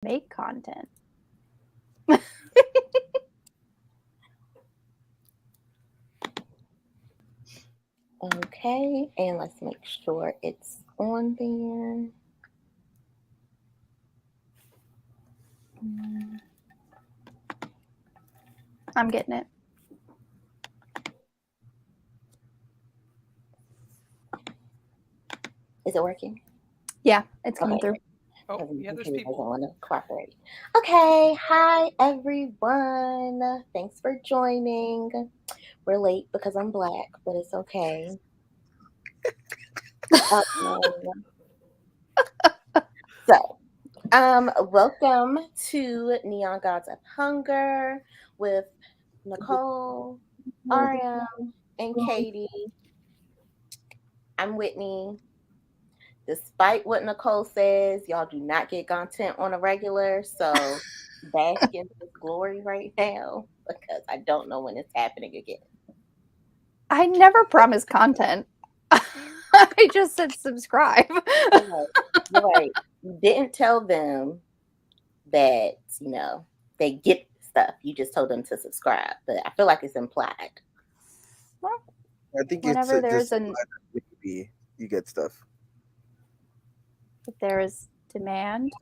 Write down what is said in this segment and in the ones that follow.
make content. Okay, and let's make sure it's on there. I'm getting it. Is it working? Yeah, it's coming Okay. through. Oh, yeah, there's He doesn't people. want to cooperate. Okay, hi everyone. Thanks for joining. We're late because I'm black, but it's okay. Um, so, welcome to Neon Gods of Hunger with Nicole, RM, and Katie. I'm Whitney. Despite what Nicole says, y'all do not get content on a regular, so bask in this glory right now because I don't know when it's happening again. I never promised content. I just said subscribe. You're right. You didn't tell them that, they get stuff. You just told them to subscribe, but I feel like it's implied. Well, I think whenever it's there's just an maybe you get stuff. if there is demand,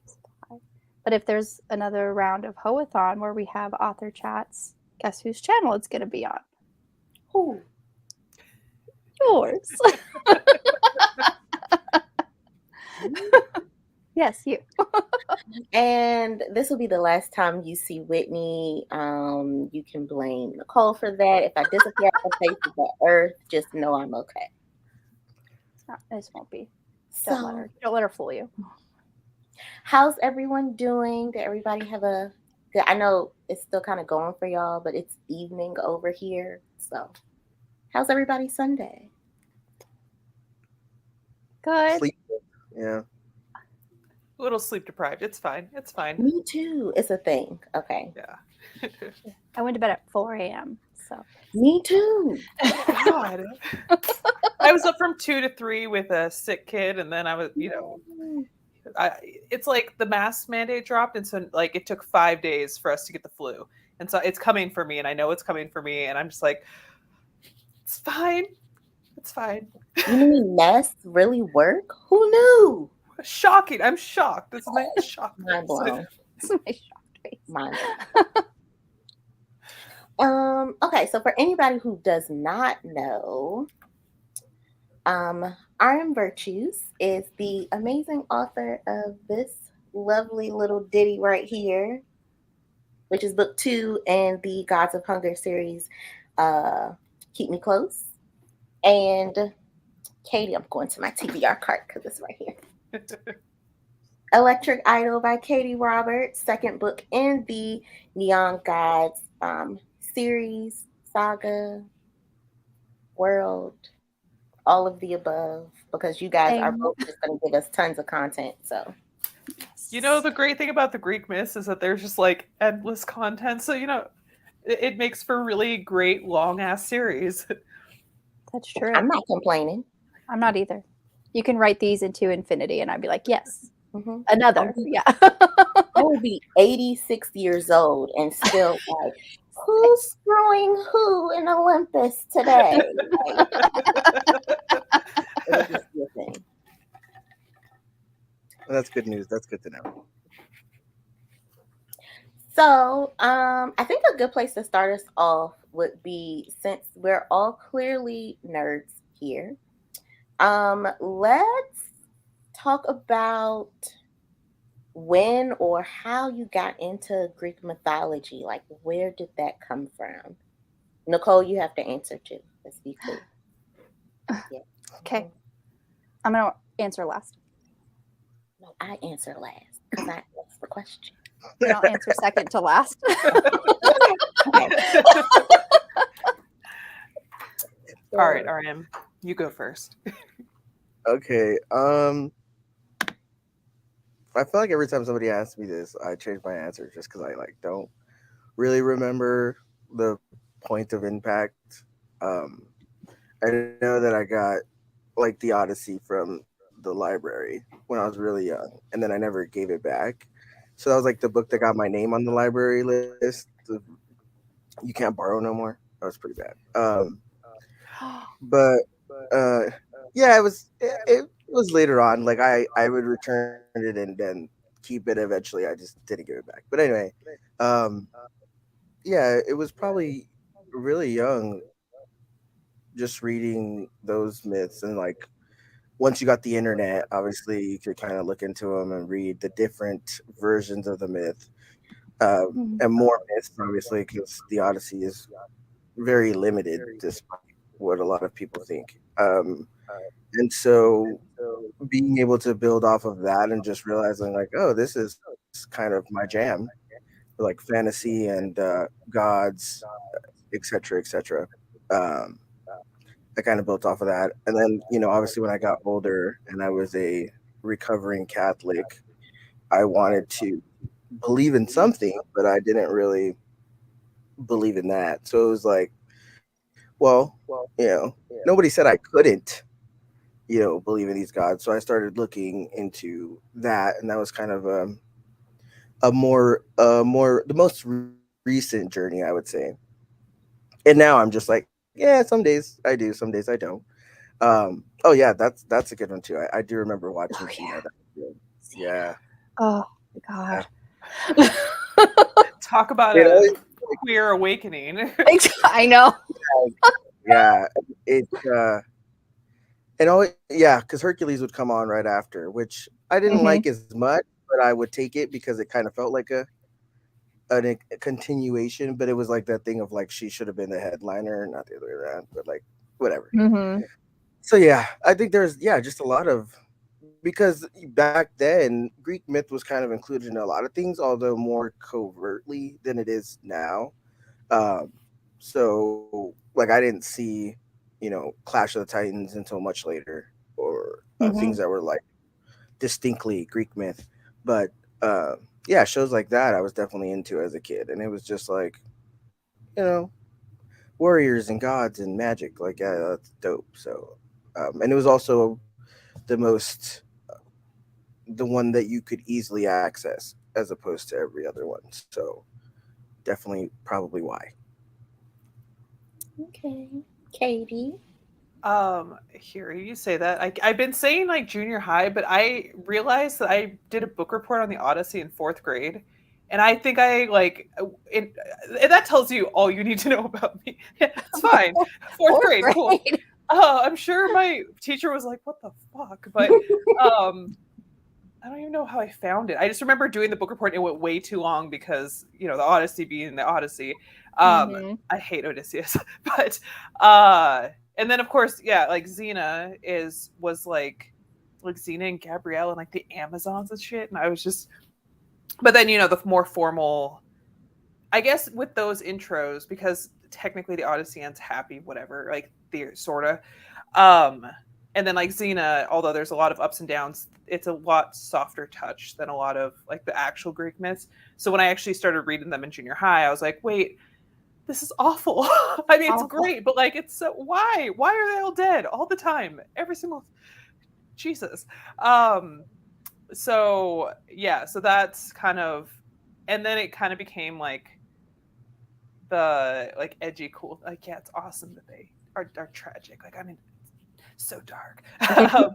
supply. But if there's another round of Hoathon where we have author chats, guess whose channel it's going to be on? Who? Yours. Yes, you. And this will be the last time you see Whitney. You can blame Nicole for that. If I disappear off the face of the earth, just know I'm okay. This won't be. So, Don't let her fool you. how's everyone doing? Did everybody have a good? I know it's still kind of going for y'all, but it's evening over here. So, how's everybody's Sunday? Good. Sleep. Yeah. A little sleep deprived. It's fine. It's fine. Me too. It's a thing. Okay. Yeah. I went to bed at 4 a.m. So Me too. God. I was up from 2 to 3 with a sick kid, and then I was, it's like the mask mandate dropped, and so like it took 5 days for us to get the flu, and so it's coming for me, and I know it's coming for me, and I'm just like, it's fine, it's fine. You mean masks really work? Who knew? Shocking! I'm shocked. This is my shock. Mind blown. this is my shocked face. Mind blown. Okay, so for anybody who does not know, RM Virtues is the amazing author of this lovely little ditty right here, which is book 2 in the Gods of Hunger series, Keep Me Close. And Katie, I'm going to my TBR cart because it's right here. Electric Idol by Katee Robert, second book in the Neon Gods series, saga, world, all of the above, because you guys are both just going to give us tons of content. So, You know, the great thing about the Greek myths is that there's just like endless content. So, it makes for really great long ass series. That's true. I'm not complaining. I'm not either. You can write these into infinity, and I'd be like, yes, Mm-hmm. another. Yeah. I will be 86 years old and still like, who's screwing who in Olympus today? Like, it'll just be a thing. Well, that's good news. That's good to know. So, I think a good place to start us off would be, since we're all clearly nerds here, let's talk about when or how you got into Greek mythology. Like, where did that come from? Nicole, you have to answer too. Let's be clear. Yeah. Okay. I'm going to answer last. No, I answer last because I asked the question. Then I'll answer second to last. All right, RM, you go first. Okay. I feel like every time somebody asks me this, I change my answer just because I don't really remember the point of impact. I know that I got the Odyssey from the library when I was really young, and then I never gave it back. So that was like the book that got my name on the library list. You can't borrow no more. That was pretty bad. But uh, yeah, it was later on. Like I would return it and then keep it eventually. I just didn't give it back. But anyway, um, yeah, it was probably really young, just reading those myths and like once you got the internet, obviously you could kind of look into them and read the different versions of the myth, Mhm. and more myths, obviously, because the Odyssey is very limited, despite what a lot of people think. And so being able to build off of that and just realizing like, oh, this is kind of my jam, like fantasy and gods, etc., etc. Um, I kind of built off of that, and then obviously when I got older and I was a recovering Catholic, I wanted to believe in something, but I didn't really believe in that. So it was like, well, nobody said I couldn't, believe in these gods. So I started looking into that, and that was kind of a more the most recent journey, I would say. And now I'm just like, yeah, some days I do, some days I don't. Oh yeah, that's a good one too. I do remember watching Oh Xena. yeah, That was good. Xena. Yeah, Oh yeah. God. Talk about You know, a it- queer awakening. I know. yeah. It and always yeah, because Hercules would come on right after, which I didn't Hmm. like as much, but I would take it because it kind of felt like a continuation. But it was like that thing of like she should have been the headliner, not the other way around. But like whatever. Hmm. So yeah, I think there's just a lot of because back then Greek myth was kind of included in a lot of things, although more covertly than it is now. Um, so like I didn't see, Clash of the Titans until much later, or things Hmm. that were like distinctly Greek myth. But uh, yeah, shows like that I was definitely into as a kid, and it was just like, warriors and gods and magic. Like yeah, that's dope. So, and it was also the most the one that you could easily access as opposed to every other one. So definitely probably why. Okay, Katie. Here you say that. I've been saying like junior high, but I realized that I did a book report on the Odyssey in fourth grade. And I think I like it, and that tells you all you need to know about me. It's fine. Fourth Fourth grade, cool. grade. I'm sure my teacher was like, "What the fuck?" But um, I don't even know how I found it. I just remember doing the book report. And it went way too long because the Odyssey being the Odyssey. Hmm. I hate Odysseus, but uh, and then of course, yeah, like Xena was like Xena and Gabrielle and like the Amazons and shit. And I was just, but then the more formal, I guess with those intros because technically the Odyssey ends happy, whatever, like the sorta. Um, and then like Xena, although there's a lot of ups and downs, it's a lot softer touch than a lot of like the actual Greek myths. So when I actually started reading them in junior high, I was like, wait, this is awful. I mean, it's Awful. great, but like, it's so why are they all dead all the time, every single Jesus. Um, so yeah, so that's kind of, and then it kind of became like the like edgy cool, like yeah, it's awesome that they are tragic. Like I mean, so dark. um,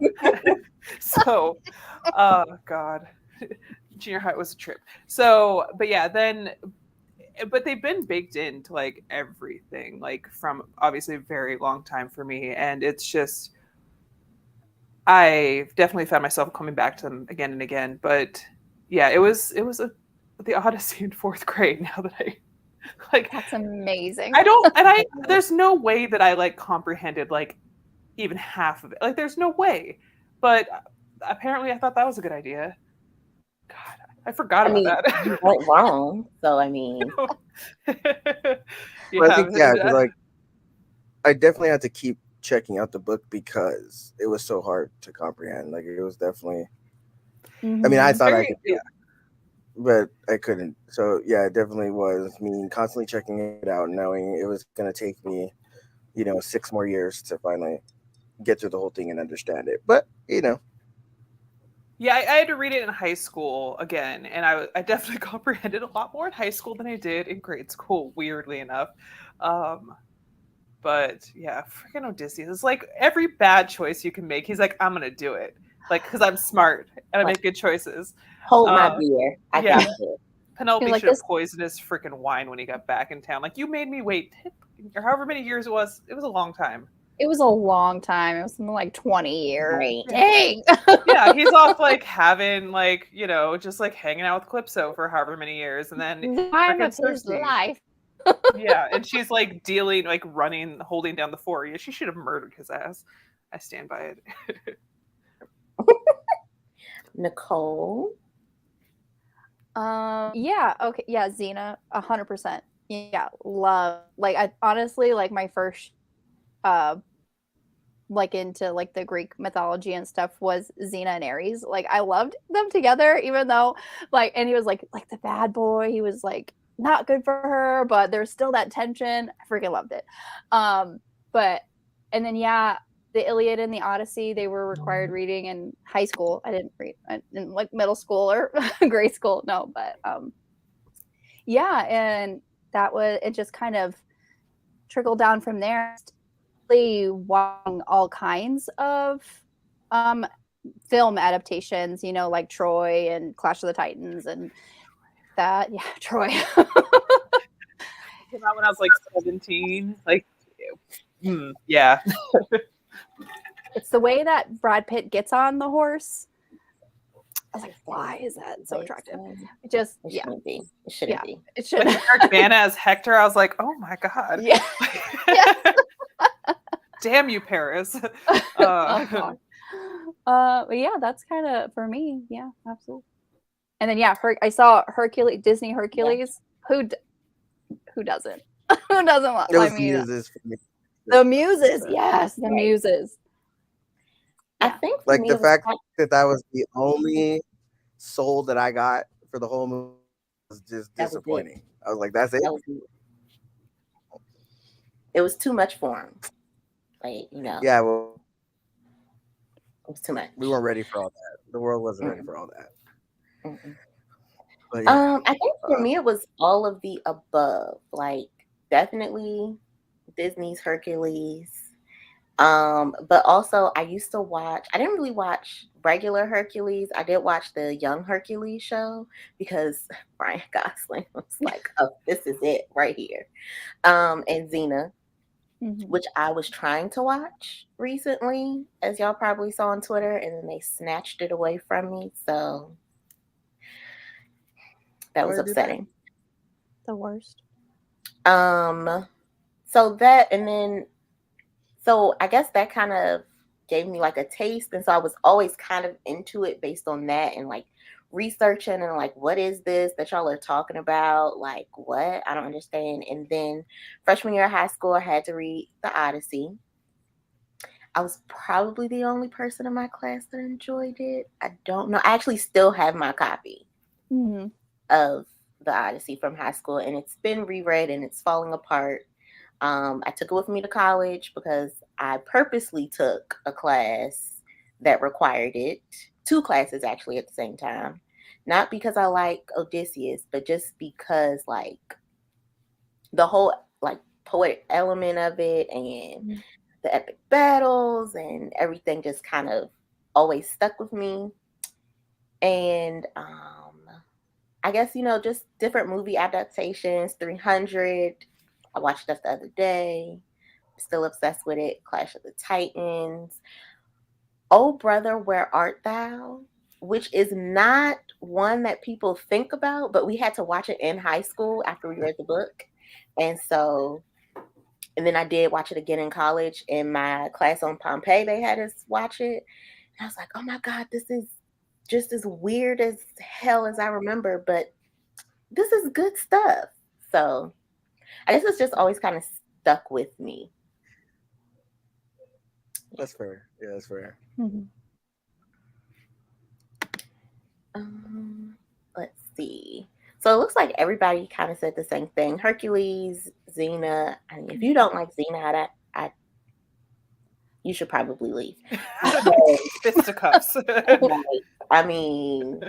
so, God, junior high was a trip. So, but yeah, then, but they've been baked into like everything, like from obviously a very long time for me, and it's just I've definitely found myself coming back to them again and again. But yeah, it was the Odyssey in fourth grade. Now that I like, That's amazing. I don't, and I there's no way that I like comprehended like even half of it. Like, there's no way. But apparently, I thought that was a good idea. God, I forgot I about mean, that. you weren't wrong. So I mean, But I Yeah, think yeah, because like I definitely had to keep checking out the book because it was so hard to comprehend. Like it was definitely. I mean, I Hmm. thought I very could do it, but I couldn't. So yeah, it definitely was me constantly checking it out, knowing it was going to take me, 6 more years to finally get through the whole thing and understand it. But Yeah, I had to read it in high school again, and I definitely comprehended a lot more in high school than I did in grade school, weirdly enough. Um, but yeah, freaking Odysseus. It's like every bad choice you can make, he's like, I'm gonna do it. Like, because I'm smart and I Like, make good choices. hold my Uh, beer. I yeah, got it. Penelope like should have this. poisoned his freaking wine when he got back in town. Like, you made me wait, or however many years it was. It was a long time. It was a long time. It was something like 20 years. Right. Dang. Yeah, he's off like having like, just like hanging out with Calypso for however many years, and then The time freaking of his Cersei. life. Yeah, and she's like dealing, like running, holding down the fort. Yeah, she should have murdered his ass. I stand by it. Nicole. Yeah, okay. Yeah, Xena, 100%. Yeah, love. Like, I honestly, like, my first like into like the Greek mythology and stuff was Xena and Ares. Like, I loved them together, even though like, and he was like the bad boy. He was like not good for her, but there's still that tension. I freaking loved it. But and then yeah, the Iliad and the Odyssey, they were required reading in high school. I didn't read in like middle school or grade school, no, but yeah, and that was it. Just kind of trickled down from there. Watching all kinds of film adaptations, like Troy and Clash of the Titans and that. Yeah, Troy. Came out when I was like 17. Like, yeah. It's the way that Brad Pitt gets on the horse. I was like, why is that so attractive? It just, It yeah. shouldn't be. It shouldn't be. It should. Eric Bana as Hector, I was like, oh my god. Yeah. Damn you, Paris. But yeah, that's kind of for me. Yeah, absolutely. And then yeah, I saw Hercules, Disney Hercules. Yeah. Who doesn't? Who doesn't want? It was Muses for me. The Muses, yes, the Muses. I think like the fact that was the only soul that I got for the whole movie was just disappointing. I was like, that's it. It was too much for him. Like, Yeah, well, it was too much. We weren't ready for all that. The world wasn't ready for all that. But yeah. I think for me it was all of the above. Like, definitely Disney's Hercules. But also I used to watch, I didn't really watch regular Hercules. I did watch the Young Hercules show because Ryan Gosling was like, oh, this is it right here. And Xena, which I was trying to watch recently, as y'all probably saw on Twitter, and then they snatched it away from me. So that was upsetting. The worst. So that, and then, so I guess that kind of gave me like a taste. And so I was always kind of into it based on that and like researching and like, what is this that y'all are talking about? Like, what? I don't understand. And then freshman year of high school, I had to read the Odyssey. I was probably the only person in my class that enjoyed it. I don't know. I actually still have my copy of the Odyssey from high school, and it's been reread and it's falling apart. I took it with me to college because I purposely took a class that required it. 2 classes actually at the same time. Not because I like Odysseus, but just because like the whole like poetic element of it and the epic battles and everything just kind of always stuck with me. And I guess, just different movie adaptations. 300. I watched that the other day. Still obsessed with it. Clash of the Titans. Oh Brother, Where Art Thou? Which is not one that people think about, but we had to watch it in high school after we read the book. And then I did watch it again in college. In my class on Pompeii, they had us watch it. And I was like, oh my God, this is just as weird as hell as I remember, but this is good stuff. So I guess it's just always kind of stuck with me. That's fair. Yeah, that's fair. Let's see. So it looks like everybody kind of said the same thing. Hercules, Xena. I mean, if you don't like Xena, you should probably leave. Fisticuffs. I mean,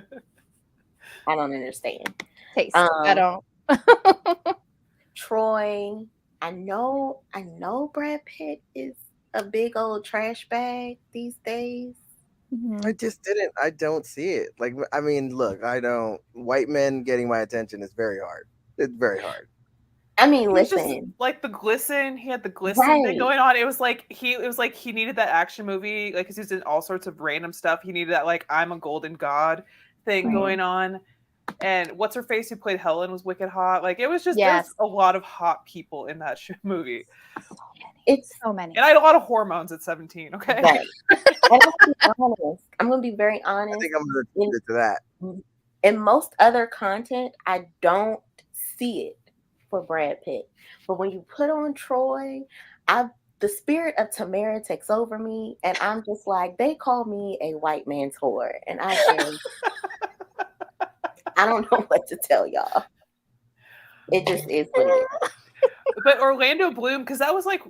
I don't understand. Taste. I don't. Troy, I know Brad Pitt is a big old trash bag these days. I just didn't. I don't see it. Like, I mean, look, I don't. White men getting my attention is very hard. It's very hard. I mean, He was just listen, like the glisten. He had the glisten thing going on. It was like he needed that action movie, like because he was in all sorts of random stuff. He needed that like I'm a golden god thing going on. And what's her face who played Helen was wicked hot. Like it was just there's a lot of hot people in that movie. It's so many. And I had a lot of hormones at 17. Okay. Right. I'm gonna be very honest. I think I'm gonna leave it to that. In most other content, I don't see it for Brad Pitt. But when you put on Troy, the spirit of Tamara takes over me, and I'm just like, they call me a white man's whore. And I don't know what to tell y'all. It just is what it is. But Orlando Bloom, because that was like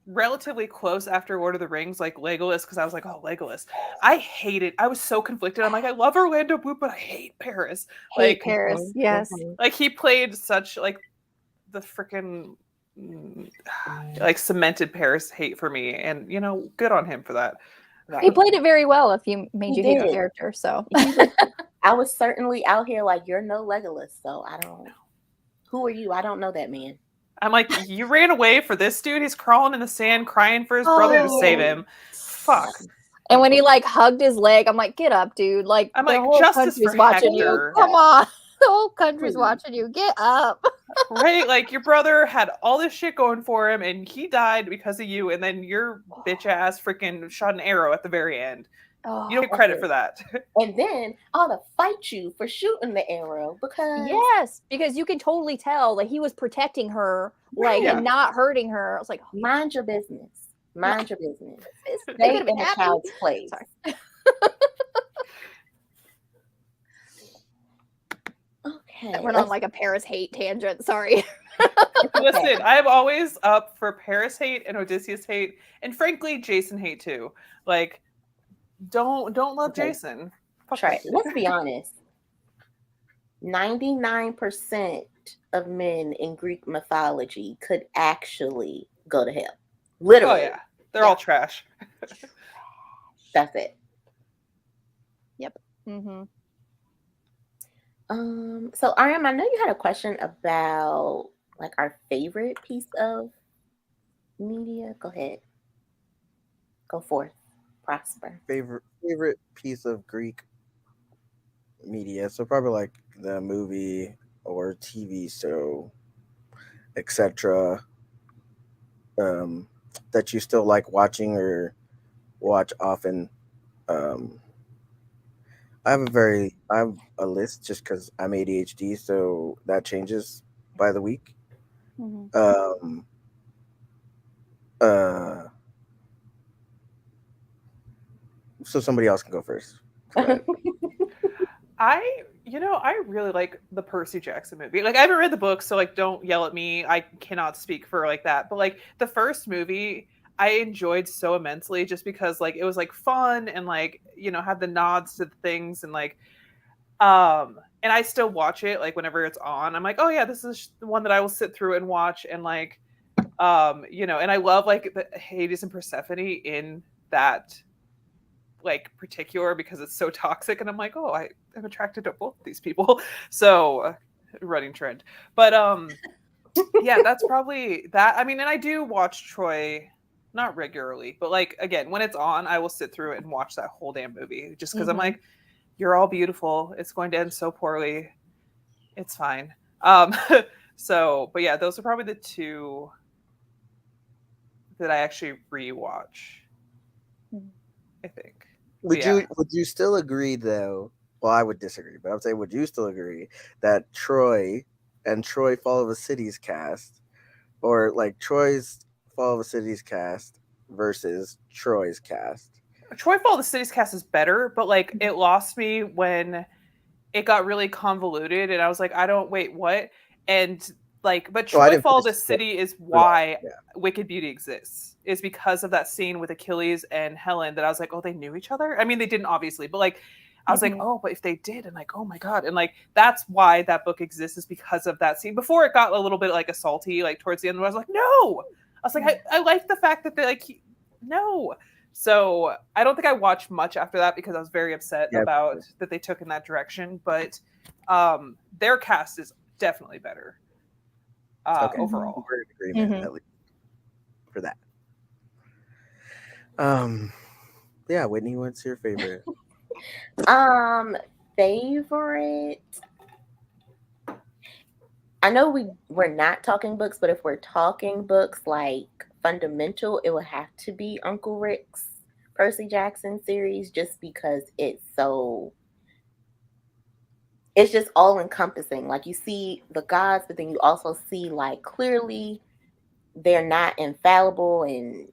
relatively close after Lord of the Rings, like Legolas, because I was like, oh, Legolas. I hate it. I was so conflicted. I'm like, I love Orlando Bloom, but I hate Paris. Hate Paris, yes. Like he played such like the freaking like cemented Paris hate for me, and you know, good on him for that. Right. He played it very well. If you made you hate the character, so I was certainly out here like you're no Legolas, so I don't know. Who are you? I don't know that man. I'm like, you ran away for this dude? He's crawling in the sand, crying for his brother to save him. Fuck. And when he like hugged his leg, I'm like, get up, dude. Like I'm the like, whole justice country's for watching Hector. you. Come on. The whole country's watching you. Get up. Right? Like your brother had all this shit going for him and he died because of you, and then your bitch ass freaking shot an arrow at the very end. You don't get credit for that. And then I ought to fight you for shooting the arrow because because you can totally tell that he was protecting her, like and not hurting her. I was like, mind your business. Mind your business. Stay in a child's place. Sorry. Okay. That went on like a Paris hate tangent. Sorry. Listen, I'm always up for Paris hate and Odysseus hate, and frankly, Jason hate too. Like, don't love Jason. Right. Let's be honest. 99% of men in Greek mythology could actually go to hell. Literally. Oh yeah, they're all trash. That's it. Yep. Mm-hmm. So Ariam, I know you had a question about like our favorite piece of media. Go ahead. Go forth. Prosper. Favorite piece of Greek media. So probably like the movie or TV show, etc. That you still like watching or watch often. I have a list just because I'm ADHD, so that changes by the week. Mm-hmm. So somebody else can go first. Go I really like the Percy Jackson movie. Like I haven't read the book, so like don't yell at me. I cannot speak for like that. But like the first movie I enjoyed so immensely just because like it was like fun and like, you know, had the nods to the things and like and I still watch it like whenever it's on. I'm like, oh yeah, this is the one that I will sit through and watch and like you know, and I love like the Hades and Persephone in that like particular because it's so toxic, and I'm like, oh, I am attracted to both these people. So running trend. But yeah, that's probably that. I mean, and I do watch Troy not regularly, but like again, when it's on, I will sit through it and watch that whole damn movie just because I'm like, you're all beautiful. It's going to end so poorly. It's fine. So, but yeah, those are probably the two that I actually rewatch. I think. Would you still agree though? Well, I would disagree, but I would say, would you still agree that Troy and Troy Fall of a City's cast, or like Troy's Fall of a City's cast versus Troy's cast? Troy Fall of the City's cast is better, but like it lost me when it got really convoluted, and I was like, what? And like, but Troy Fall of the City is why Wicked Beauty exists. Is because of that scene with Achilles and Helen that I was like, oh, they knew each other? I mean, they didn't obviously, but like, I was like, oh, but if they did, and like, oh my God. And like, that's why that book exists, is because of that scene. Before it got a little bit like assaulty, like towards the end, I was like, no. I was like, I like the fact that they like, no. So I don't think I watched much after that because I was very upset about that they took in that direction. But their cast is definitely better overall. We're in agreement, at least for that. Yeah, Whitney, what's your favorite? Favorite. I know we're not talking books, but if we're talking books like fundamental, it would have to be Uncle Rick's Percy Jackson series, just because it's just all encompassing. Like, you see the gods, but then you also see like clearly they're not infallible, and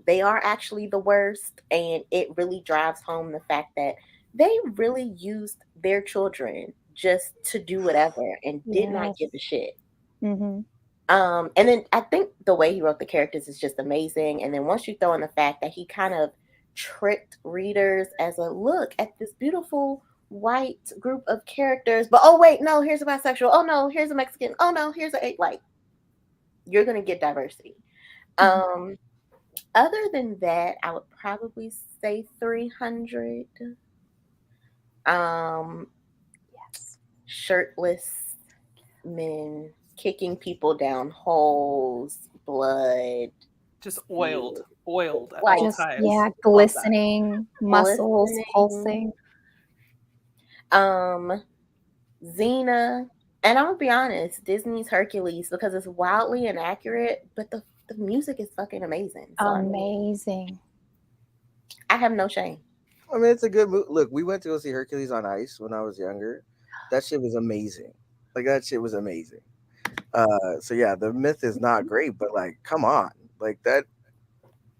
they are actually the worst. And it really drives home the fact that they really used their children just to do whatever and did not give a shit. And then I think the way he wrote the characters is just amazing. And then once you throw in the fact that he kind of tricked readers as a look at this beautiful white group of characters, but oh wait, no, here's a bisexual, oh no, here's a Mexican, oh no, here's a, like, you're gonna get diversity. Other than that, I would probably say 300. Shirtless men kicking people down holes, blood, just oiled at like, all times. Yeah, glistening, muscles pulsing. Xena, and I'm gonna be honest, Disney's Hercules, because it's wildly inaccurate, but the music is fucking amazing. So, amazing. I have no shame. I mean, it's a good movie. Look, we went to go see Hercules on Ice when I was younger. That shit was amazing. Like, that shit was amazing. So yeah, the myth is not great, but like, come on, like that.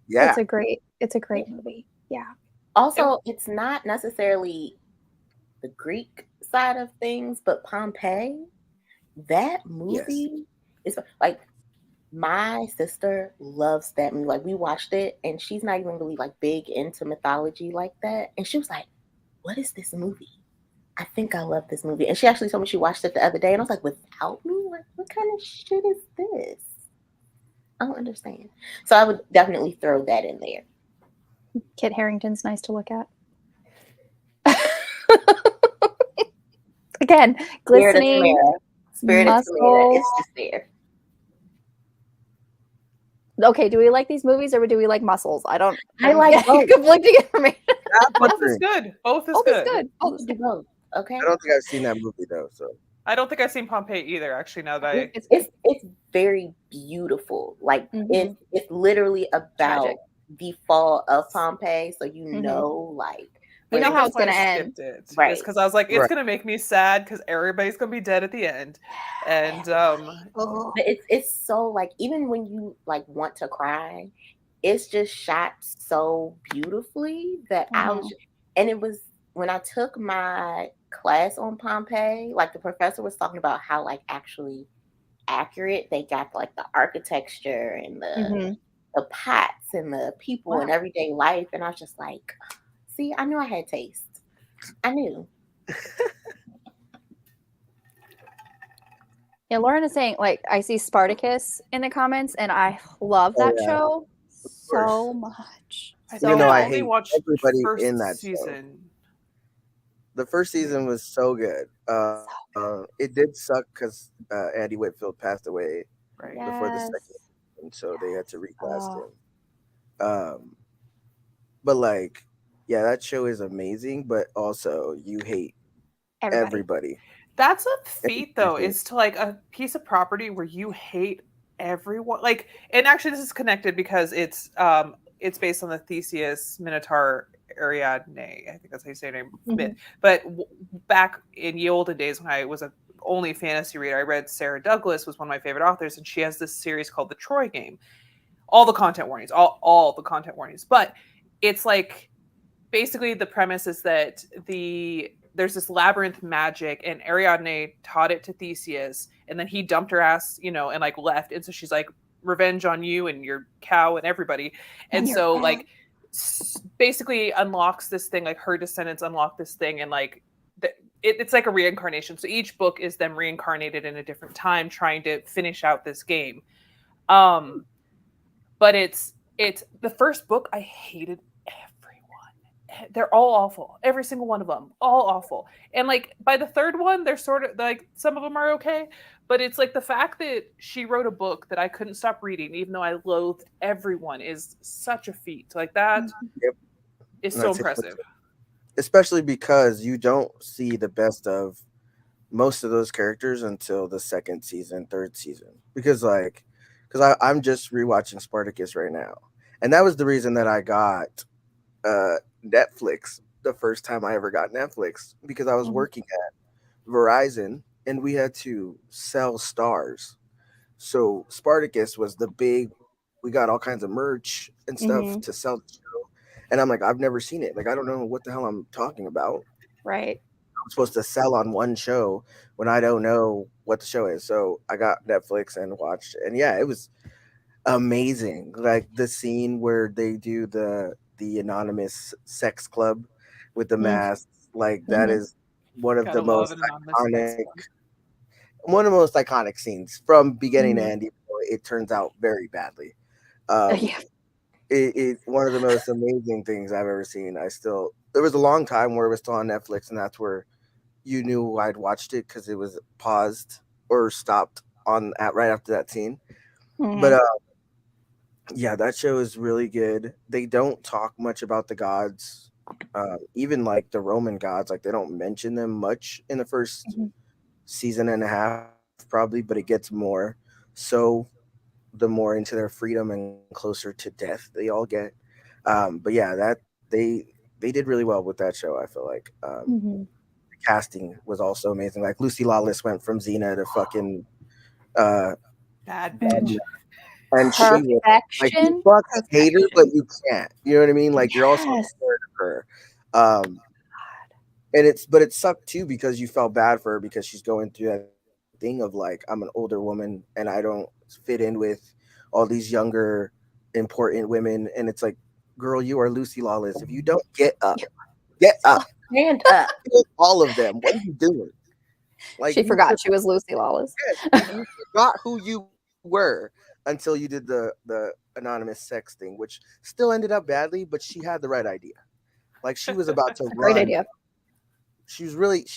Yeah, it's a great movie. Yeah. Also, it's not necessarily the Greek side of things, but Pompeii. That movie is like, my sister loves that movie. Like, we watched it, and she's not even really like big into mythology like that. And she was like, "What is this movie? I think I love this movie." And she actually told me she watched it the other day, and I was like, "Without me? Like, what kind of shit is this? I don't understand." So I would definitely throw that in there. Kit Harington's nice to look at. Again, glistening. Spirit of Samara is just there. Okay, do we like these movies or do we like muscles? I like both. Conflicting information. Both is good. Both is good. Both. Okay. I don't think I've seen that movie though. So I don't think I've seen Pompeii either. Actually, now that it's very beautiful. Like, it's literally about tragic. The fall of Pompeii. So like, we know how it's gonna end, right? Because I was like, it's gonna make me sad because everybody's gonna be dead at the end, and but it's so, like, even when you like want to cry, it's just shot so beautifully that and it was when I took my class on Pompeii, like, the professor was talking about how like actually accurate they got, like, the architecture and the pots and the people and everyday life, and I was just like, see, I knew I had taste. I knew. Yeah, Lauren is saying, like, I see Spartacus in the comments, and I love that show so much. Even though I hate everybody first in that season. Show. The first season was so good. It did suck because Andy Whitfield passed away before the second season, so they had to recast him. But like, yeah, that show is amazing, but also you hate everybody. That's a feat, though, is to like a piece of property where you hate everyone. Like, and actually, this is connected because it's based on the Theseus Minotaur Ariadne. I think that's how you say her name. Myth. But back in the olden days, when I was only a fantasy reader, I read Sarah Douglas was one of my favorite authors, and she has this series called The Troy Game. All the content warnings, all the content warnings, but it's like basically the premise is that there's this labyrinth magic, and Ariadne taught it to Theseus, and then he dumped her ass, and like left, and so she's like, revenge on you and your cow and everybody, and so like basically unlocks this thing, like her descendants unlock this thing, and like it's like a reincarnation. So each book is them reincarnated in a different time, trying to finish out this game. But it's the first book. I hated everyone. They're all awful. Every single one of them, all awful. And like by the third one, they're sort of like some of them are okay. But it's like the fact that she wrote a book that I couldn't stop reading, even though I loathed everyone, is such a feat. Like that Yep. is so That's impressive. especially because you don't see the best of most of those characters until the second season, third season. Because I'm just rewatching Spartacus right now, and that was the reason that I got Netflix the first time I ever got Netflix, because I was working at Verizon and we had to sell stars. So Spartacus was the big. We got all kinds of merch and stuff to sell the show, and I'm like, I've never seen it. Like, I don't know what the hell I'm talking about. Right. I'm supposed to sell on one show when I don't know what the show is. So I got Netflix and watched it. And yeah, it was amazing. Like the scene where they do the anonymous sex club with the masks, like that is one of the Gotta love most an anonymous sex iconic club. one of the most iconic scenes from beginning to Mhm. end, even though it turns out very badly. Um, Yeah. it's one of the most amazing things I've ever seen. There was a long time where it was still on Netflix, and that's where you knew I'd watched it because it was paused or stopped on at right after that scene. But Mhm. yeah, that show is really good. They don't talk much about the gods, even like the Roman gods. Like they don't mention them much in the first Mhm. season and a half, probably, but it gets more. So the more into their freedom and closer to death they all get. But yeah, that they did really well with that show. I feel like Mhm. the casting was also amazing. Like Lucy Lawless went from Xena to fucking uh, Bad Mhm. bitch. and she was like you Perfection. fucking hate her, but Perfection. you can't. You know what I mean? Like you're also Yes. scared of her. Um, and it sucked too because you felt bad for her because she's going through that thing of like I'm an older woman and I don't fit in with all these younger important women, and it's like, girl, you are Lucy Lawless. If you don't get up, Stand up. kill all of them. What are you doing? Like She you forgot she was Lucy Lawless. you forgot who you were until you did the anonymous sex thing, which still ended up badly, but she had the right idea. Like she was about to A great run. idea. She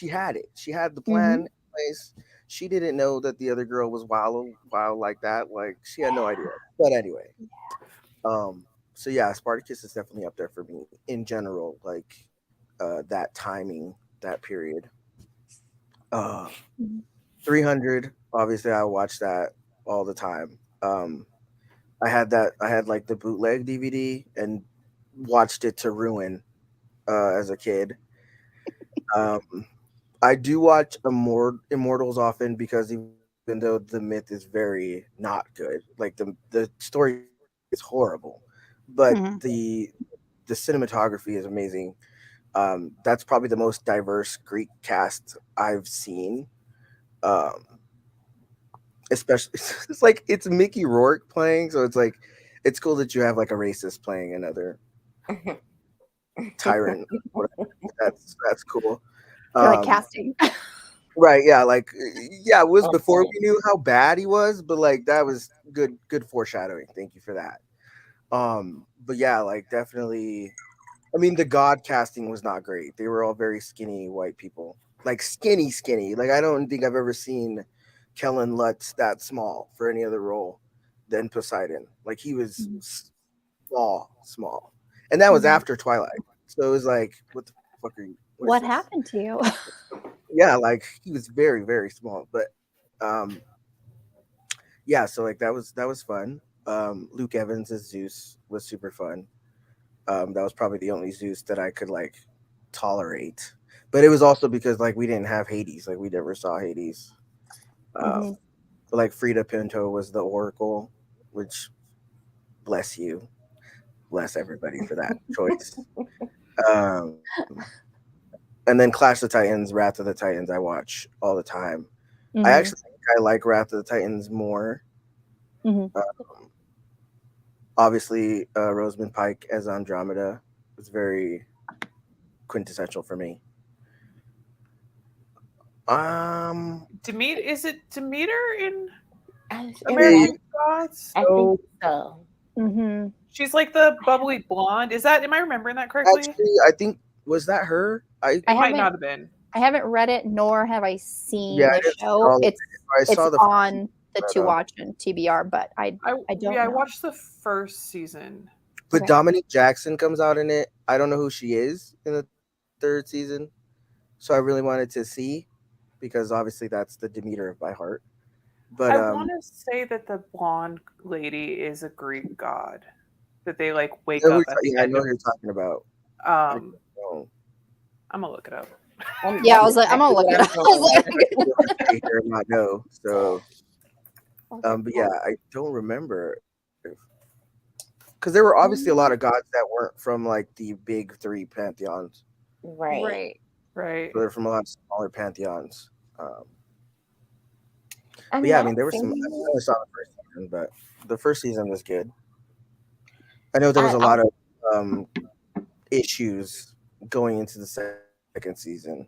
had it. She had the plan Mhm. in place. She didn't know that the other girl was wild like that. Like she had no idea. But anyway, so yeah, Spartacus is definitely up there for me in general. Like that timing, that period. Uh, Mhm. 300. Obviously, I watch that all the time. I had that. I had like the bootleg DVD and watched it to ruin as a kid. Um, I do watch Immortals often because even though the myth is very not good, like the story is horrible, but Mhm. the cinematography is amazing. That's probably the most diverse Greek cast I've seen. Um, Especially, it's like it's Mickey Rourke playing, so it's like it's cool that you have like a racist playing another tyrant. Whatever. That's cool. You're like Um, casting. Right, yeah, like yeah, it was before Okay. we knew how bad he was, but like that was good foreshadowing. Thank you for that. But yeah, like definitely I mean the god casting was not great. They were all very skinny white people. Like skinny. Like I don't think I've ever seen Kellen Lutz that small for any other role than Poseidon. Like he was Mhm. small. And that was Mhm. after Twilight. So it was like, what the fuck are you what is What this? happened to you? Yeah, like he was very small. But yeah, so like that was fun. Luke Evans as Zeus was super fun. That was probably the only Zeus that I could like tolerate. But it was also because like we didn't have Hades, like we never saw Hades. Mhm. But like Frida Pinto was the Oracle, which bless you, bless everybody for that choice. Um, and then Clash of the Titans, Wrath of the Titans, I watch all the time. I Mhm. actually think I like Wrath of the Titans more. Mhm. Um, Obviously, Rosamund Pike as Andromeda was very quintessential for me. Is it Demeter in I, American Gods? I think So so. Mm-hmm. She's like the bubbly blonde. Am I remembering that correctly? actually, I think was that her? It might not have been. I haven't read it, nor have I seen Yeah, I the didn't see show. all of it. I It's saw the on the but, to watch and TBR, but I don't I know. watched the first season. but Okay. Dominique Jackson comes out in it. I don't know who she is in the third season, so I really wanted to see because obviously that's the Demeter of my heart. But I want to say that the blonde lady is a Greek god that they like wake up at the yeah, I end know of. who you're talking about. I don't Um, know. I'm gonna look it up. Yeah, I was like, I'm gonna look it up. I was like, Stay here and not know. So, but yeah, I don't remember because there were obviously a lot of gods that weren't from like the big three pantheons. Right. Right. So they're from a lot of smaller pantheons. I'm But yeah, I not mean, there was some. I seeing only saw the first season, but the first season was good. I know there was I, a I lot of issues going into the second season,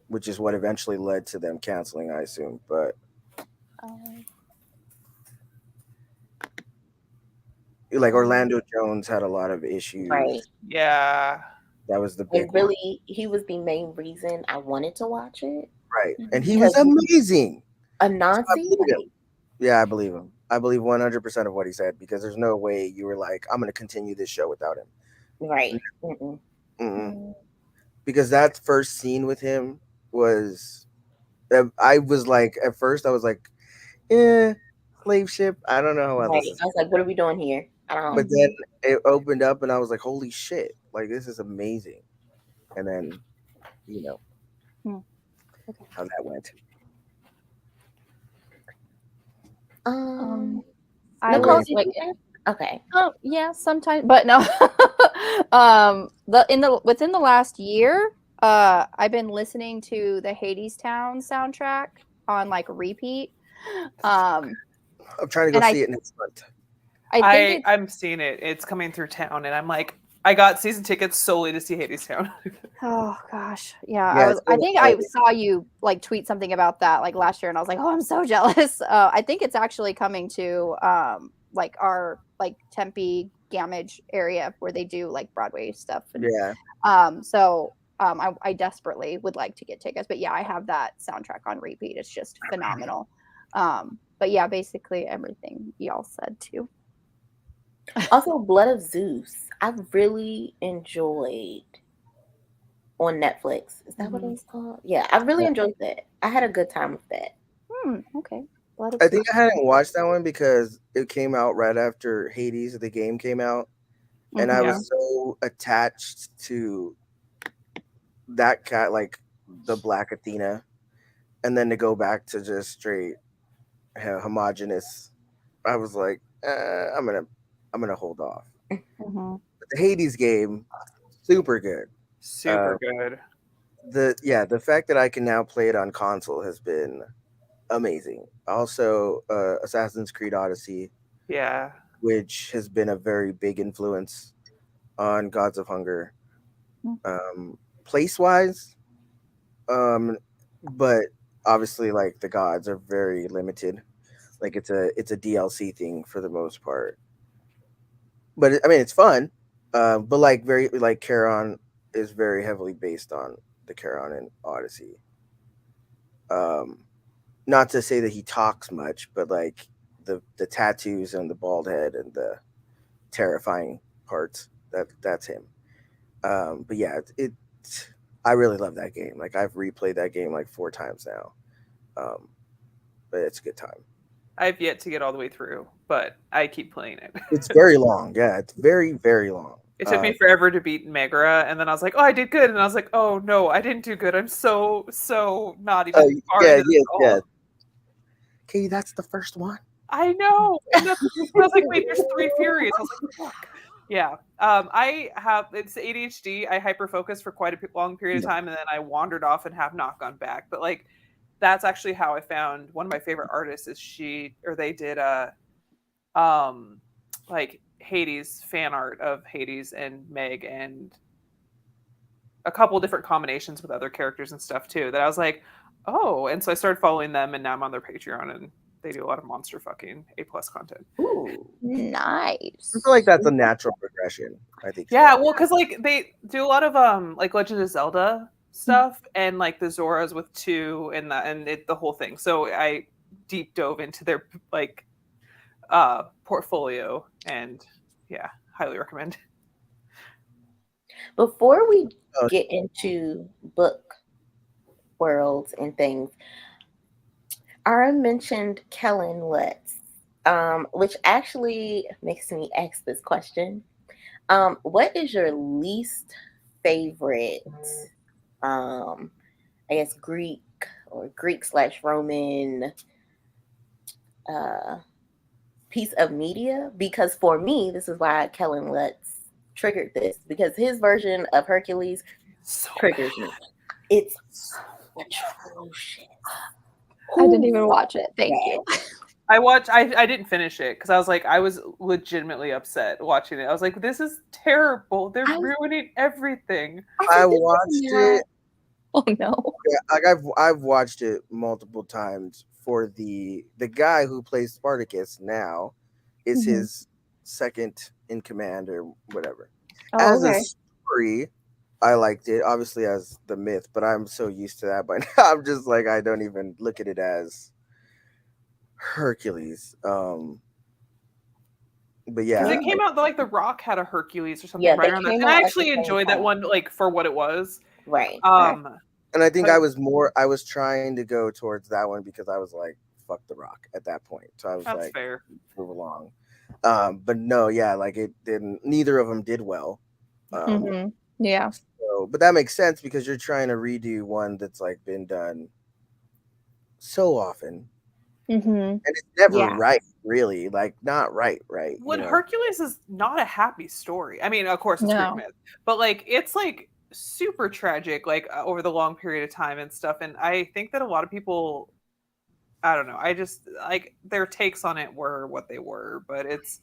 which is what eventually led to them canceling, I assume. But like Orlando Jones had a lot of issues. right. Yeah. That was the big And really, he was the main reason I wanted to watch it. right, and he was amazing. A I Nazi? believe him. Yeah, I believe him. I believe 100% of what he said because there's no way you were like, I'm going to continue this show without him. Right. Mm-mm. Because that first scene with him was, I was like, at first I was like, slave ship. I don't know how Right. this is. I was like, what are we doing here? I don't But then it opened up and I was like, holy shit, like this is amazing. And then, you know, how that went. I Nicole, was like, okay. oh yeah, sometimes, but no. Within the last year, I've been listening to the Hades Town soundtrack on like repeat. I'm trying to go and see it next month. I'm seeing it. It's coming through town, and I'm like, I got season tickets solely to see Hades Town. Oh gosh, yeah. Yeah, I think I saw you like tweet something about that like last year, and I was like, oh, I'm so jealous. I think it's actually coming to like our like Tempe Gamage area where they do like Broadway stuff. And, yeah. I desperately would like to get tickets, but yeah, I have that soundtrack on repeat. It's just phenomenal. But yeah, basically everything y'all said too. Also, Blood of Zeus. I really enjoyed on Netflix. Is that what it's called? Yeah, I really enjoyed that. I had a good time with that. Okay. I think I hadn't watched that one because it came out right after Hades, the game came out. And I was so attached to that cat, like the Black Athena. And then to go back to just straight homogenous, I was like, I'm gonna hold off. But the Hades game, super good. Super good. The fact that I can now play it on console has been amazing. Also, Assassin's Creed Odyssey, which has been a very big influence on Gods of Hunger. Place wise, but obviously, like the gods are very limited. Like it's a DLC thing for the most part. But I mean, it's fun. But like very like Charon is very heavily based on the Charon in Odyssey. Not to say that he talks much, but like the tattoos and the bald head and the terrifying parts, that's him. But yeah, I really love that game. Like I've replayed that game like 4 times now. But it's a good time. I've yet to get all the way through, but I keep playing it. It's very long. Yeah, it's very, very long. It took me forever to beat Megara, and then I was like, "Oh, I did good," and I was like, "Oh no, I didn't do good. I'm so not even far into this goal." Okay, that's the first one. I know. And I was like, "Wait, there's 3 Furies." I was like, "Fuck." Yeah. It's ADHD. I hyperfocus for quite a long period of time, and then I wandered off and have not gone back. But like, that's actually how I found one of my favorite artists. They did like Hades fan art of Hades and Meg and a couple different combinations with other characters and stuff too that I was like, oh, and so I started following them and now I'm on their Patreon and they do a lot of monster fucking A+ content. Ooh. Nice. I feel like that's a natural progression. I think. Yeah, so. well, because like they do a lot of like Legend of Zelda stuff and like the Zoras with 2 and the whole thing. So I deep dove into their like portfolio and yeah, highly recommend. Before we Oh. get into book worlds and things, Ara mentioned Kellen Lutz, which actually makes me ask this question. What is your least favorite, I guess, Greek or Greek/Roman piece of media? Because for me, this is why Kellen Lutz triggered this, because his version of Hercules triggers me. It's atrocious. I didn't even watch it. Thank you. I didn't finish it because I was like, I was legitimately upset watching it. I was like, this is terrible. They're ruining everything. I watched it. Oh no. Yeah, like I've watched it multiple times. For the guy who plays Spartacus now is his second in command or whatever. Oh, As a story, I liked it, obviously as the myth, but I'm so used to that by now. I'm just like, I don't even look at it as Hercules. But yeah, Because it came out like The Rock had a Hercules or something Yeah, right they around that, came and out I at the actually same enjoyed that time. one like for what it was. Right. and I think I was trying to go towards that one because I was like, fuck The Rock at that point. So I was That's like, fair. move along. But no, yeah, like it didn't. Neither of them did well. Yeah. So, but that makes sense because you're trying to redo one that's like been done so often, and it's never right, really. Like not right. When Hercules is not a happy story. I mean, of course it's Greek myth, but like it's like super tragic, like over the long period of time and stuff. And I think that a lot of people, I don't know, I just like their takes on it were what they were, but it's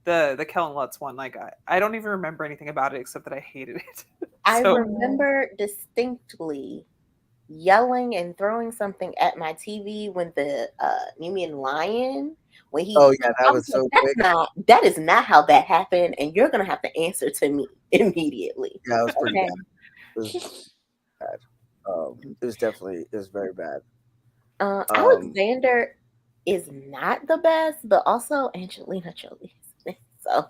the Kellen Lutz one. Like I don't even remember anything about it except that I hated it. I remember distinctly yelling and throwing something at my TV when the Nemean lion, when he that was so quick. That is not how that happened, and you're gonna have to answer to me immediately. Yeah, it was pretty bad. It was bad. It was very bad. Alexander is not the best, but also Angelina Jolie. So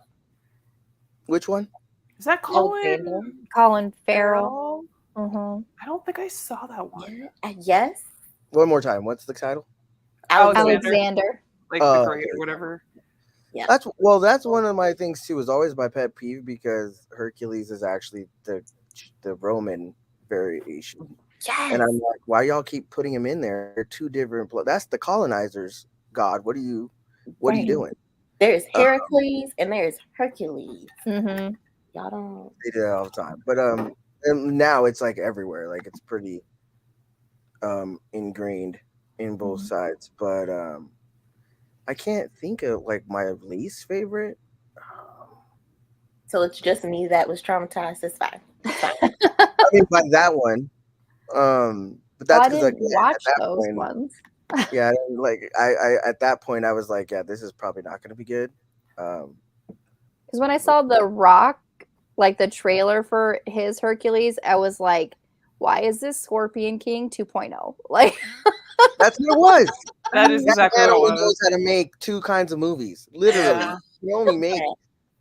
which one? Is that Colin? Colin Farrell. I don't think I saw that one. Yes. One more time. What's the title? Alexander. Like the Great or whatever. Yeah. That's one of my things too. Is always my pet peeve because Hercules is actually the Roman variation. Yes. And I'm like, why y'all keep putting him in there? They're two different. That's the colonizers' god. What are you doing? There's Heracles and there's Hercules. Y'all don't. They do that all the time, but and now it's like everywhere. Like it's pretty ingrained in both sides. But I can't think of like my least favorite. So it's just me that was traumatized. It's fine. I mean, by that one. But that's because I didn't watch those ones. Yeah, like I at that point I was like, yeah, this is probably not going to be good. Because when I saw The Rock, like the trailer for his Hercules, I was like, why is this Scorpion King 2.0? Like that's what it was. That is exactly what it was. Knows how to make two kinds of movies. Literally, he only made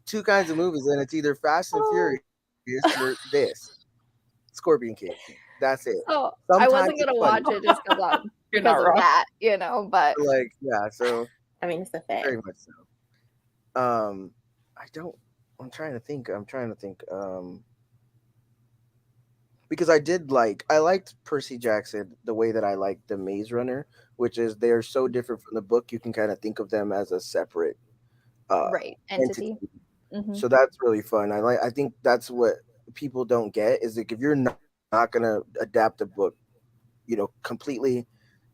two kinds of movies, and it's either Fast and Furious or this Scorpion King. That's it. So I wasn't gonna watch it just because of that, but like so I mean it's a fact. Very much so. I'm trying to think. Because I liked Percy Jackson the way that I liked the Maze Runner, which is they're so different from the book you can kind of think of them as a separate entity. So that's really fun. I think that's what people don't get is like if you're not gonna adapt a book, completely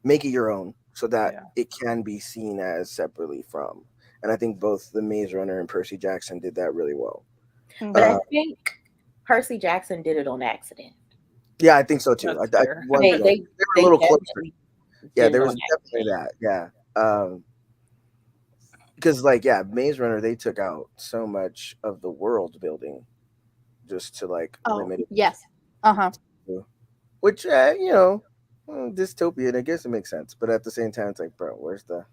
make it your own so that it can be seen as separately from. and I think both the Maze Runner and Percy Jackson did that really well. But I Uh, think Percy Jackson did it on accident. yeah, I think so too. That's I fair. one, They yeah, they they were a they little closer. definitely Yeah, did it there on was definitely accident. that. Yeah, because like yeah, Maze Runner they took out so much of the world building just to like Oh, limit it, yes. Uh-huh. to, which dystopian. I guess it makes sense, but at the same time, it's like, bro, where's the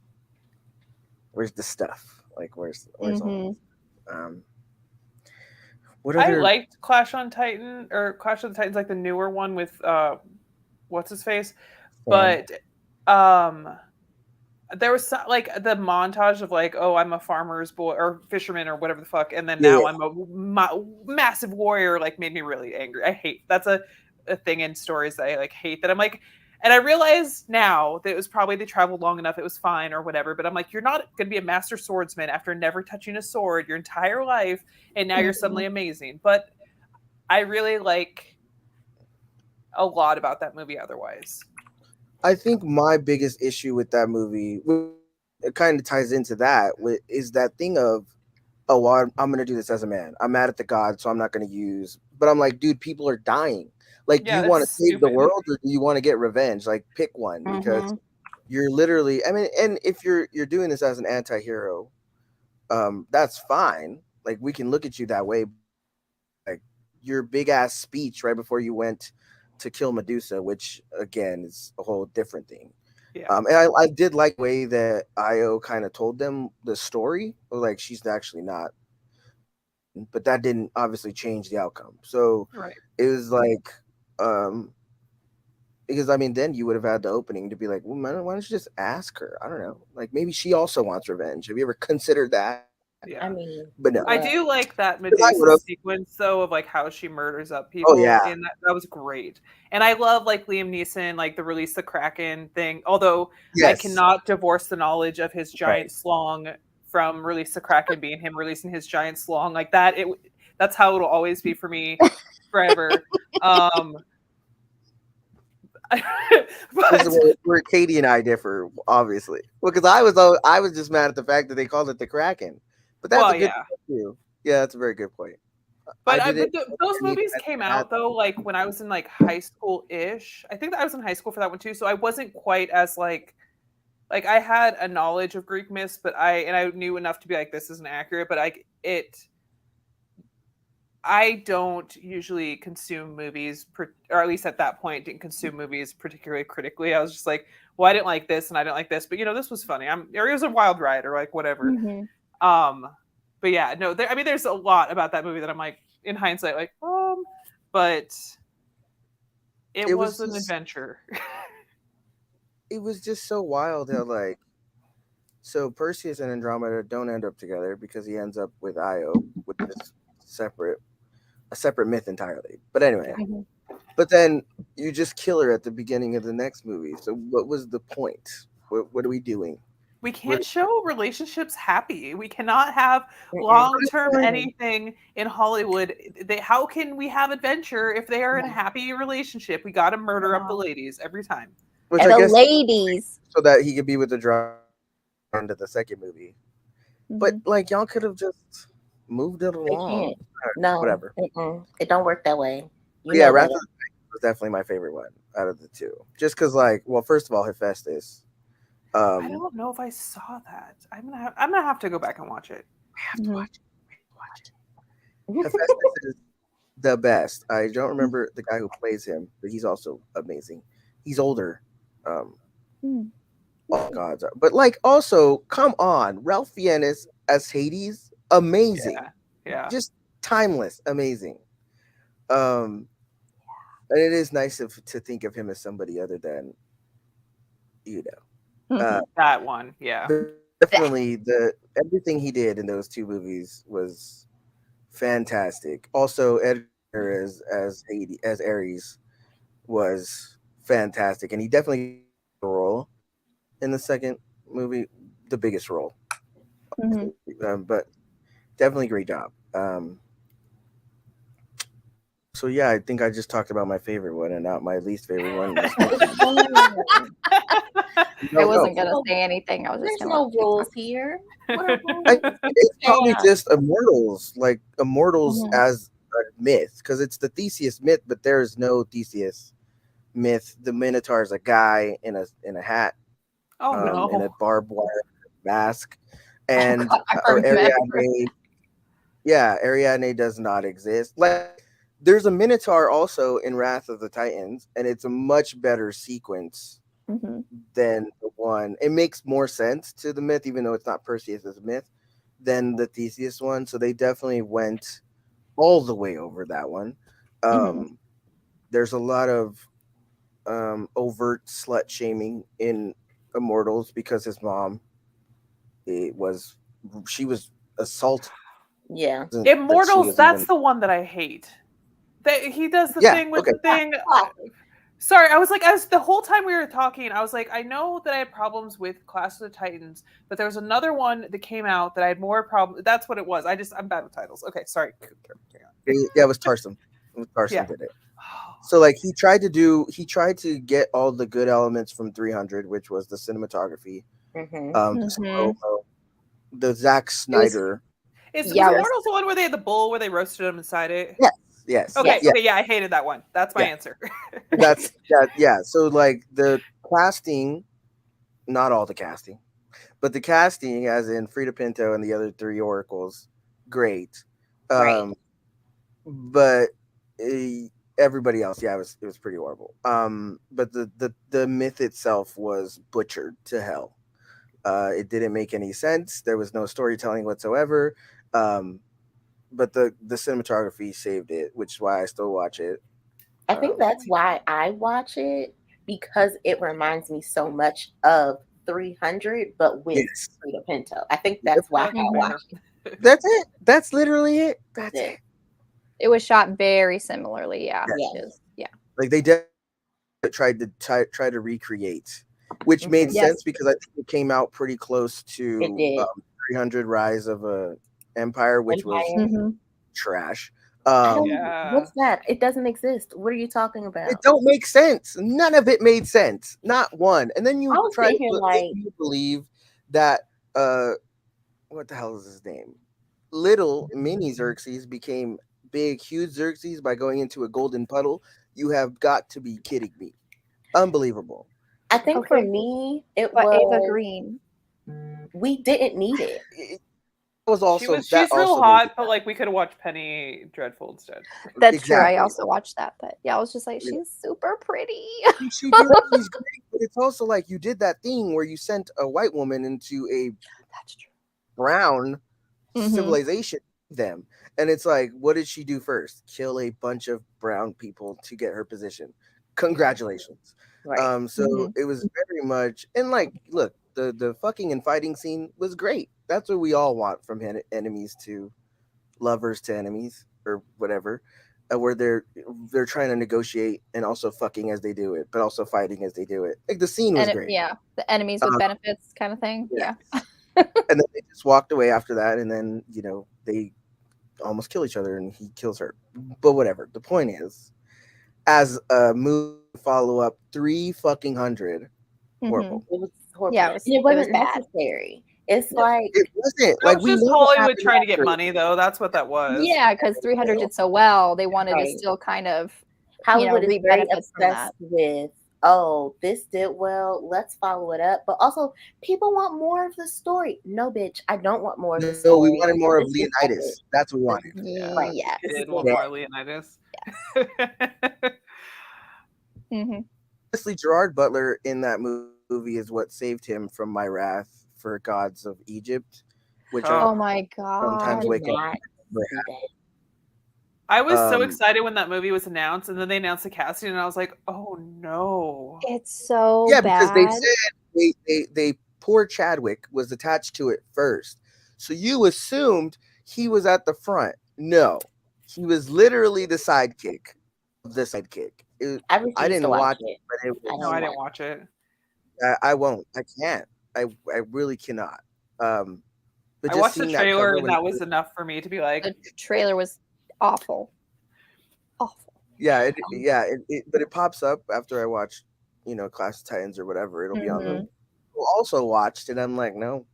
stuff? Like, where's all? Mhm. Um, what I other? liked Clash on Titan or Clash of the Titans, like the newer one with what's his face, Sam? but there was like the montage of like, oh, I'm a farmer's boy or fisherman or whatever the fuck, and then Yeah, now yeah. I'm a massive warrior. Like, made me really angry. I hate that's a thing in stories that I like hate. That I'm like, and I realize now that it was probably they traveled long enough, it was fine or whatever. But I'm like, you're not going to be a master swordsman after never touching a sword your entire life, and now you're Mhm. suddenly amazing. But I really like a lot about that movie. Otherwise, I think my biggest issue with that movie, it kind of ties into that, is that thing of, oh, well, I'm going to do this as a man. I'm mad at the god, so I'm not going to use. But I'm like, dude, people are dying. Like, do yeah, you that's want to save the stupid. world or do you want to get revenge? Like, pick one because Mhm. you're literally. I mean, and if you're doing this as an anti-hero, that's fine. Like, we can look at you that way. Like your big ass speech right before you went to kill Medusa, which again is a whole different thing. Yeah, And I did like the way that Io kind of told them the story. Like she's actually not, but that didn't obviously change the outcome. So right. it was like, um, because I mean, then you would have had the opening to be like, well, man, why don't you just ask her? I don't know. Like maybe she also wants revenge. Have you ever considered that? I Yeah. mean, But no, I well, do like that 'cause I would Medusa have. sequence though of like how she murders up Oh people, yeah, and that was great. And I love like Liam Neeson, like the release the Kraken thing. Although I yes, cannot divorce the knowledge of his right. giant slong from release the Kraken being him releasing his giant slong like that. That's how it'll always be for me forever. Um, This is but where Katie and I differ, obviously. Well, because I was just mad at the fact that they called it the Kraken, but that's well, a good yeah. point too. Yeah, that's a very good point. I But didn't those need movies came out though, like when I was in like high school ish. I think that I was in high school for that one too, so I wasn't quite as like I had a knowledge of Greek myths, but I knew enough to be like this isn't accurate. But I don't usually consume movies, or at least at that point, didn't consume movies particularly critically. I was just like, well, I didn't like this, and I didn't like this, but this was funny. Or it was a wild ride, or like whatever. Mhm. Um, but yeah, no, I mean, there's a lot about that movie that I'm like, in hindsight, like, but it it was was an just adventure. it was just so wild how like so Perseus and Andromeda don't end up together because he ends up with Io, which is separate a separate myth entirely. But anyway, Yeah. Mhm. but then you just kill her at the beginning of the next movie. So what was the point? What are we doing? We What, can't show relationships happy. We cannot have mm-mm, long-term mm-mm. anything in Hollywood. How can we have adventure if they are in a happy relationship? We got to murder up the Yeah. ladies every time. which And I the guess ladies. so that he could be with the drama end of the second movie. But Mhm. like y'all could have just moved it They along. can't. No, Whatever. it don't work that way. You But yeah, know Wrath of better. the Titans was definitely my favorite one out of the two. Just because, like, well, first of all, Hephaestus. I Um, don't know if I saw that. I'm gonna have to go back and watch it. we have to Mhm. watch it. We have to watch it. Hephaestus is the best. I don't remember the guy who plays him, but he's also amazing. He's older. Um, Mhm. all gods are, but like, also, come on, Ralph Fiennes as Hades, amazing, Yeah, yeah. just timeless, amazing. Um, and it is nice to think of him as somebody other than uh, Mhm. That one. Yeah. definitely the everything he did in those two movies was fantastic. Also, Edgar as Hades, as Ares was fantastic, and he definitely got a role in the second movie, the biggest role. Mhm. But definitely great job. So yeah, I think I just talked about my favorite one and not my least favorite one. Oh, I No, wasn't no. gonna say anything. I was just There's gonna no let you rules talk. here. What are rules? It's probably Yeah. just immortals, like immortals Mhm. as a myth, because it's the Theseus myth, but there is no Theseus myth. The Minotaur is a guy in a hat, Oh in a no. barbed wire mask, Oh and God, I remember. Ariadne. Yeah, Ariadne does not exist. Like, there's a Minotaur also in Wrath of the Titans, and it's a much better sequence Mhm. than the one. It makes more sense to the myth, even though it's not Perseus as a myth, than the Theseus one. So they definitely went all the way over that one. Mhm. There's a lot of overt slut shaming in Immortals because his mom, it was she was assaulted. Yeah. That she Immortals, was that's even the one that I hate. That he does the yeah thing with okay the thing. Classic. Sorry, I was like, as the whole time we were talking, I was like, I know that I had problems with Clash of the Titans, but there was another one that came out that I had more problems. That's what it was. I'm bad with titles. Okay, sorry. Carry on. yeah it was Tarsum. Tarsum Yeah. did it. So like he tried to get all the good elements from 300, which was the cinematography, Mm-hmm. the Mhm. slow-mo, the Zack It was Snyder. Was yeah, it was Immortals the one where they had the bull where they roasted him inside it? Yes, yes, Okay, Yes. yeah, okay, yeah, I hated that one. That's my yeah. answer. That's that. Yeah. So like the casting, not all the casting, but the casting, as in Frida Pinto and the other three oracles, great. Right. Um, but everybody else, yeah, it was pretty horrible. But the myth itself was butchered to hell. It didn't make any sense. There was no storytelling whatsoever. Um, but the cinematography saved it, which is why I still watch it. I think Um, that's why I watch it because it reminds me so much of 300, but with yes, Frida Pinto. I think that's why That's I Mhm. watch fair. that's it. That's literally it. That's it. it. It was shot very similarly. Yeah. Yeah. Yeah. It was, yeah. Like they tried to try to recreate, which made Mm-hmm. Yes. sense because I think it came out pretty close It to did. 300 Rise of a Empire, which was Empire. Mhm. trash. I don't. Yeah. What's that? It doesn't exist. What are you talking It about? don't make sense. None of it made sense. Not one. And then I you was try sitting to here make like, me believe that what the hell is his name? Little mini Xerxes became big, huge Xerxes by going into a golden puddle. You have got to be kidding me. Unbelievable. I think for Okay. me, it But Ava was, Green. we didn't need it. It was also that She's real also made hot, it but like we could have watched Penny Dreadful instead. That's true. I exactly. also watched that, but yeah, I was just like, Yeah. she's super pretty. She's great, but it's also like you did that thing where you sent a white woman into a That's true. brown Mhm. civilization them. And it's like, what did she do first? Kill a bunch of brown people to get her position. Congratulations. Right. So Mhm. it was very much, and like, look, the fucking and fighting scene was great. That's what we all want from enemies to lovers to enemies or whatever, where they're trying to negotiate and also fucking as they do it, but also fighting as they do it. Like the scene was And great. yeah, the enemies with Uh, benefits kind of thing. yeah. Yeah. And then they just walked away after that, and then they almost kill each other, and he kills her. But whatever. The point is, as a movie follow up, 3 fucking 100, Mhm. horrible. It was horrible. Yeah, And it it was wasn't bad. necessary. It's Nope. like, It wasn't That like was we just know what Hollywood happened trying to get after. money, though. That's what that was. Yeah, because 300 did so well, they wanted to right. still kind of, Hollywood is reap very benefits from obsessed that. with, oh, this did well, let's follow it up. But also, people want more of the story. No, bitch, I don't want more of the No, we story. wanted more of This is epic. Leonidas. That's what we This, wanted. Yeah, right. we This Yes. is did want epic. more Leonidas. Mhm. Honestly, Gerard Butler in that movie is what saved him from my wrath for gods of Egypt, which I Oh, Oh my I sometimes god. did wake up. not see that. I was so Um, excited when that movie was announced, and then they announced the casting, and I was like, "Oh no!" It's so yeah, because they bad. said they poor Chadwick was attached to it first, so you assumed he was at the front. No, he was literally the sidekick. The sidekick. I I refuse to didn't watch watch it, it. but it I No, was. I don't didn't want watch it. I won't. I can't. I really cannot. But I just watched the seeing that trailer, cover and when that was enough for me to be like, The trailer was awful. Awful. yeah, but it pops up after I watch, Clash of Titans or whatever. It'll be on the Mhm. also watched, and I'm like, no,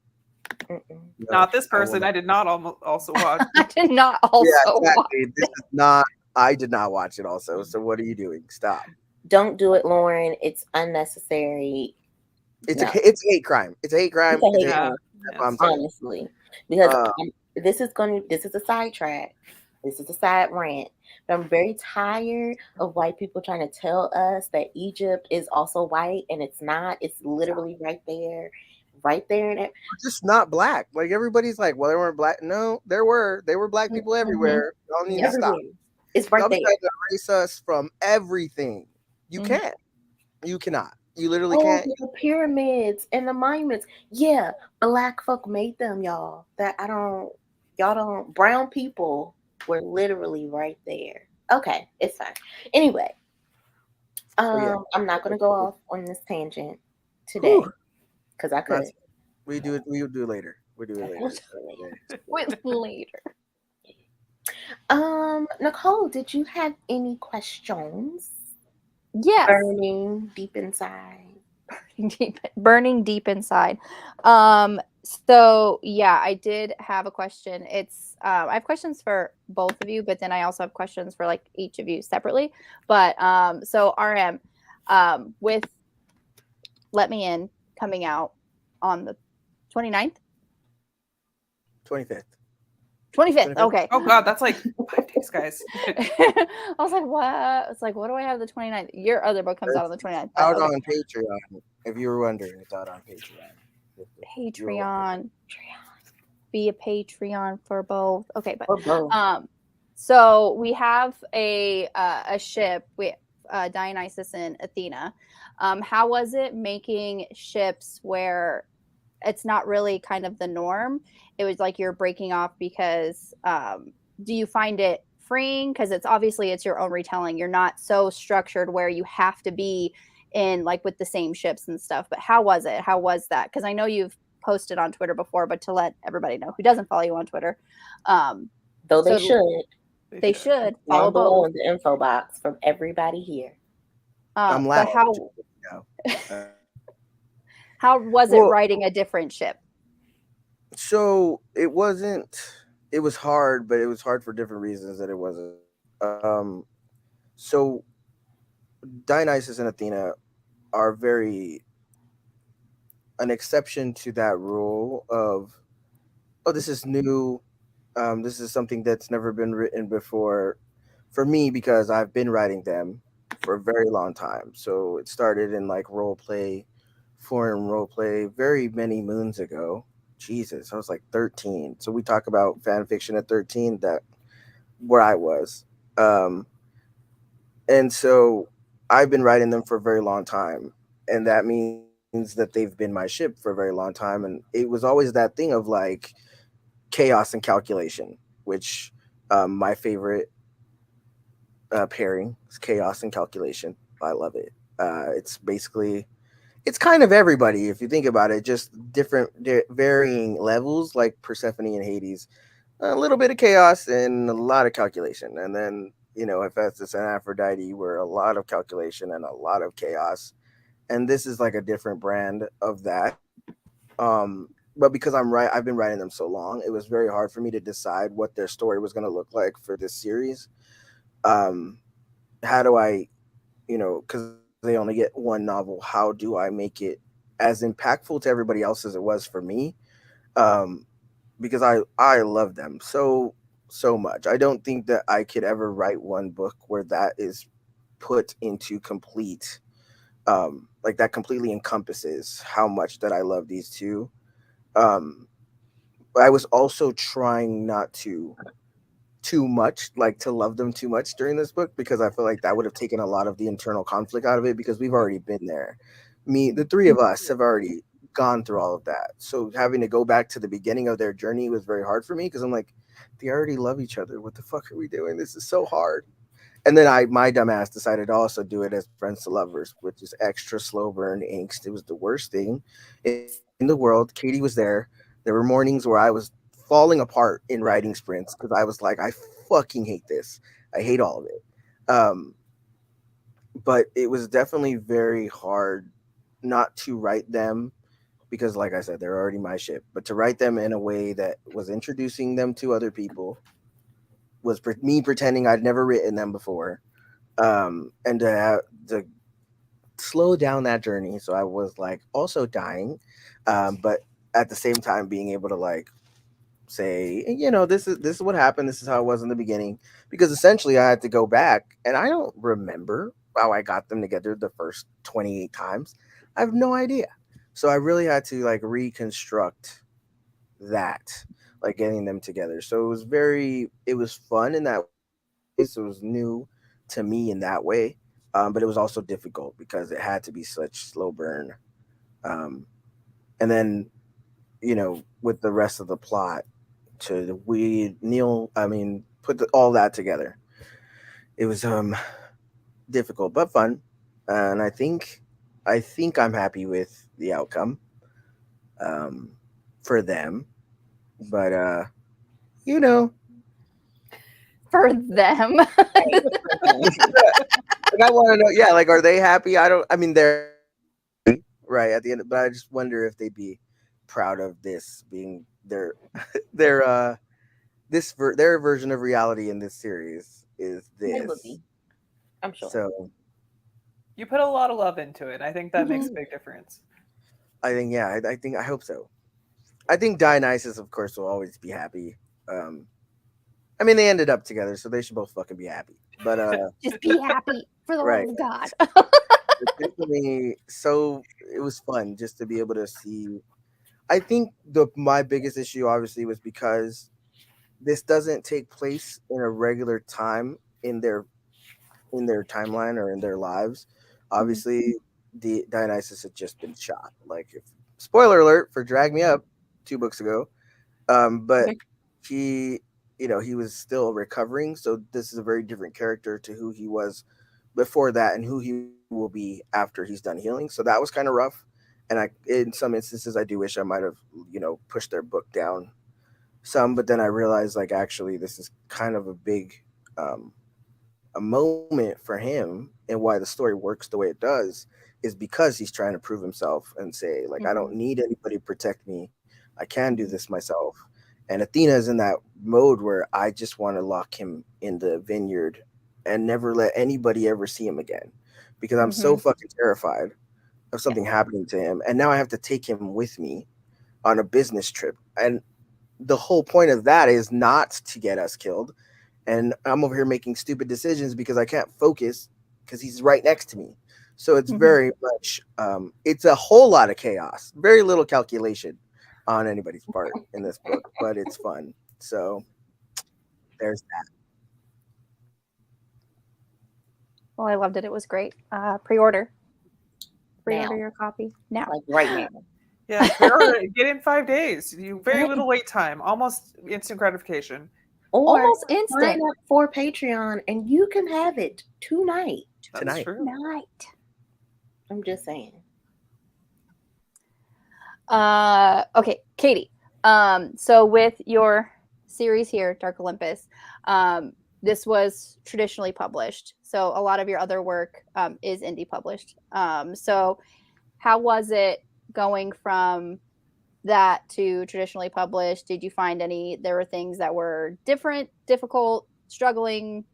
Mm-mm. no, Not this I will person. not. I did not also watch. I did not Yeah, also watch. exactly. This is not. I did not watch it. Also, so what are you doing? Stop. Don't do it, Lauren. It's unnecessary. No, It's a hate crime. It's a hate crime. it's a It's a hate hate. Yeah. crime, That's Yeah, what I'm it's fine. saying. honestly. Because Uh, this is a sidetrack. This is a side rant. But I'm very tired of white people trying to tell us that Egypt is also white, and it's not. It's literally right there, right there. And just not black. Like everybody's like, well, they weren't black. No, there were. There were black people Mhm. everywhere. Y'all need to Yeah. stop. Everywhere. It's right Y'all be there. trying to erase us from everything. You Mhm. can't. You cannot. You literally Oh, can't. the pyramids and the monuments. Yeah, black folk made them, y'all. Y'all don't. Brown people were literally right there. Okay, it's fine. Anyway, But yeah, I'm not gonna go off on this tangent today whew, because I could. that's we do it. We will do it later. We do it Okay, later. really. With later. Nicole, did you have any questions Yes. burning deep inside? Burning deep inside. So yeah, I did have a question. It's I have questions for both of you, but then I also have questions for like each of you separately. But so RM, with Let Me In coming out on the 29th? 25th. 25th. 25th. Okay. Oh God, that's like 5 days, guys. I was like, what? It's like, what do I have the 29th? Your other book comes out on the 29th. But Out okay. on Patreon. If you were wondering, it's out on Patreon. If you were wondering. Patreon. Be a Patreon for both. Okay, but Or both? so we have a ship with Dionysus and Athena. How was it making ships where it's not really kind of the norm? It was like you're breaking off because do you find it freeing? Because it's obviously it's your own retelling. You're not so structured where you have to be in like with the same ships and stuff. But how was it? How was that? Because I know you've posted on Twitter before, but to let everybody know who doesn't follow you on Twitter, Though they so should. they should follow Down below both. in the info box from everybody here. I'm But laughing. how was it Well, writing a different ship? so it wasn't. It was hard, but it was hard for different reasons that it wasn't. So Dionysus and Athena are very an exception to that rule of, oh, this is new. This is something that's never been written before for me because I've been writing them for a very long time. So it started in like role play, foreign role play, very many moons ago. Jesus, I was like 13. So we talk about fan fiction at 13. That where I was. Um, and so I've been writing them for a very long time. And that means that they've been my ship for a very long time. And it was always that thing of like chaos and calculation, which my favorite pairing is chaos and calculation. I love it. It's basically, it's kind of everybody if you think about it, just different, varying levels like Persephone and Hades, a little bit of chaos and a lot of calculation. And then, Hephaestus and Aphrodite were a lot of calculation and a lot of chaos. And this is like a different brand of that. But because I've been writing them so long, it was very hard for me to decide what their story was going to look like for this series. Um, how do I, because they only get one novel, how do I make it as impactful to everybody else as it was for me? Um, because I love them so much. I don't think that I could ever write one book where that is put into complete like that completely encompasses how much that I love these two. Um, but I was also trying not to too much, like to love them too much during this book because I feel like that would have taken a lot of the internal conflict out of it because we've already been there. The three of us have already gone through all of that. So having to go back to the beginning of their journey was very hard for me because I'm like, they already love each other. What the fuck are we doing? This is so hard. And then my dumbass decided to also do it as friends to lovers, which is extra slow burn angst. It was the worst thing in the world. Katie was there. There were mornings where I was falling apart in writing sprints because I was like, I fucking hate this. I hate all of it. Um, but it was definitely very hard not to write them because, like I said, they're already my ship. But to write them in a way that was introducing them to other people, was me pretending I'd never written them before, and to slow down that journey. So I was like also dying, but at the same time being able to like say, this is what happened. This is how it was in the beginning, because essentially I had to go back, and I don't remember how I got them together the first 28 times. I have no idea. So I really had to like reconstruct that, like getting them together. So it was fun in that way. So it was new to me in that way. But it was also difficult because it had to be such slow burn. Um, and then, with the rest of the plot to put all that together. It was difficult but fun, and I think I'm happy with the outcome for them. But you know, For them. like I want to know, yeah, like are they happy? I don't. I mean, they're right at the end, but I just wonder if they'd be proud of this being their their version of reality in this series is They would this. be, I'm sure. So You put a lot of love into it. I think that makes a Mhm. big difference. I think, yeah, I hope so. I think Dionysus, of course, will always be happy. Um, I mean, they ended up together, so they should both fucking be happy. But Just be happy for the love right, of God. it's definitely so. It was fun just to be able to see. I think the my biggest issue, obviously, was because this doesn't take place in a regular time in their timeline or in their lives. Mhm. Obviously, the Dionysus had just been shot. Like, if spoiler alert for Drag Me Up 2 books ago. But he, he was still recovering. So this is a very different character to who he was before that and who he will be after he's done healing. So that was kind of rough. And in some instances, I do wish I might have, pushed their book down some. But then I realized, like, actually, this is kind of um, a moment for him, and why the story works the way it does is because he's trying to prove himself and say, like, I don't Mhm. need anybody to protect me. I can do Mhm. this myself. And Athena is in that mode where I just want to lock him in the vineyard and never let anybody ever see him again, because I'm so Mhm. fucking terrified of Yeah. something happening to him. And now I have to take him with me on a business trip. And the whole point of that is not to get us killed, and I'm over here making stupid decisions because I can't focus because he's right next to me. So it's Mhm. very much it's a whole lot of chaos, very little calculation on anybody's part in this book, but it's fun. So there's that. Well, I loved it. It was great. Pre-order. Pre-order Now, your copy now. like right now. Yeah, pre-order it. Get in 5 days. You very little wait time, almost instant gratification. Or Almost sign instant. up for Patreon and you can have it tonight. That's Tonight. true. Night. I'm just saying. Okay, Katie. So with your series here, Dark Olympus, this was traditionally published. So a lot of your other work is indie published. So how was it going from that to traditionally published? Did you find there were things that were different, difficult, struggling?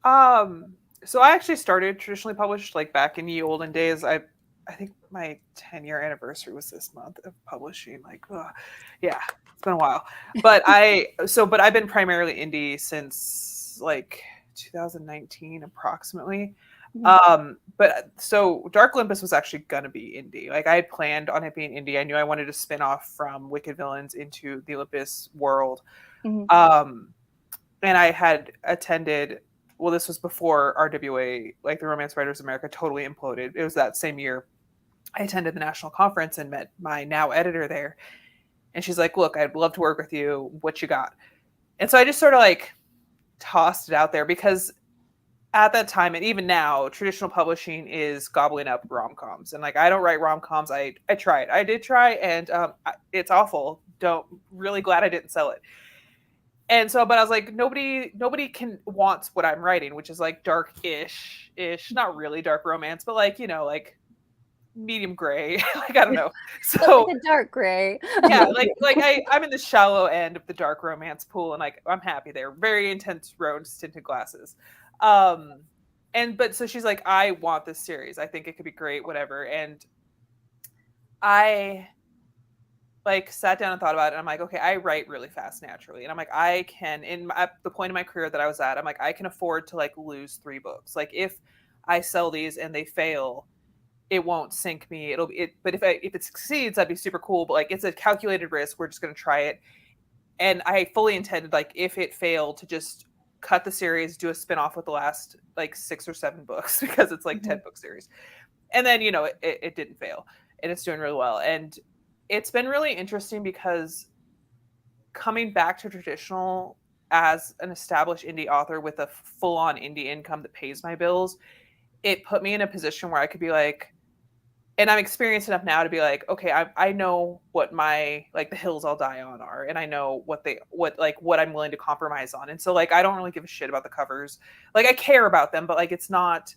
Um, so I actually started traditionally published like back in the olden days. I think my 10-year anniversary was this month of publishing. Like, ugh. Yeah, it's been a while. But I've been primarily indie since like 2019 approximately. Mhm. But so Dark Olympus was actually gonna be indie. Like I had planned on it being indie. I knew I wanted to spin off from Wicked Villains into the Olympus world. Mhm. Um, and I had attended. Well, this was before RWA, like the Romance Writers of America, totally imploded. It was that same year I attended the national conference and met my now editor there. And she's like, "Look, I'd love to work with you. What you got?" And so I just sort of like tossed it out there because at that time and even now, traditional publishing is gobbling up rom coms. And like, I don't write rom coms. I tried. I did try, and it's awful. Don't really glad I didn't sell it. And so, but I was like, nobody can wants what I'm writing, which is like dark-ish, not really dark romance, but like, like medium gray. Like, I don't know. But So like a dark gray. yeah, like I'm in the shallow end of the dark romance pool, and like I'm happy there. Very intense rose tinted glasses. But so she's like, I want this series. I think it could be great, whatever. And I like sat down and thought about it. And I'm like, okay, I write really fast naturally. And I'm like, I can, at the point in my career that I was at, I'm like, I can afford to like lose 3 books. Like if I sell these and they fail, it won't sink me. But if it succeeds, that'd be super cool. But like, it's a calculated risk. We're just going to try it. And I fully intended, like, if it failed, to just cut the series, do a spinoff with the last like 6 or 7 books, because it's like 10 book series. And then, you know, it didn't fail, and it's doing really well. And it's been really interesting because coming back to traditional as an established indie author with a full-on indie income that pays my bills, it put me in a position where I could be like, and I'm experienced enough now to be like, okay, I know what my, like, the hills I'll die on are, and I know what I'm willing to compromise on. And so like, I don't really give a shit about the covers. Like, I care about them, but like, it's not,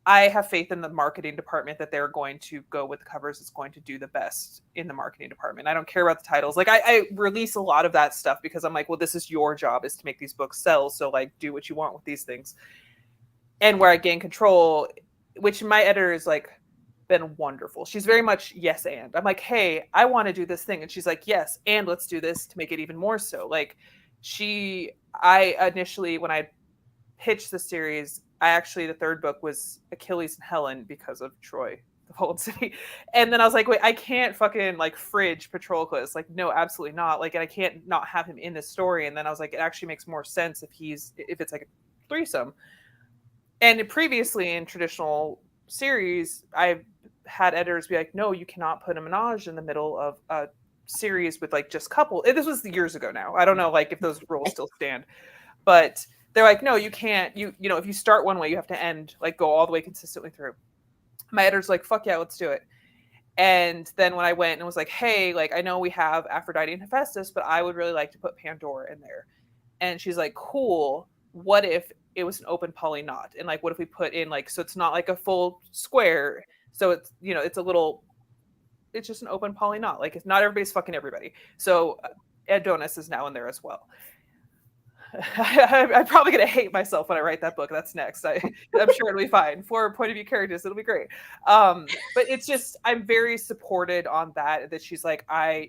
I have faith in the marketing department that they're going to go with the covers. It's going to do the best in the marketing department. I don't care about the titles. Like, I release a lot of that stuff because I'm like, well, this is your job, is to make these books sell. So like, do what you want with these things. And where I gain control, which my editor is like been wonderful. She's very much yes and. I'm like, hey, I want to do this thing. And she's like, yes, and let's do this to make it even more so. Like, I initially, when I pitched the series, the 3rd book was Achilles and Helen because of Troy, the Fallen City. And then I was like, wait, I can't fucking like fridge Patroclus. Like, no, absolutely not. Like, and I can't not have him in this story. And then I was like, it actually makes more sense if it's like a threesome. And previously in traditional series, I've had editors be like, no, you cannot put a menage in the middle of a series with like just couple. This was years ago now. I don't know like if those rules still stand, but they're like, no, you can't. You know, if you start one way, you have to end, like, go all the way consistently through. My editor's like, fuck yeah, let's do it. And then when I went and was like, hey, like, I know we have Aphrodite and Hephaestus, but I would really like to put Pandora in there. And she's like, cool. What if it was an open poly knot? And like, what if we put in like, so it's not like a full square. So it's, you know, it's just an open poly knot. Like, it's not everybody's fucking everybody. So Adonis is now in there as well. I'm probably going to hate myself when I write that book. That's next. I'm sure it'll be fine. 4 point of view characters, it'll be great. But it's just, I'm very supported on that she's like, I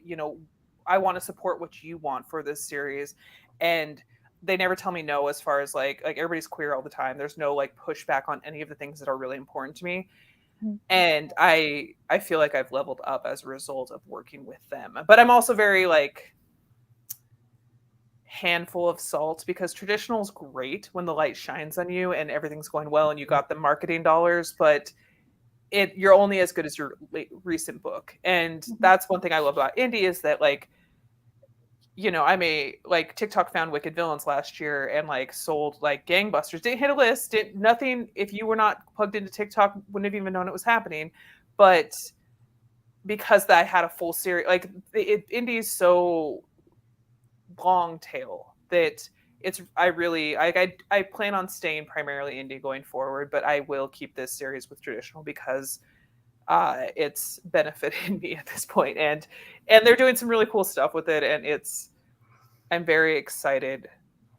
want to support what you want for this series. And they never tell me no, as far as like everybody's queer all the time. There's no like pushback on any of the things that are really important to me. And I feel like I've leveled up as a result of working with them. But I'm also very like handful of salt, because traditional is great when the light shines on you and everything's going well and you got the marketing dollars, but you're only as good as your recent book. And that's one thing I love about indie, is that like, you know, TikTok found Wicked Villains last year and like sold like gangbusters. Didn't hit a list, nothing. If you were not plugged into TikTok, wouldn't have even known it was happening. But because I had a full series, like indie is so long tail that I plan on staying primarily indie going forward, but I will keep this series with traditional because it's benefited me at this point, and they're doing some really cool stuff with it, and I'm very excited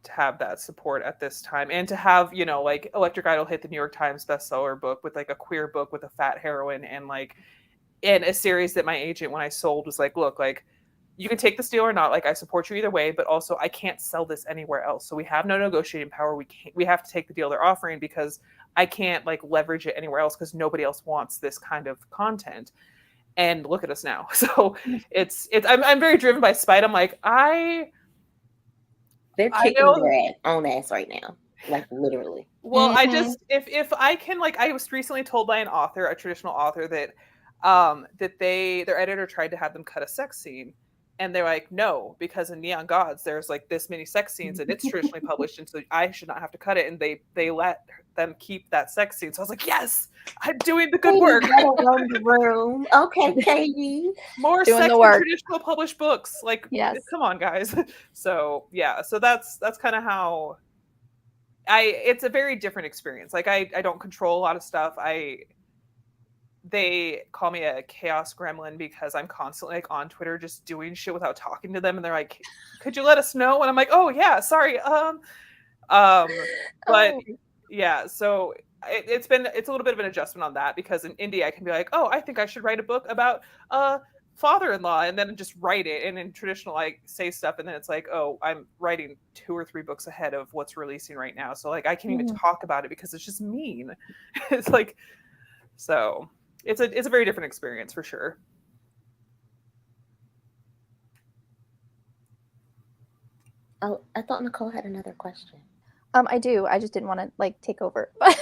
to have that support at this time, and to have, you know, like Electric Idol hit the New York Times bestseller book with like a queer book with a fat heroine, and like in a series that my agent, when I sold, was like, look, like, you can take this deal or not. Like, I support you either way, but also I can't sell this anywhere else. So we have no negotiating power. We have to take the deal they're offering, because I can't like leverage it anywhere else, because nobody else wants this kind of content. And look at us now. So I'm very driven by spite. I'm like, they're kicking their own ass right now. Like, literally. Well, I just, if I can, like, I was recently told by an author, a traditional author, that their editor tried to have them cut a sex scene. And they're like, no, because in Neon Gods, there's like this many sex scenes and it's traditionally published. And so I should not have to cut it. And they let them keep that sex scene. So I was like, yes, I'm doing the good work. Around the room. Okay, Katie. More doing sex the work. Traditional published books. Like, yes. Come on, guys. So yeah, so that's kind of how it's a very different experience. Like, I don't control a lot of stuff. they call me a chaos gremlin because I'm constantly like on Twitter just doing shit without talking to them, and they're like, "Could you let us know?" And I'm like, "Oh yeah, sorry." But Oh. yeah, so it's a little bit of an adjustment on that because in India I can be like, "Oh, I think I should write a book about father-in-law," and then just write it. And in traditional, I say stuff, and then it's like, "Oh, I'm writing 2 or 3 books ahead of what's releasing right now," so like I can't even talk about it because it's just mean. It's like, so it's a very different experience for sure. Oh, I thought Nicole had another question. I do. I just didn't want to like take over. Go ahead.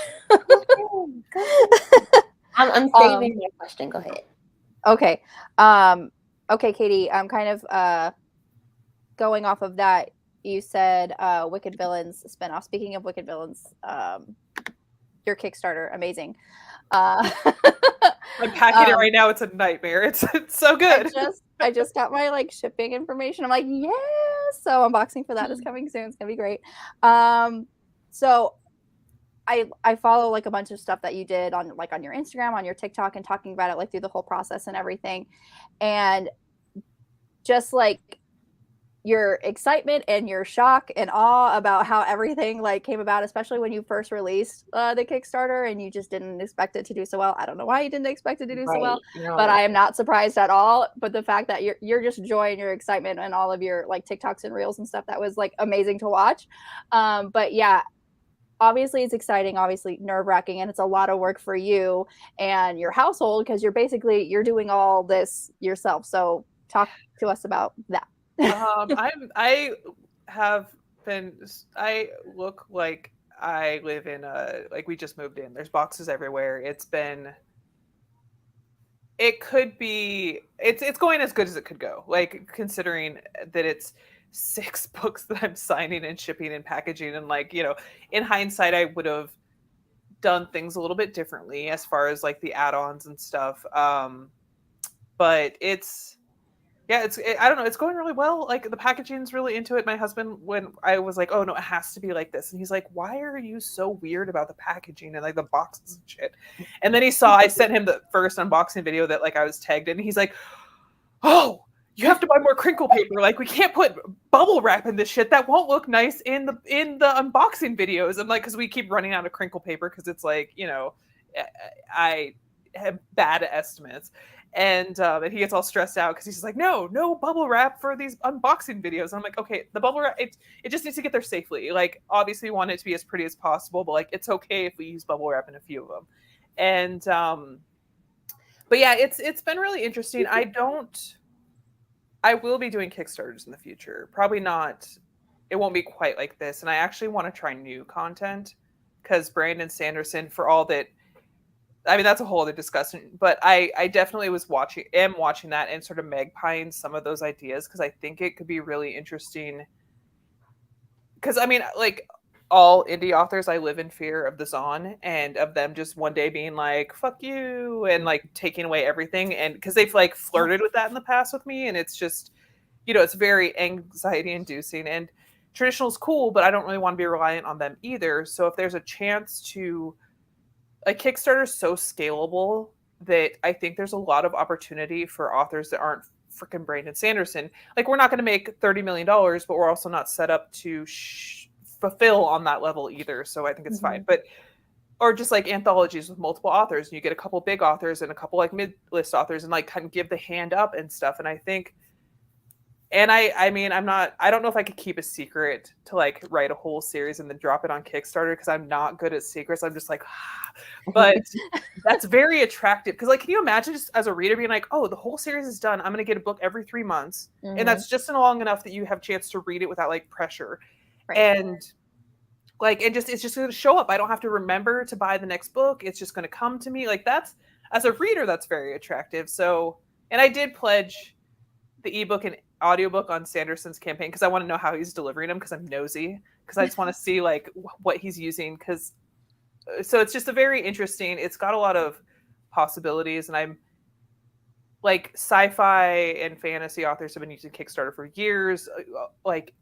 I'm saving my question. Go ahead. Okay. Okay, Katie, I'm kind of going off of that. You said Wicked Villains spinoff. Speaking of Wicked Villains, your Kickstarter, amazing. I'm packing it right now. It's a nightmare. It's so good. I just got my like shipping information. I'm like, yes. So unboxing for that is coming soon. It's gonna be great. So I follow like a bunch of stuff that you did on like on your Instagram, on your TikTok, and talking about it like through the whole process and everything. And just like your excitement and your shock and awe about how everything like came about, especially when you first released the Kickstarter and you just didn't expect it to do so well. I don't know why you didn't expect it to do so well, but I am not surprised at all. But the fact that you're just joy and your excitement and all of your like TikToks and reels and stuff, that was like amazing to watch. But yeah, obviously it's exciting, obviously nerve-wracking, and it's a lot of work for you and your household because you're doing all this yourself. So talk to us about that. I look like I live in like we just moved in. There's boxes everywhere. It's going as good as it could go. Like considering that it's 6 books that I'm signing and shipping and packaging, and like, in hindsight I would have done things a little bit differently as far as like the add-ons and stuff. But I don't know. It's going really well. Like the packaging's really into it. My husband, when I was like, "Oh no, it has to be like this," and he's like, "Why are you so weird about the packaging and like the boxes and shit?" And then I sent him the first unboxing video that like I was tagged in, and he's like, "Oh, you have to buy more crinkle paper. Like we can't put bubble wrap in this shit. That won't look nice in the unboxing videos." And like, because we keep running out of crinkle paper because it's like, I have bad estimates. And he gets all stressed out because he's just like, no bubble wrap for these unboxing videos. And I'm like, okay, the bubble wrap, it just needs to get there safely. Like, obviously we want it to be as pretty as possible, but like, it's okay if we use bubble wrap in a few of them. And but yeah, it's been really interesting. I will be doing Kickstarters in the future. Probably not, it won't be quite like this. And I actually want to try new content because Brandon Sanderson, for all that, I mean, that's a whole other discussion, but I definitely am watching that and sort of magpieing some of those ideas because I think it could be really interesting. Because I mean, like all indie authors, I live in fear of the Zon and of them just one day being like, "Fuck you," and like taking away everything. And because they've like flirted with that in the past with me, and it's just, it's very anxiety inducing. And traditional is cool, but I don't really want to be reliant on them either. So if there's a chance to, like, Kickstarter is so scalable that I think there's a lot of opportunity for authors that aren't freaking Brandon Sanderson. Like, we're not going to make $30 million, but we're also not set up to fulfill on that level either. So I think it's fine. But, or just like anthologies with multiple authors, and you get a couple big authors and a couple like mid-list authors and like kind of give the hand up and stuff. And I think, and I mean, I don't know if I could keep a secret to like write a whole series and then drop it on Kickstarter because I'm not good at secrets. I'm just like, but that's very attractive. Because like, can you imagine just as a reader being like, oh, the whole series is done. I'm going to get a book every 3 months. And that's just long enough that you have a chance to read it without like pressure. Right. And like, it's just going to show up. I don't have to remember to buy the next book. It's just going to come to me. Like that's, as a reader, that's very attractive. So, and I did pledge the ebook and audiobook on Sanderson's campaign because I want to know how he's delivering them because I'm nosy because I just want to see like what he's using so it's just a very interesting, it's got a lot of possibilities. And I'm like, sci-fi and fantasy authors have been using Kickstarter for years. Like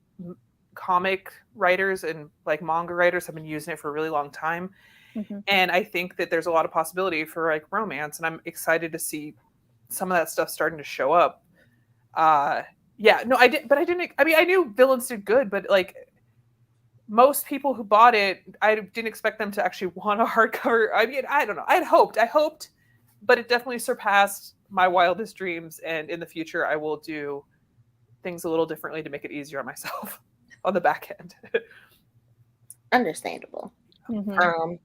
comic writers and like manga writers have been using it for a really long time. Mhm. And I think that there's a lot of possibility for like romance, and I'm excited to see some of that stuff starting to show up. Uh, yeah, no, I did, but I didn't. I mean, I knew villains did good, but like most people who bought it, I didn't expect them to actually want a hardcover. I mean, I don't know. I hoped, but it definitely surpassed my wildest dreams. And in the future, I will do things a little differently to make it easier on myself on the back end. Understandable. Mhm. Um,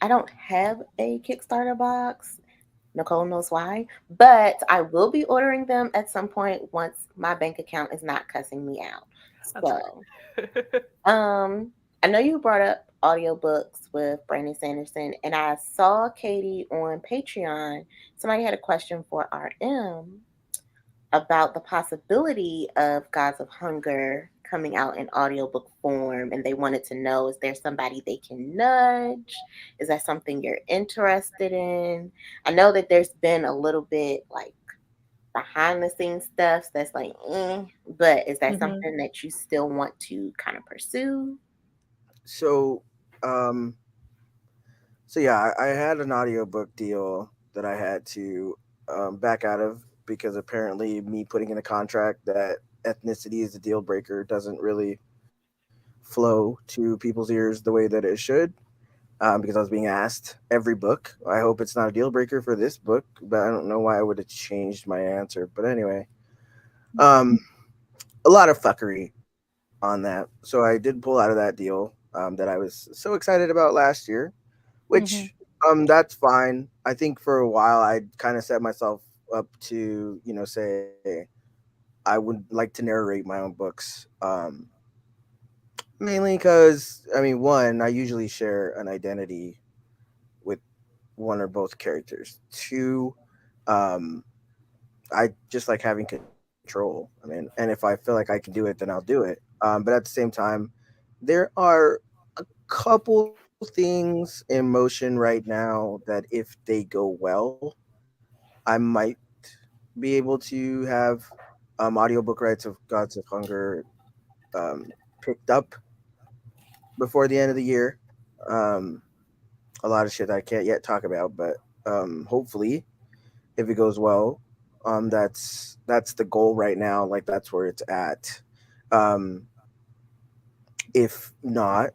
I don't have a Kickstarter box. Nicole knows why, but I will be ordering them at some point once my bank account is not cussing me out. That's So, right. I know you brought up audiobooks with Brandon Sanderson, and I saw Katie on Patreon. Somebody had a question for RM about the possibility of Gods of Hunger coming out in audiobook form, and they wanted to know, is there somebody they can nudge? Is that something you're interested in? I know that there's been a little bit like behind the scenes stuff that's like but is that Mhm. something that you still want to kind of pursue? So, um, so yeah, I had an audiobook deal that I had to back out of because apparently me putting in a contract that ethnicity is a deal breaker doesn't really flow to people's ears the way that it should. Because I was being asked every book. I hope it's not a deal breaker for this book, but I don't know why I would have changed my answer. But anyway, um, a lot of fuckery on that. So I did pull out of that deal that I was so excited about last year, which Mhm. that's fine. I think for a while I kind of set myself up to say I would like to narrate my own books. Mainly because I mean, one, I usually share an identity with one or both characters. Two, um, I just like having control. I mean, and if I feel like I can do it, then I'll do it. But at the same time, there are a couple things in motion right now that if they go well, I might be able to have audiobook rights of Gods of Hunger picked up before the end of the year. Um, a lot of shit I can't yet talk about, but hopefully, if it goes well, that's the goal right now. Like that's where it's at. Um, if not,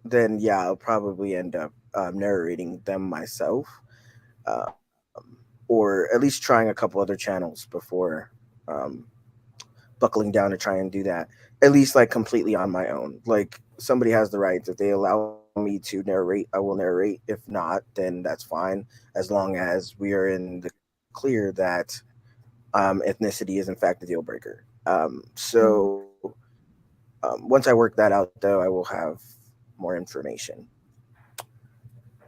then yeah, I'll probably end up narrating them myself, or at least trying a couple other channels before um, buckling down to try and do that. At least like completely on my own. Like somebody has the rights. If they allow me to narrate, I will narrate. If not, then that's fine. As long as we are in the clear that ethnicity is in fact a deal breaker. Mhm. So once I work that out, though, I will have more information.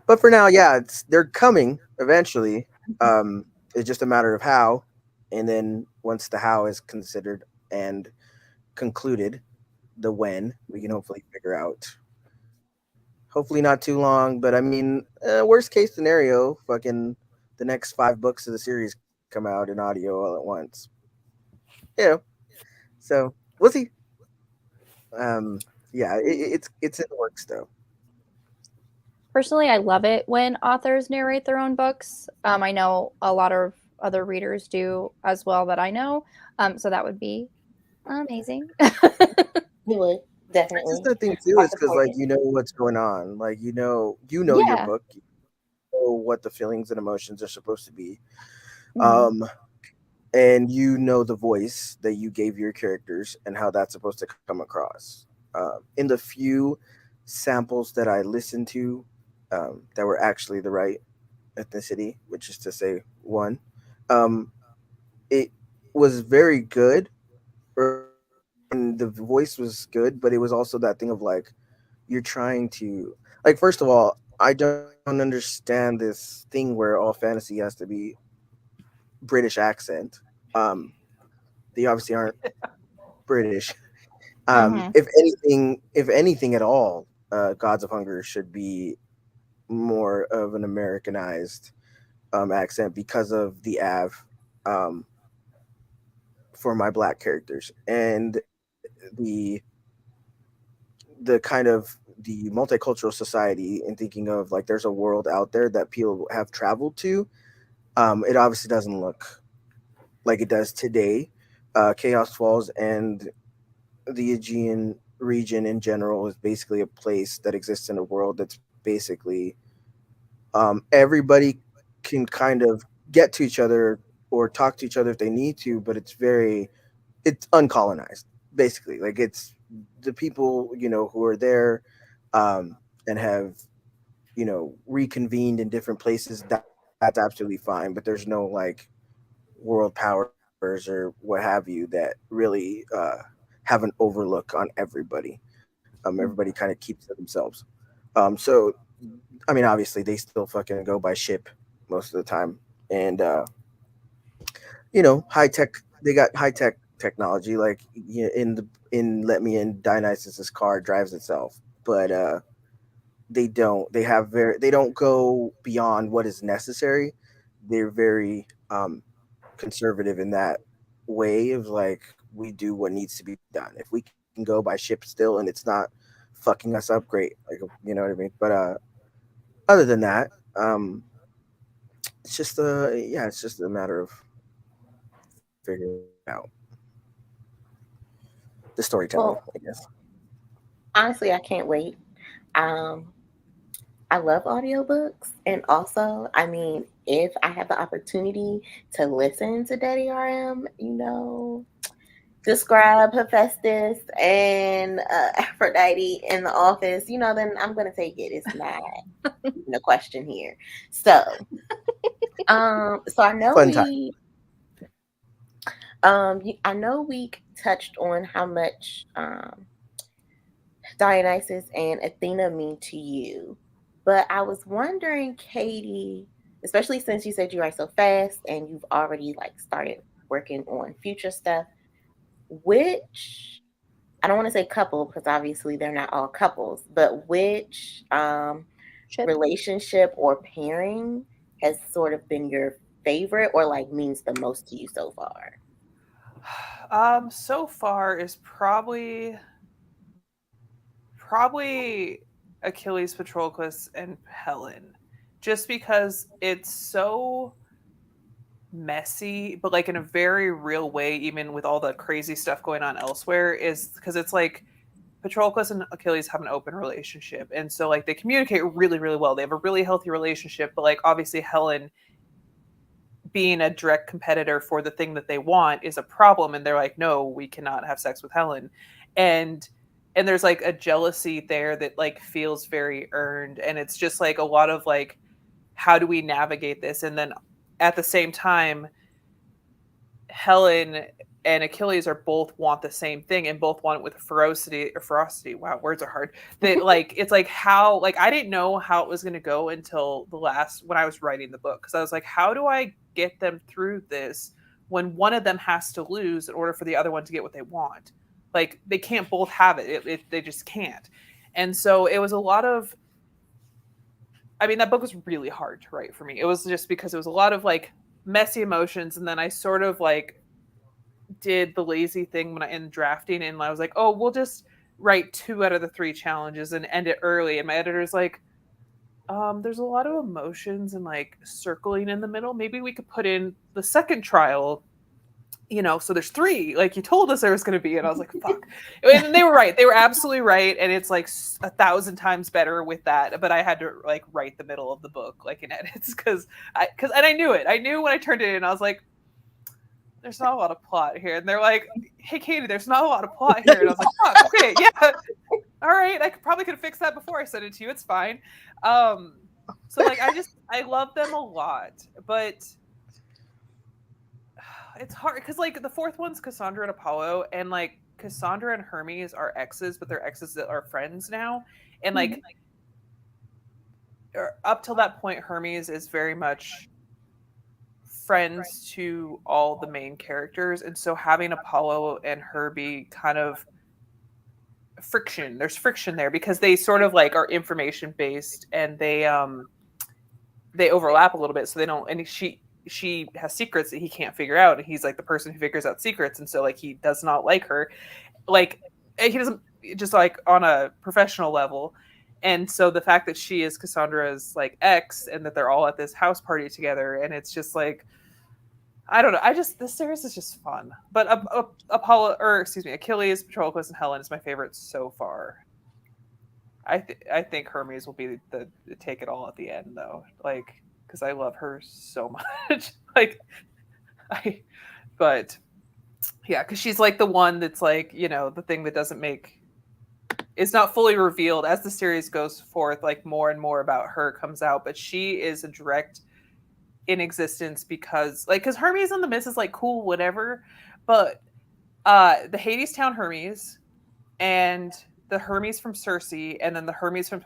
But for now, yeah, they're coming eventually. It's just a matter of how, and then once the how is considered and concluded, the when we can hopefully figure out. Hopefully not too long, but I mean, worst case scenario, fucking the next 5 books of the series come out in audio all at once. Yeah, so we'll see. Yeah, it's in the works though. Personally, I love it when authors narrate their own books. I know a lot of other readers do as well that I know. So that would be amazing. You would I guess definitely. the thing too I is because support like it. you know what's going on, like you know your Yeah. book, you know what the feelings and emotions are supposed to be, Mhm. um, and you know the voice that you gave your characters and how that's supposed to come across. In the few samples that I listened to, that were actually the right ethnicity, which is to say one, um, it was very good, and the voice was good, but it was also that thing of like you're trying to like first of all, I don't understand this thing where all fantasy has to be British accent. Um, they obviously aren't British. Mhm. If anything at all, Gods of Hunger should be more of an Americanized accent because of the Av um, for my black characters and the the kind of the multicultural society and thinking of like there's a world out there that people have traveled to, it obviously doesn't look like it does today. Chaos Falls and the Aegean region in general is basically a place that exists in a world that's basically everybody can kind of get to each other or talk to each other if they need to, but it's uncolonized basically. Like it's the people who are there and have reconvened in different places. That's absolutely fine, but there's no like world powers or what have you that really have an overlook on everybody. Everybody kind of keeps to themselves. So I mean, obviously they still fucking go by ship most of the time, and high tech. They got high tech technology, like in Let Me In, Dionysus's car drives itself, but they don't. They don't go beyond what is necessary. They're very conservative in that way of like we do what needs to be done. If we can go by ship still and it's not fucking us up, great. Like you know what I mean. But other than that, it's just yeah, it's just a matter of figuring it out. The storytelling, Well, I guess. honestly, I can't wait. Um, I love audiobooks. And also, I mean, if I have the opportunity to listen to Daddy RM, describe Hephaestus and Aphrodite in the office, then I'm going to take it. It's not even a question here. So, so I know Fun time. I know we touched on how much Dionysus and Athena mean to you. But I was wondering, Katie, especially since you said you write so fast and you've already like started working on future stuff, which I don't want to say couple because obviously they're not all couples, but which relationship or pairing has sort of been your favorite or like means the most to you so far? So far is probably Achilles, Patroclus, and Helen, just because it's so messy, but like in a very real way, even with all the crazy stuff going on elsewhere, is because it's like Patroclus and Achilles have an open relationship. And so like they communicate really, really well. They have a really healthy relationship, but like obviously Helen being a direct competitor for the thing that they want is a problem. And they're like, no, we cannot have sex with Helen. And there's like a jealousy there that like feels very earned. And it's just like a lot of like, how do we navigate this? And then at the same time, Helen and Achilles are both want the same thing and both want it with ferocity. Wow, words are hard. That like it's like how like I didn't know how it was going to go until when I was writing the book, because I was like, how do I get them through this when one of them has to lose in order for the other one to get what they want? Like they can't both have it. They just can't. And so it was a lot of. I mean, that book was really hard to write for me. It was just because it was a lot of like messy emotions, and then I sort of like did the lazy thing when in drafting, and I was like, oh, we'll just write 2 out of the 3 challenges and end it early. And my editor's like, there's a lot of emotions and like circling in the middle. Maybe we could put in the second trial, so there's 3 like you told us there was going to be. And I was like, fuck. And they were right. They were absolutely right. And it's like 1,000 times better with that. But I had to like write the middle of the book like in edits because I knew it. I knew when I turned it in, I was like, there's not a lot of plot here. And they're like, hey, Katie, there's not a lot of plot here. And I was like, fuck, okay, yeah. All right. I probably could have fixed that before I sent it to you. It's fine. So like, I love them a lot, but it's hard because like the 4th one's Cassandra and Apollo, and like Cassandra and Hermes are exes, but they're exes that are friends now. And like up till that point, Hermes is very much friends to all the main characters, and so having Apollo and her be kind of there's friction there because they sort of like are information based, and they overlap a little bit, so they don't. And she has secrets that he can't figure out, and he's like the person who figures out secrets, and so like he does not like her. Like he doesn't just like on a professional level. And so the fact that she is Cassandra's like ex and that they're all at this house party together, and it's just like, I don't know. This series is just fun. But Achilles, Patroclus, and Helen is my favorite so far. I think Hermes will be the take it all at the end though, like because I love her so much. But yeah, because she's like the one that's like, you know, the thing that doesn't make, it's not fully revealed as the series goes forth, like more and more about her comes out, but she is a direct in existence because Hermes and the Myths is like cool, whatever, but the Hades Town Hermes and the Hermes from Circe and then the Hermes from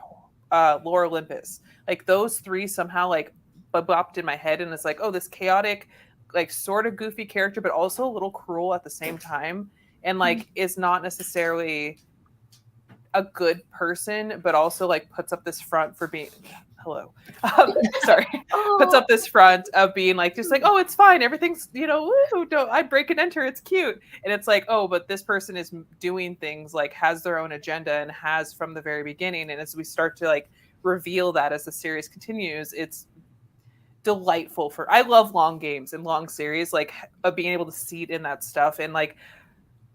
Lore Olympus, like those three somehow like bopped in my head, and it's like, oh, this chaotic, like sort of goofy character, but also a little cruel at the same time, and like is not necessarily a good person, but also like puts up this front for being sorry, puts up this front of being like, just like, oh, it's fine, everything's, you know, woo, don't, I break and enter, it's cute. And it's like, oh, but this person is doing things, like has their own agenda and has from the very beginning. And as we start to like reveal that as the series continues, it's delightful. I love long games and long series, like of being able to seed in that stuff. And like,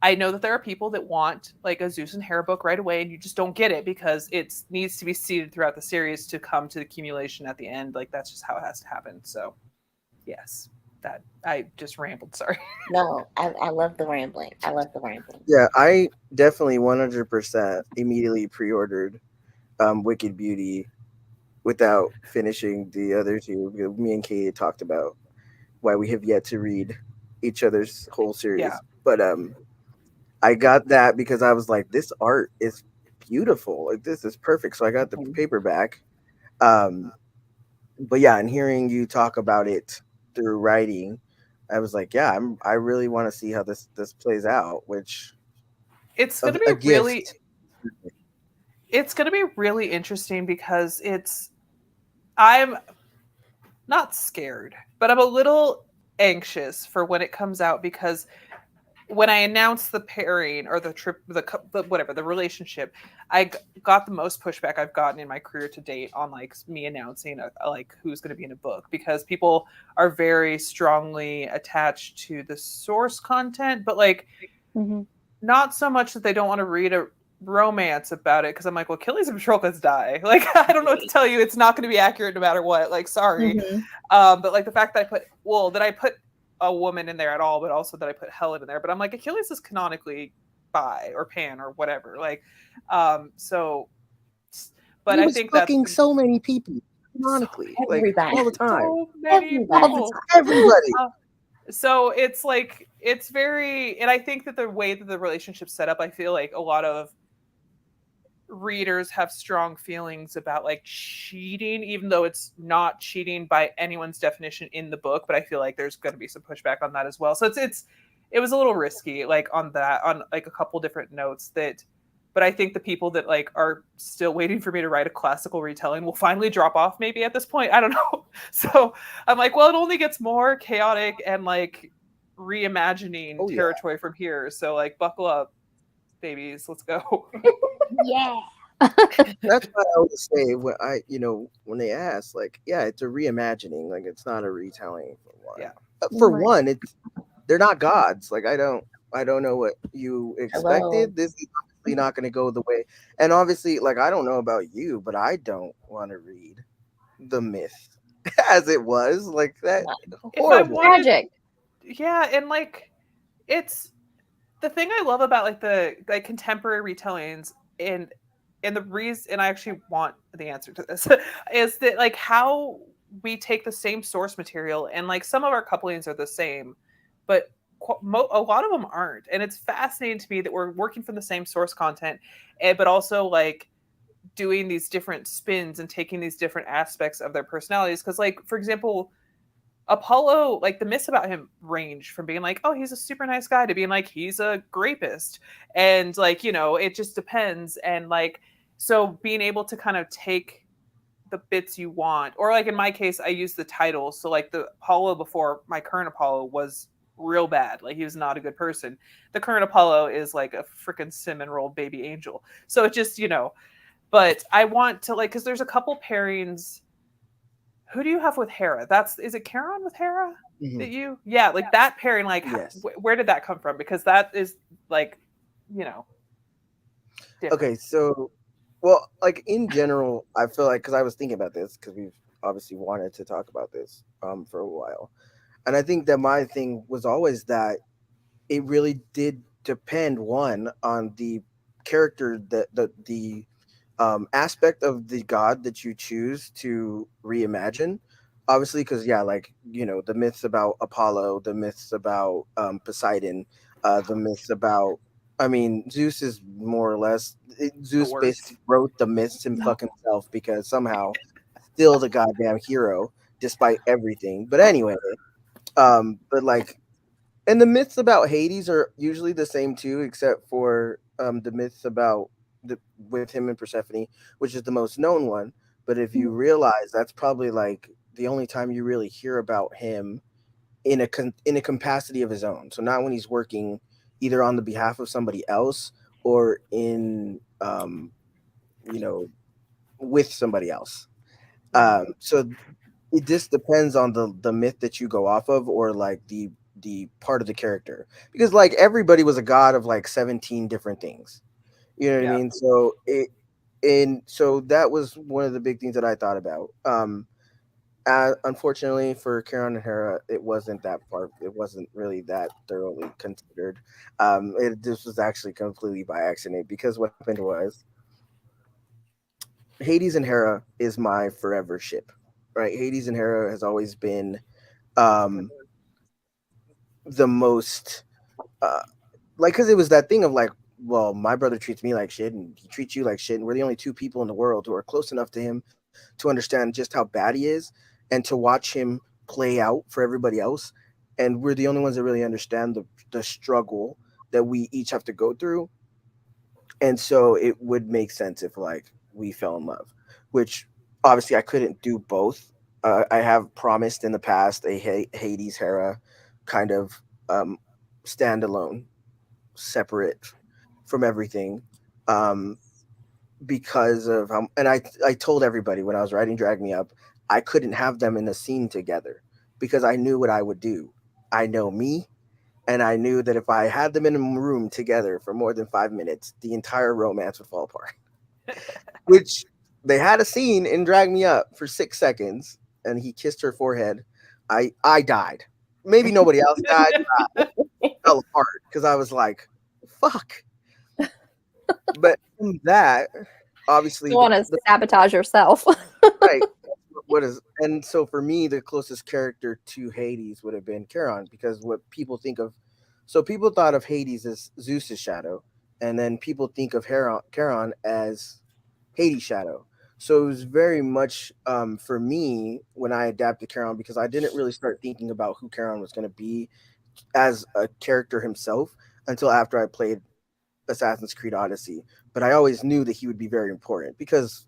I know that there are people that want like a Zeus and Hera book right away, and you just don't get it because it needs to be seeded throughout the series to come to the accumulation at the end. Like that's just how it has to happen. So yes, that I just rambled. Sorry. No, I love the rambling. I love the rambling. Yeah, I definitely 100% immediately pre-ordered Wicked Beauty without finishing the other two. Me and Katie talked about why we have yet to read each other's whole series. Yeah. But I got that because I was like, this art is beautiful. Like this is perfect. So I got the paperback. But yeah, and hearing you talk about it through writing, I was like, yeah, I really want to see how this plays out, which it's going to be really, it's going to be really interesting because I'm not scared, but I'm a little anxious for when it comes out, because when I announced the pairing or the trip, the whatever, the relationship, I got the most pushback I've gotten in my career to date on like me announcing like who's going to be in a book, because people are very strongly attached to the source content, but like not so much that they don't want to read a romance about it, because I'm like, well, Achilles and Patroclus die. Like, I don't know what to tell you. It's not going to be accurate no matter what. Like, sorry. But like the fact that I put a woman in there at all, but also that I put Helen in there. But I'm like, Achilles is canonically bi or pan or whatever. Like, so, but I think fucking so many people canonically, so like all the time. So many people. Everybody. So it's like, it's very, and I think that the way that the relationship's set up, I feel like a lot of readers have strong feelings about like cheating, even though it's not cheating by anyone's definition in the book. But I feel like there's going to be some pushback on that as well. So it was a little risky, like on like a couple different notes but I think the people that like are still waiting for me to write a classical retelling will finally drop off maybe at this point. I don't know. So I'm like, well, it only gets more chaotic and like reimagining territory from here. So like, buckle up, babies, let's go. Yeah. That's what I always say when they ask, like, yeah, it's a reimagining, like it's not a retelling for one. Yeah. For one, they're not gods. Like I don't know what you expected. Hello. This is obviously not going to go the way, and obviously, like I don't know about you, but I don't want to read the myth as it was like that. Horrible. Tragic. Yeah, and like it's the thing I love about like the like contemporary retellings, and the reason, and I actually want the answer to this, is that like how we take the same source material, and like some of our couplings are the same, but a lot of them aren't. And it's fascinating to me that we're working from the same source content, but also like doing these different spins and taking these different aspects of their personalities. Because like, for example, Apollo, like the myths about him range from being like, oh, he's a super nice guy, to being like, he's a rapist. And like, you know, it just depends. And like, so being able to kind of take the bits you want, or like in my case, I use the titles. So like the Apollo before my current Apollo was real bad. Like he was not a good person. The current Apollo is like a freaking cinnamon roll baby angel. So it just, but I want to like, because there's a couple pairings. Who do you have with Hera? Is it Charon with Hera? Mhm. That yeah, like that pairing, like Yes. where did that come from? Because that is like, you know, different. Okay, so, well, like in general, I feel like because I was thinking about this because we've obviously wanted to talk about this for a while, and I think that my thing was always that it really did depend one on the character that the aspect of the god that you choose to reimagine. Obviously, because yeah, like the myths about Apollo, the myths about Poseidon, the myths about. I mean, Zeus is more or less. The Zeus worst. basically wrote the myths him No. fucking self because somehow still the goddamn hero despite everything. But anyway, but like and the myths about Hades are usually the same too, except for the myths about with him and Persephone, which is the most known one. But if you realize that's probably like the only time you really hear about him in a capacity of his own. So not when he's working either on the behalf of somebody else or in you know with somebody else. So it just depends on the myth that you go off of or like the part of the character because like everybody was a god of like 17 different things, you know what I Yeah. mean? So it and so that was one of the big things that I thought about. Unfortunately for Karen and Hera, it wasn't that part. It wasn't really that thoroughly considered. This was actually completely by accident because what happened was Hades and Hera is my forever ship, right? Hades and Hera has always been um the most like because it was that thing of like, well, my brother treats me like shit and he treats you like shit and we're the only two people in the world who are close enough to him to understand just how bad he is and to watch him play out for everybody else, and we're the only ones that really understand the struggle that we each have to go through. And so it would make sense if like we fell in love, which obviously I couldn't do both. I have promised in the past a Hades Hera kind of standalone, separate from everything, um, because of and I told everybody when I was writing Drag Me Up, I couldn't have them in a scene together because I knew what I would do. I know me, and I knew that if I had them in a room together for more than 5 minutes, the entire romance would fall apart. Which they had a scene in Drag Me Up for 6 seconds, and he kissed her forehead. I died. Maybe nobody else died. I fell apart because I was like, "Fuck." But from that, obviously, You want to the sabotage yourself. right. What is and so for me, the closest character to Hades would have been Charon because what people think of, so people thought of Hades as Zeus's shadow, and then people think of Charon as Hades' shadow. So it was very much for me when I adapted Charon because I didn't really start thinking about who Charon was going to be as a character himself until after I played Assassin's Creed Odyssey. But I always knew that he would be very important because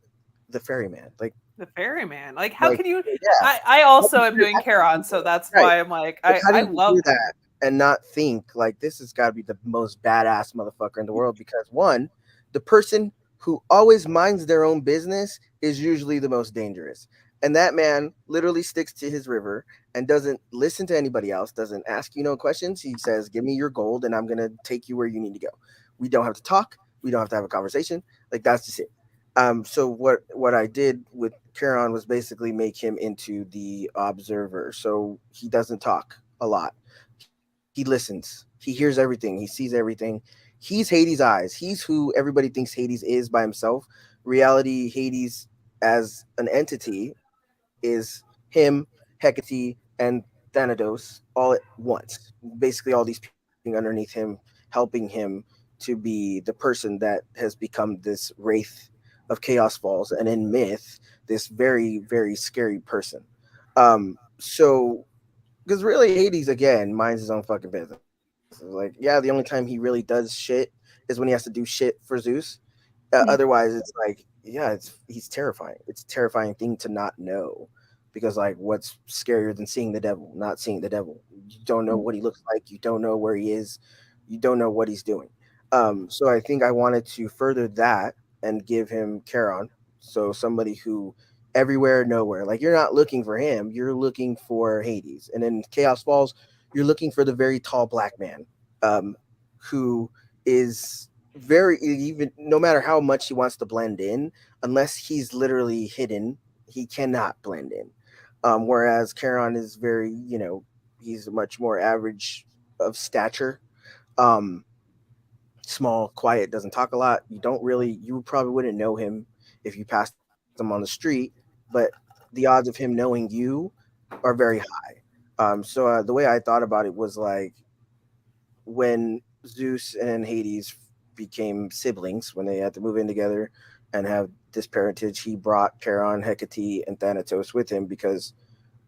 the ferryman, The ferryman. Like, how like can you? yeah, I also am doing Charon, so that's right. why I'm like, Like, how do I you do love him. that and not think like this has got to be the most badass motherfucker in the world? Because one, the person who always minds their own business is usually the most dangerous. And that man literally sticks to his river and doesn't listen to anybody else, doesn't ask you no questions. He says, "Give me your gold and I'm going to take you where you need to go." We don't have to talk. We don't have to have a conversation. Like that's just it. So what I did with Charon was basically make him into the observer. So he doesn't talk a lot. He listens. He hears everything. He sees everything. He's Hades' eyes. He's who everybody thinks Hades is by himself. Reality, Hades as an entity is him, Hecate, and Thanatos all at once. Basically, all these people living underneath him, helping him to be the person that has become this wraith of Chaos Falls, and in myth, this very, very scary person. So because really Hades again minds his own fucking business. Like, yeah, the only time he really does shit is when he has to do shit for Zeus. Yeah. Otherwise, it's like, yeah, he's terrifying. It's a terrifying thing to not know because like what's scarier than seeing the devil? Not seeing the devil. You don't know what he looks like. You don't know where he is. You don't know what he's doing. So I think I wanted to further that and give him Charon. So somebody who everywhere, nowhere. Like you're not looking for him, you're looking for Hades. And in Chaos Falls, you're looking for the very tall black man, who is very, even no matter how much he wants to blend in, unless he's literally hidden, he cannot blend in. Whereas Charon is very, he's much more average of stature. Um, Small, quiet, doesn't talk a lot. You probably wouldn't know him if you passed him on the street, but the odds of him knowing you are very high. So the way I thought about it was like when Zeus and Hades became siblings, when they had to move in together and have this parentage, he brought Charon, Hecate, and Thanatos with him because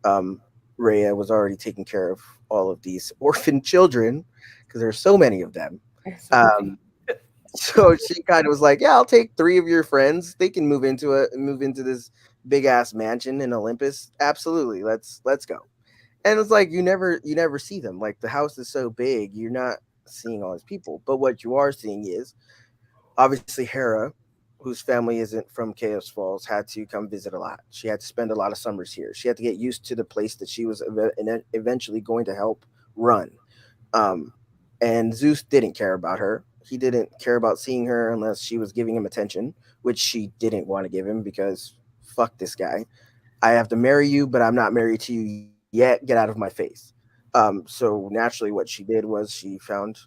um, Rhea was already taking care of all of these orphan children because there's so many of them. Um, so she kind of was like, "Yeah, I'll take three of your friends. They can move into this big ass mansion in Olympus. Absolutely, let's go." And it's like you never see them. Like the house is so big, you're not seeing all these people. But what you are seeing is obviously Hera, whose family isn't from Chaos Falls, had to come visit a lot. She had to spend a lot of summers here. She had to get used to the place that she was eventually going to help run. Um, and Zeus didn't care about her. He didn't care about seeing her unless she was giving him attention, which she didn't want to give him because fuck this guy. I have to marry you, but I'm not married to you yet. Get out of my face. So naturally, what she did was she found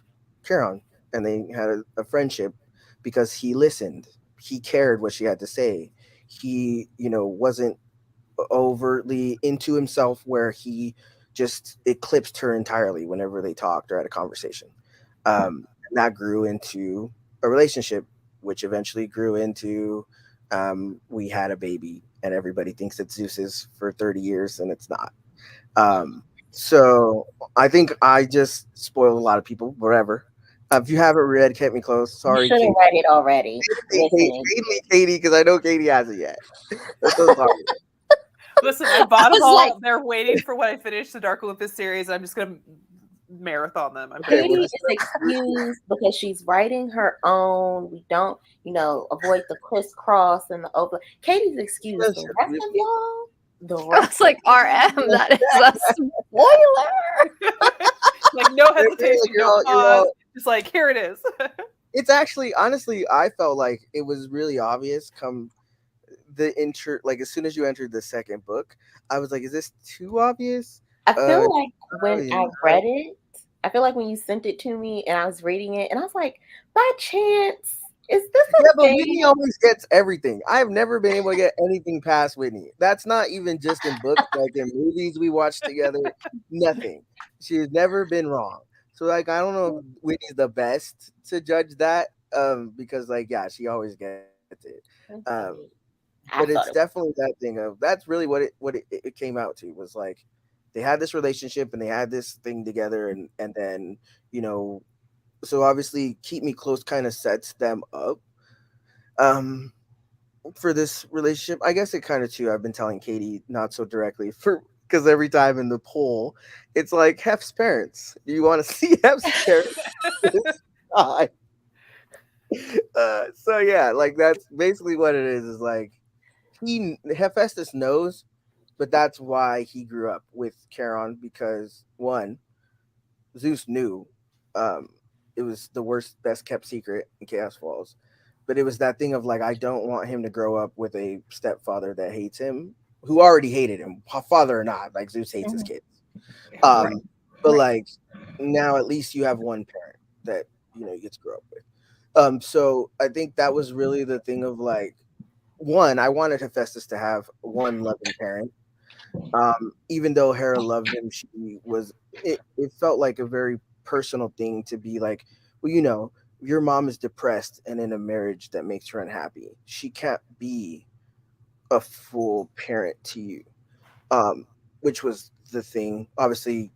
Charon, and they had a friendship because he listened. He cared what she had to say. He, wasn't overtly into himself where he just eclipsed her entirely whenever they talked or had a conversation. And that grew into a relationship, which eventually grew into we had a baby, and everybody thinks it's Zeus's for 30 years, and it's not. So I think I just spoiled a lot of people, whatever. If you haven't read Kept Me Close, You sorry, should have Katie. read it already. Listen, Mainly Katie, because I know Katie hasn't yet. I'm so sorry. Listen, I bought them was all. like- They're waiting for when I finish the Dark Olympus series. I'm just gonna marathon them. I'm Okay, good. Katie well, is excused because she's writing her own. We don't, avoid the crisscross and the over. Katie's excused. The rest of y'all, the I rest was like, RM, that is a spoiler. Like no hesitation, you're no all- you're pause. all- Just like here it is. it's actually, honestly, I felt like it was really obvious come the intro, like as soon as you entered the second book, I was like, is this too obvious? I feel Uh, like when really I not. read it, I feel like when you sent it to me and I was reading it, and I was like, by chance, is this a Yeah, but thing? Whitney always gets everything. I've never been able to get anything past Whitney. That's not even just in books, like in movies we watch together. Nothing. She has never been wrong. So like I don't know if Whitney's the best to judge that. Because like yeah, she always gets it. Um Okay. but I it's thought it definitely that thing of that's really what it came out to was like they had this relationship and they had this thing together and then you know so obviously keep me close kind of sets them up um for this relationship. I guess it kind of too I've been telling Katie not so directly for because every time in the poll it's like Hef's parents. Do you want to see Hef's parents? Hi. So yeah, like that's basically what it is like Hephaestus knows, but that's why he grew up with Charon because one, Zeus knew um it was the worst, best kept secret in Chaos Falls. But it was that thing of like I don't want him to grow up with a stepfather that hates him, who already hated him, father or not. Like Zeus hates his Mhm. kids. Right. But like now at least you have one parent that you get to grow up with. So I think that was really the thing of like one, I wanted Hephaestus to have one loving parent. Even though Hera loved him, it felt like a very personal thing to be like, well, your mom is depressed and in a marriage that makes her unhappy. She can't be a full parent to you. Um, which was the thing. Obviously,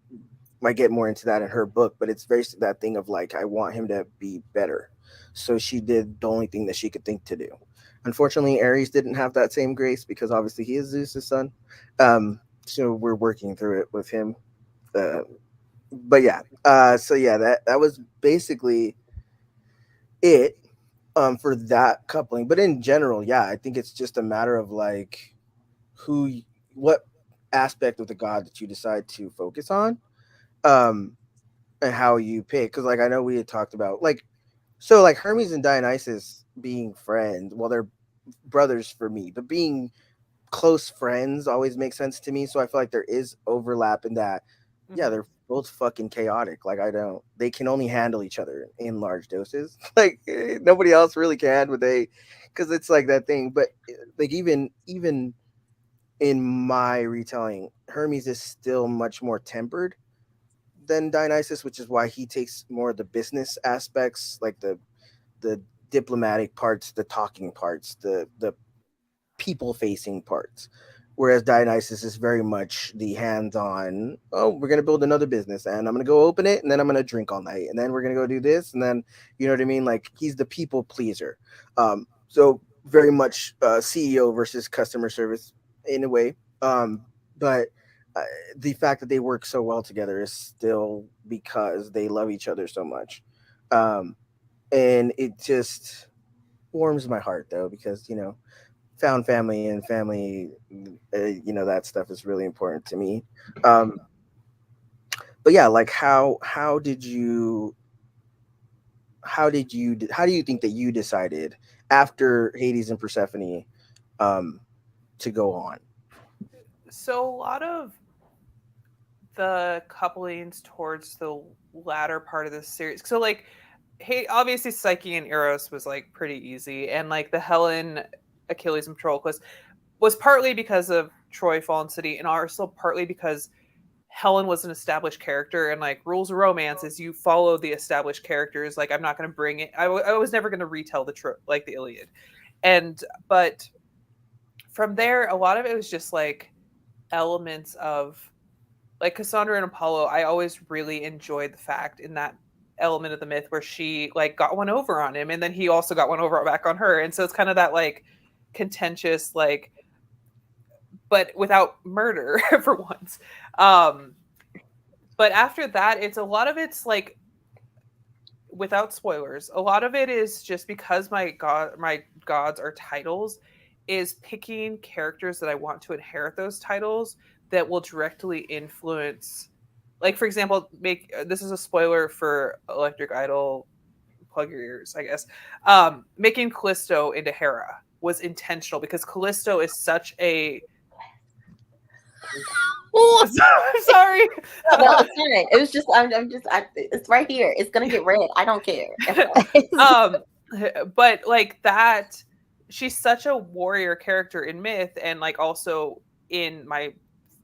might get more into that in her book, but it's very that thing of like, I want him to be better. So she did the only thing that she could think to do. Unfortunately, Ares didn't have that same grace because obviously he is Zeus's son. So we're working through it with him. Uh, but yeah, so yeah, that was basically it for that coupling. But in general, yeah, I think it's just a matter of like what aspect of the god that you decide to focus on, um, and how you pick. Because like I know we had talked about like so like Hermes and Dionysus being friends. Well, they're brothers for me, but being close friends always makes sense to me. So I feel like there is overlap in that. Yeah, they're both fucking chaotic. Like I don't, they can only handle each other in large doses. Like nobody else really can, but they, because it's like that thing. But like even in my retelling, Hermes is still much more tempered than Dionysus, which is why he takes more of the business aspects, like the diplomatic parts, the talking parts, the people facing parts. Whereas Dionysus is very much the hands on, oh, we're going to build another business and I'm going to go open it and then I'm going to drink all night and then we're going to go do this. And then, you know what I mean? Like he's the people pleaser. So very much CEO versus customer service in a way. But uh, the fact that they work so well together is still because they love each other so much. Um, and it just warms my heart though, because, found family and family, that stuff is really important to me. um but yeah, like how do you think that you decided after Hades and Persephone um to go on? So a lot of the couplings towards the latter part of this series. So like, hey, obviously Psyche and Eros was like pretty easy, and like the Helen, Achilles, and Patroclus was partly because of Troy Fallen City, and also partly because Helen was an established character, and like rules of romance is you follow the established characters. Like I'm not going to bring it. I was never going to retell like the Iliad, and but from there, a lot of it was just like elements of like Cassandra and Apollo. I always really enjoyed the fact in that element of the myth where she like got one over on him, and then he also got one over back on her, and so it's kind of that like contentious like, but without murder for once. Um, but after that, it's a lot of it's like, without spoilers, a lot of it is just because my gods are titles, is picking characters that I want to inherit those titles that will directly influence, like for example, make this is a spoiler for Electric Idol, plug your ears, I guess. Making Callisto into Hera was intentional because Callisto is such a sorry. No, it's fine. It was just it's right here. It's gonna get read. I don't care. But like that, she's such a warrior character in myth, and like also in my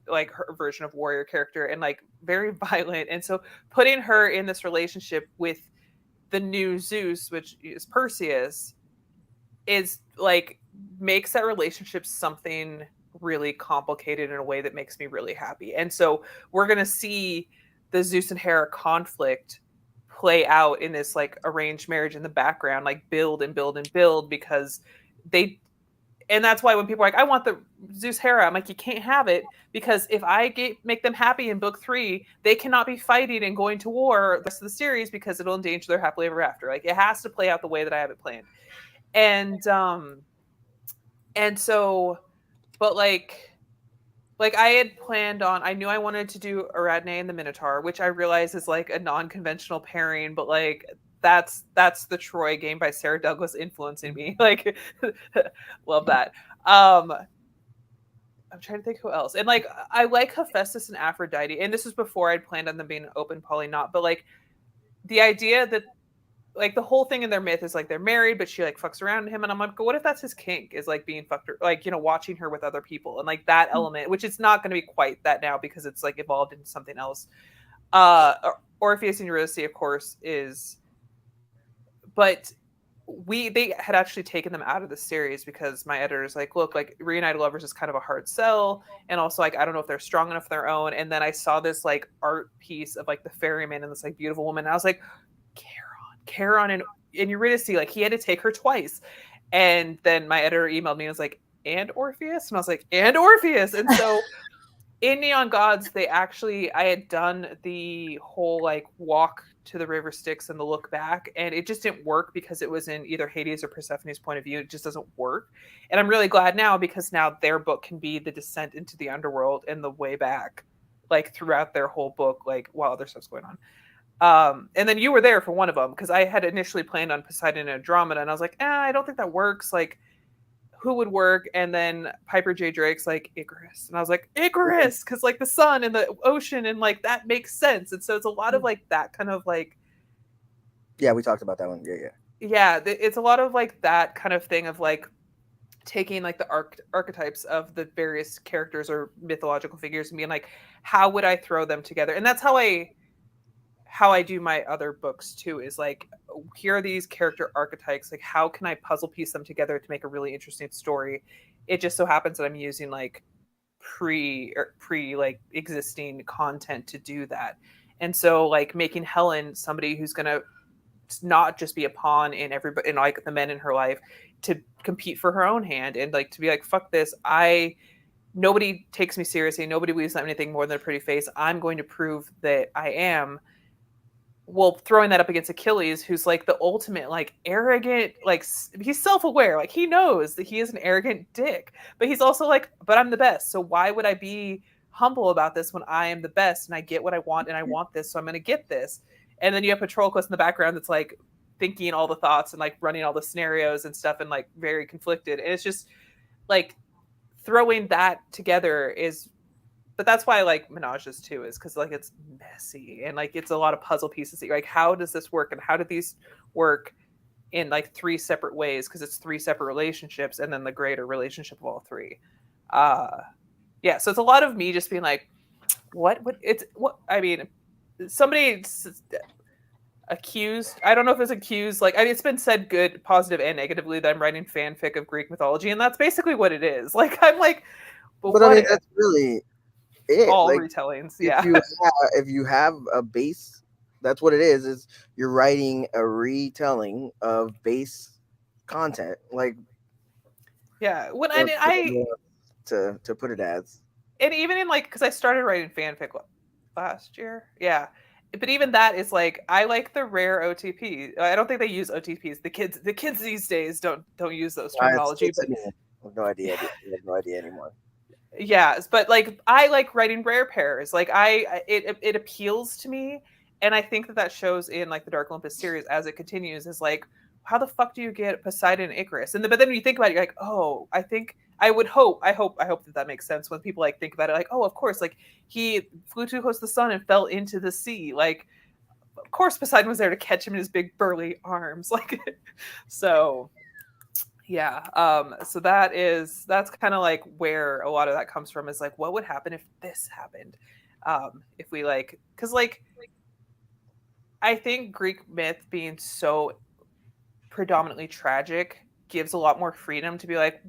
like her version of warrior character, and like very violent. And so putting her in this relationship with the new Zeus, which is Perseus, is like makes that relationship something really complicated in a way that makes me really happy. And so we're going to see the Zeus and Hera conflict play out in this like arranged marriage in the background, like build and build and build, because they, and that's why when people are like, I want the Zeus Hera, I'm like, you can't have it, because if make them happy in book 3, they cannot be fighting and going to war the rest of the series, because it'll endanger their happily ever after. Like it has to play out the way that I have it planned. And so, but like I had planned on, I knew I wanted to do Ariadne and the Minotaur, which I realize is like a non-conventional pairing, but like that's the Troy game by Sarah Douglas influencing me. Like love that. I'm trying to think who else. And like I like Hephaestus and Aphrodite, and this was before I'd planned on them being open poly not, but like the idea that like the whole thing in their myth is like they're married, but she like fucks around him, and I'm like, what if that's his kink, is like being fucked, like, you know, watching her with other people, and like that element, which it's not going to be quite that now because it's like evolved into something else. Orpheus and Eurydice, of course, is, but they had actually taken them out of the series because my editor's like, look, like reunited lovers is kind of a hard sell, and also like I don't know if they're strong enough on their own. And then I saw this like art piece of like the ferryman and this like beautiful woman, and I was like, Charon and Eurydice, like he had to take her twice. And then my editor emailed me and was like, and Orpheus? And I was like, and Orpheus. And so in Neon Gods, I had done the whole like walk to the river Styx and the look back, and it just didn't work because it was in either Hades or Persephone's point of view. It just doesn't work. And I'm really glad now because now their book can be the descent into the underworld and the way back, like throughout their whole book, like while other stuff's going on. And then you were there for one of them because I had initially planned on Poseidon and Andromeda, and I was like, I don't think that works. Like, who would work? And then Piper J. Drake's like Icarus, and I was like Icarus because like the sun and the ocean and like that makes sense. And so it's a lot of like that kind of like Yeah, we talked about that one. Yeah. it's a lot of like that kind of thing of like taking like the archetypes of the various characters or mythological figures and being like, how would I throw them together? And that's how I do my other books too, is like, here are these character archetypes, like how can I puzzle piece them together to make a really interesting story? It just so happens that I'm using like pre like existing content to do that. And so like making Helen somebody who's gonna not just be a pawn in everybody in like the men in her life, to compete for her own hand and like to be like, fuck this, nobody takes me seriously, nobody believes I'm anything more than a pretty face, I'm going to prove that I am. Well, throwing that up against Achilles, who's like the ultimate, like arrogant, like he's self-aware, like he knows that he is an arrogant dick, but he's also like, but I'm the best. So why would I be humble about this when I am the best and I get what I want and I want this, so I'm going to get this. And then you have Patroclus in the background that's like thinking all the thoughts and like running all the scenarios and stuff and like very conflicted. And it's just like throwing that together is. But that's why I like Menages too, is because like it's messy and like it's a lot of puzzle pieces that you're like, how does this work and how do these work in like three separate ways, because it's three separate relationships and then the greater relationship of all three. Yeah, so it's a lot of me just being like, what I mean, somebody accused, I don't know if it's accused, like, I mean, it's been said good, positive and negatively that I'm writing fanfic of Greek mythology, and that's basically what it is. Like, I'm like, but I mean, that's really it. All like, retellings, yeah. If you have a base, that's what it is you're writing a retelling of base content. Like, yeah, when I to put it as. And even in like, because I started writing fanfic last year, yeah, but even that is like, I like the rare OTP. I don't think they use OTPs. The kids these days don't use those terminology. But I have no idea. I have no idea anymore. Yes, but like I like writing rare pairs. Like it appeals to me, and I think that shows in like the Dark Olympus series as it continues. Is like, how the fuck do you get Poseidon and Icarus? And but then when you think about it, you're like, oh, I hope that makes sense when people like think about it. Like, oh, of course, like he flew too close to the sun and fell into the sea. Like, of course, Poseidon was there to catch him in his big burly arms. Like, so. Yeah. So that's kind of like where a lot of that comes from, is like, what would happen if this happened? If we like, cause like, I think Greek myth being so predominantly tragic gives a lot more freedom to be like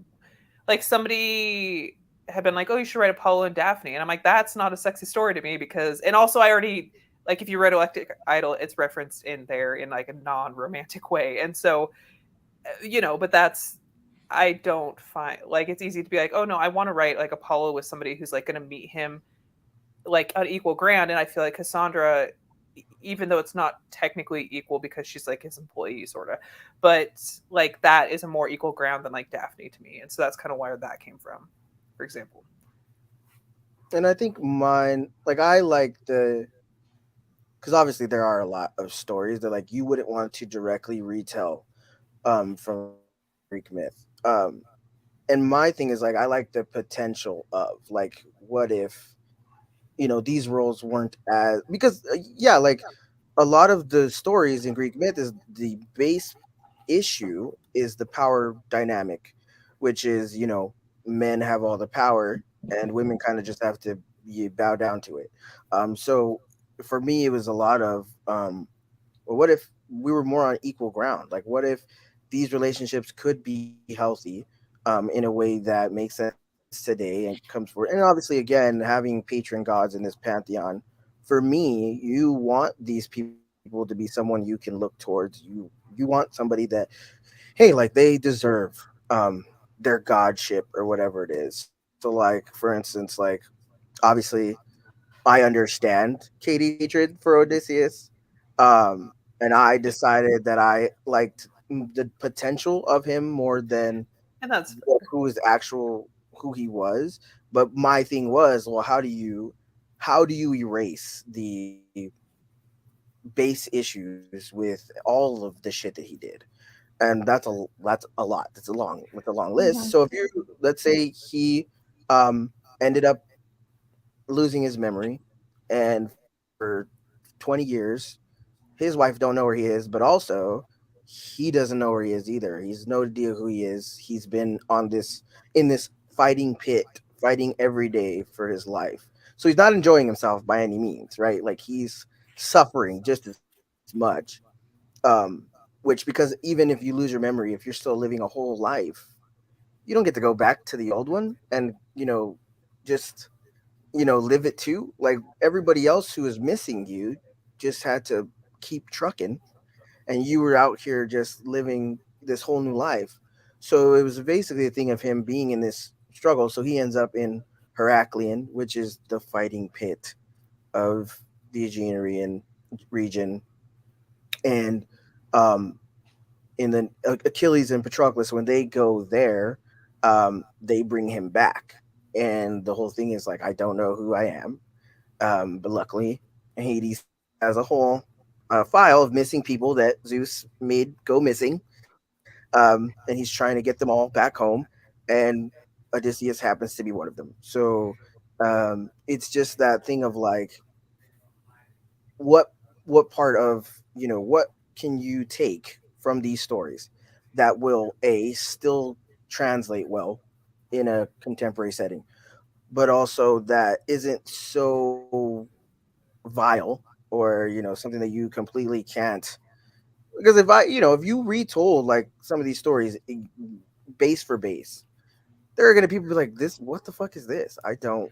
somebody had been like, oh, you should write Apollo and Daphne. And I'm like, that's not a sexy story to me because, and also I already, like, if you read Electric Idol, it's referenced in there in like a non-romantic way. And so, but I don't find like it's easy to be like, oh no, I want to write like Apollo with somebody who's like going to meet him like on equal ground. And I feel like Cassandra, even though it's not technically equal because she's like his employee sort of, but like that is a more equal ground than like Daphne to me. And so that's kind of where that came from, for example. And I think mine, like I like because obviously there are a lot of stories that like you wouldn't want to directly retell from Greek myth. And my thing is like I like the potential of like, what if these roles weren't as, because like a lot of the stories in Greek myth is the base issue is the power dynamic, which is men have all the power and women kind of just have to bow down to it. So for me it was a lot of well, what if we were more on equal ground? Like, what if these relationships could be healthy in a way that makes sense today and comes forward? And obviously, again, having patron gods in this pantheon, for me, you want these people to be someone you can look towards. You want somebody that hey, like they deserve their godship or whatever it is. So like for instance, like obviously I understand Katie's hatred for Odysseus. And I decided that I liked the potential of him more than And that's who his actual who he was. But my thing was, well, how do you erase the base issues with all of the shit that he did? And that's a lot. That's a long list. Mhm. So if you, let's say he ended up losing his memory, and for 20 years his wife don't know where he is, but also he doesn't know where he is either. He's no idea who he is. He's been on this in this fighting pit, fighting every day for his life. So he's not enjoying himself by any means, right? Like he's suffering just as much. Which because even if you lose your memory, if you're still living a whole life, you don't get to go back to the old one and just live it too. Like everybody else who was missing you just had to keep trucking, and you were out here just living this whole new life. So it was basically a thing of him being in this struggle. So he ends up in Heracleon, which is the fighting pit of the Aegean region. And um, in the Achilles and Patroclus, when they go there, they bring him back. And the whole thing is like, I don't know who I am. But luckily, Hades has a whole file of missing people that Zeus made go missing. And he's trying to get them all back home. And Odysseus happens to be one of them. So it's just that thing of like, what what part of what can you take from these stories that will a still translate well in a contemporary setting, but also that isn't so vile, or something that you completely can't. Because if you retold like some of these stories, base for base, there are going to people be like, this, what the fuck is this? I don't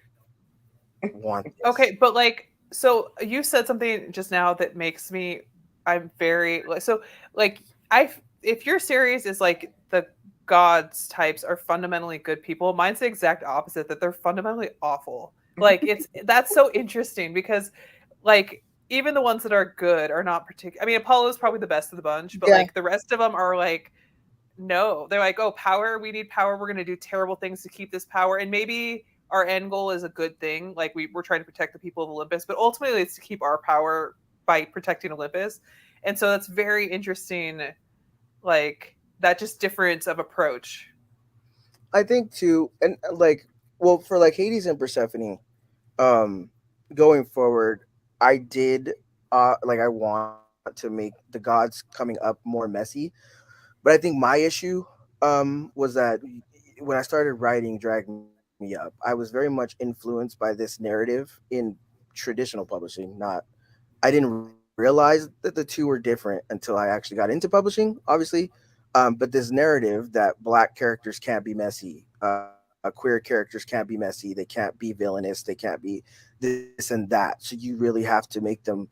want this. okay, but like, so you said something just now that makes me, I'm very like, so like, I, if your series is like the gods types are fundamentally good people, mine's the exact opposite, that they're fundamentally awful. Like it's, that's so interesting because like even the ones that are good are not particular. I mean, Apollo's probably the best of the bunch, but Yeah, like the rest of them are like, no, they're like, oh, power, we need power, we're going to do terrible things to keep this power, and maybe our end goal is a good thing, like we're trying to protect the people of Olympus, but ultimately it's to keep our power by protecting Olympus. And so that's very interesting, like that just difference of approach. I think too. And like, well, for like Hades and Persephone, um going forward, I did like, I want to make the gods coming up more messy. But I think my issue was that when I started writing Drag Me Up, I was very much influenced by this narrative in traditional publishing. Not I didn't realize that the two were different until I actually got into publishing, obviously. But this narrative that black characters can't be messy, queer characters can't be messy, they can't be villainous, they can't be this and that. So you really have to make them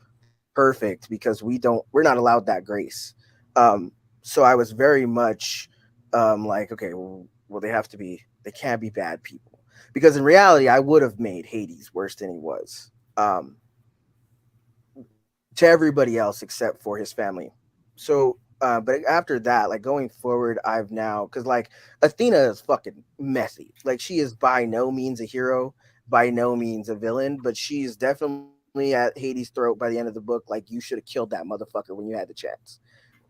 perfect because we're not allowed that grace. Um, so I was very much like, okay, well, they can't be bad people, because in reality, I would have made Hades worse than he was. To everybody else except for his family. So, but after that, like going forward, I've now, because like Athena is fucking messy. Like she is by no means a hero, by no means a villain, but she's definitely at Hades' throat by the end of the book. Like, you should have killed that motherfucker when you had the chance.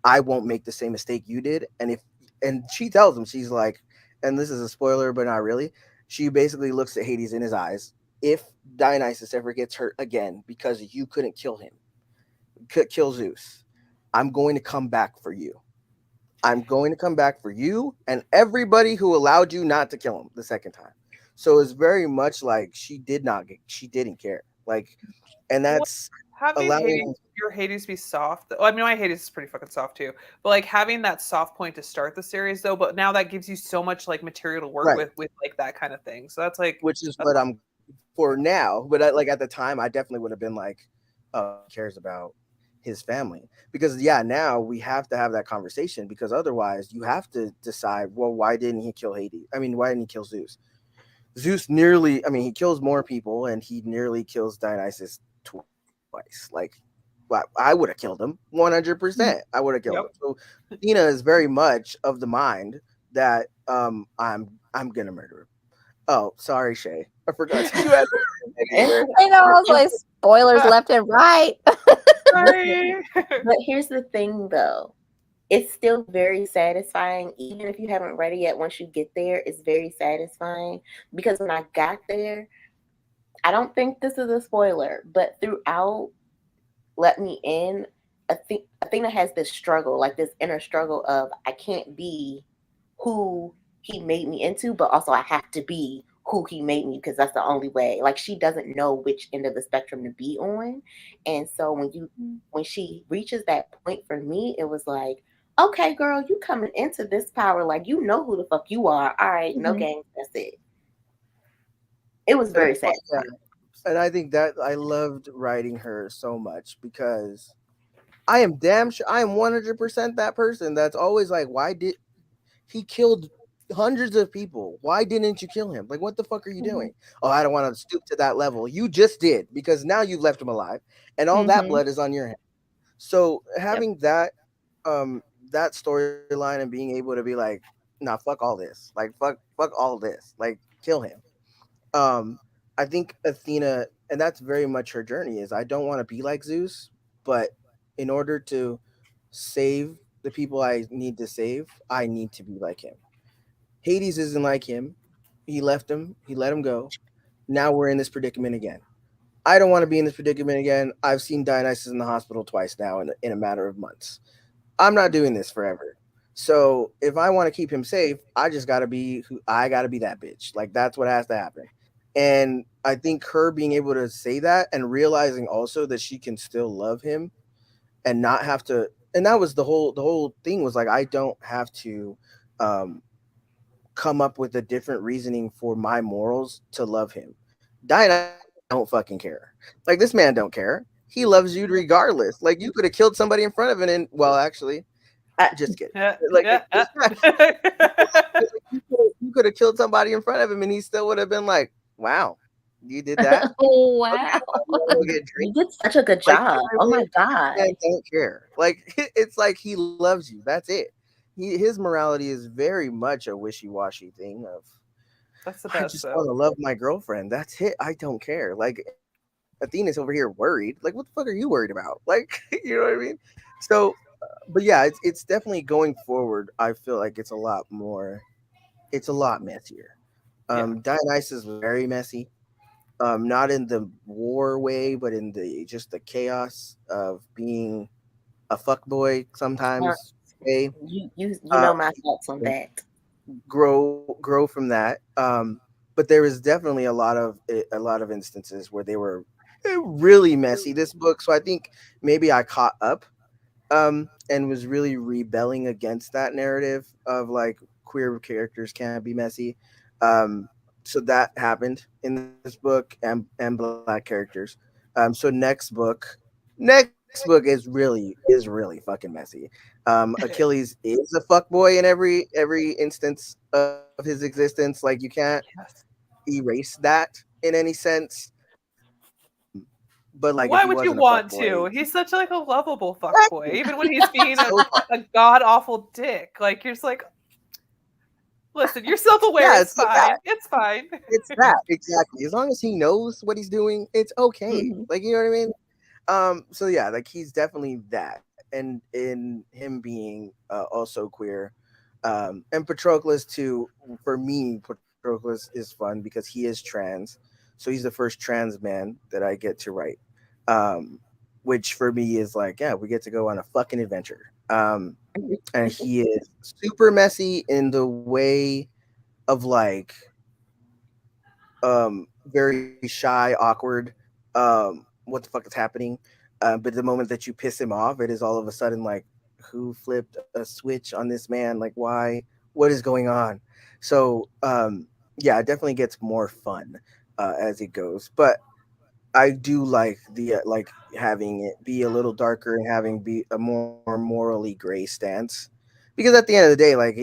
I won't make the same mistake you did. And she tells him, she's like, and this is a spoiler, but not really. She basically looks at Hades in his eyes. If Dionysus ever gets hurt again because you couldn't kill him, could kill Zeus, I'm going to come back for you. I'm going to come back for you and everybody who allowed you not to kill him the second time. So it's very much like she didn't care. Like, and What, that's having Hades, allowing. your Hades be soft, well, I mean my Hades is pretty fucking soft too, but like having that soft point to start the series though, but now that gives you so much like material to work Right, with like that kind of thing, so that's like, which is that's what I'm for now. But like at the time, I definitely would have been like, oh, he cares about his family. Because yeah, now we have to have that conversation, because otherwise you have to decide, well, why didn't he kill Hades? I mean, why didn't he kill Zeus? Zeus nearly, I mean, he kills more people, and he nearly kills Dionysus twice. Like, well, I would have killed him 100%. I would have killed him. Yep. So Athena is very much of the mind that I'm gonna murder him. Oh, sorry, Shay. I forgot that you had And, anywhere. I know, I was like, spoilers left and right. Sorry. but here's the thing, though. It's still very satisfying, even if you haven't read it yet. Once you get there, it's very satisfying because when I got there, I don't think this is a spoiler, but throughout Let Me In, Athena has this struggle, like this inner struggle of I can't be who he made me into, but also I have to be who he made me because that's the only way. Like she doesn't know which end of the spectrum to be on. And so when she reaches that point for me, it was like, okay, girl, you coming into this power like you know who the fuck you are. All right, no Mhm. games, that's it. It was very Yeah, satisfying. and I think that I loved writing her so much, because I am damn sure I am 100% that person that's always like, why did he killed hundreds of people? Why didn't you kill him? Like, what the fuck are you Mhm. doing? Oh, I don't want to stoop to that level. You just did, because now you've left him alive, and all that Mhm. blood is on your hands. So Yep. having that storyline and being able to be like, nah, fuck all this. Like, fuck all this. Like, kill him. Um, I think Athena, and that's very much her journey, is I don't want to be like Zeus, but in order to save the people I need to save, I need to be like him. Hades isn't like him. He left him, he let him go. Now we're in this predicament again. I don't want to be in this predicament again. I've seen Dionysus in the hospital twice now in a matter of months. I'm not doing this forever. So if I want to keep him safe, I just gotta be who I gotta be that bitch. Like that's what has to happen. And I think her being able to say that and realizing also that she can still love him and not have to, and that was the whole thing, was like I don't have to um come up with a different reasoning for my morals to love him. Dionysus don't fucking care. Like this man don't care. He loves you regardless. Like you could have killed somebody in front of him, and well, actually, I, just kidding. Yeah, Like, yeah. you could have killed somebody in front of him, and he still would have been like, "Wow, you did that? Oh wow. Go get a drink." you did such a good Like, job. you know Oh what I my mean? god. Man don't care. Like, it's like he loves you. That's it. His morality is very much a wishy washy thing of, That's the I best just want though. to love my girlfriend. That's it. I don't care. Like, Athena's over here worried. Like, what the fuck are you worried about? Like, you know what I mean? So, but yeah, it's definitely going forward. I feel like it's a lot more. It's a lot messier. Yeah. Dionysus was very messy. Not in the war way, but in the just the chaos of being a fuck boy Uh, sometimes way. you know my thoughts on that. Grow from that. But there was definitely a lot of instances where they were really messy, this book. So I think maybe I caught up and was really rebelling against that narrative of like queer characters can't be messy. Um, so that happened in this book, and black characters. So next book is really fucking messy. Achilles is a fuck boy in every instance of his existence. Like you can't Yes. erase that in any sense. But like if he wasn't Why a would fuck you boy, want to? He's such like a lovable fuck boy, exactly. even when he's being So a god awful dick. Like you're just like, listen, you're self aware. yeah, It's it's like that. fine. It's fine. It's that exactly. As long as he knows what he's doing, it's okay. Mhm. Like you know what I mean? So yeah, like he's definitely that, and in him being also queer, and Patroclus too. For me, Patroclus is fun because he is trans, so he's the first trans man that I get to write. Um, which for me is like, yeah, we get to go on a fucking adventure. And he is super messy in the way of like very shy, awkward. What the fuck is happening? But the moment that you piss him off, it is all of a sudden like, who flipped a switch on this man? Like, why? What is going on? So, yeah, it definitely gets more fun as it goes. But I do like the like having it be a little darker and having be a more morally gray stance, because at the end of the day, like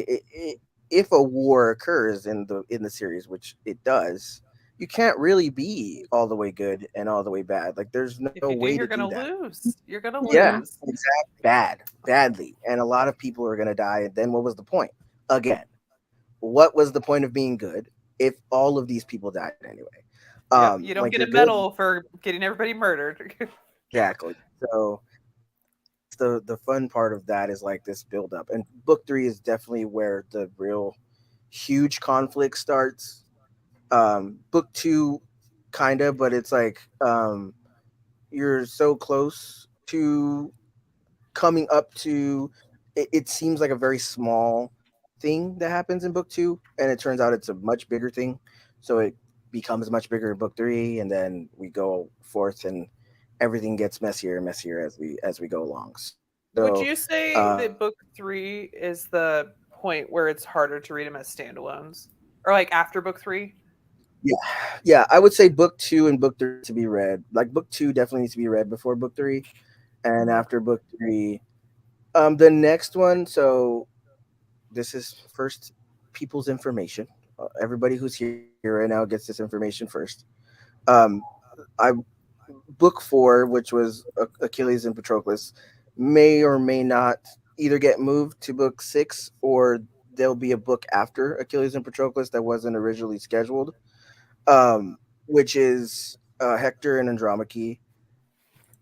if a war occurs in the series, which it does, you can't really be all the way good and all the way bad. Like there's no If you do, way to you're do gonna that. lose. You're gonna Yeah, Mhm. lose. exactly. Badly, and a lot of people are gonna die. And then what was the point? Again, what was the point of being good if all of these people died anyway? Yep. You Like don't you're get a good. medal for getting everybody murdered. Exactly. So that's the fun part of that is like this build up. And book 3 is definitely where the real huge conflict starts. Book 2 kind of, but it's like you're so close to coming up to it seems like a very small thing that happens in book 2, and it turns out it's a much bigger thing. So it becomes much bigger in book 3, and then we go forth and everything gets messier and messier as we go along. So Would you say uh that book three is the point where it's harder to read them as standalones, or like after book three? yeah, yeah, I would say book 2 and book 3 to be read. Like book 2 definitely needs to be read before book 3, and Mhm. after book 3, the next one. So this is first people's information. Everybody who's here right now gets this information first. Um, I book 4, which was Achilles and Patroclus, may or may not either get moved to book 6, or there'll be a book after Achilles and Patroclus that wasn't originally scheduled. Which is Hector and Andromache,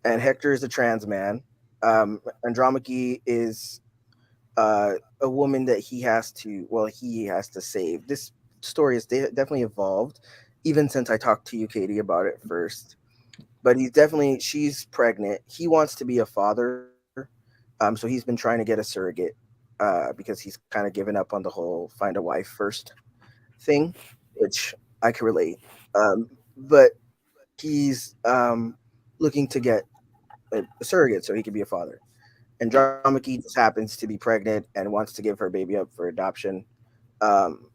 and Hector is a trans man. Andromache is a woman that he has to save. This story has definitely evolved, even since I talked to you, Katie, about it first. But she's pregnant. He wants to be a father, so he's been trying to get a surrogate, because he's kind of given up on the whole find a wife first thing, which I can relate. But he's looking to get a surrogate so he can be a father. Andromache just happens to be pregnant and wants to give her baby up for adoption. Um,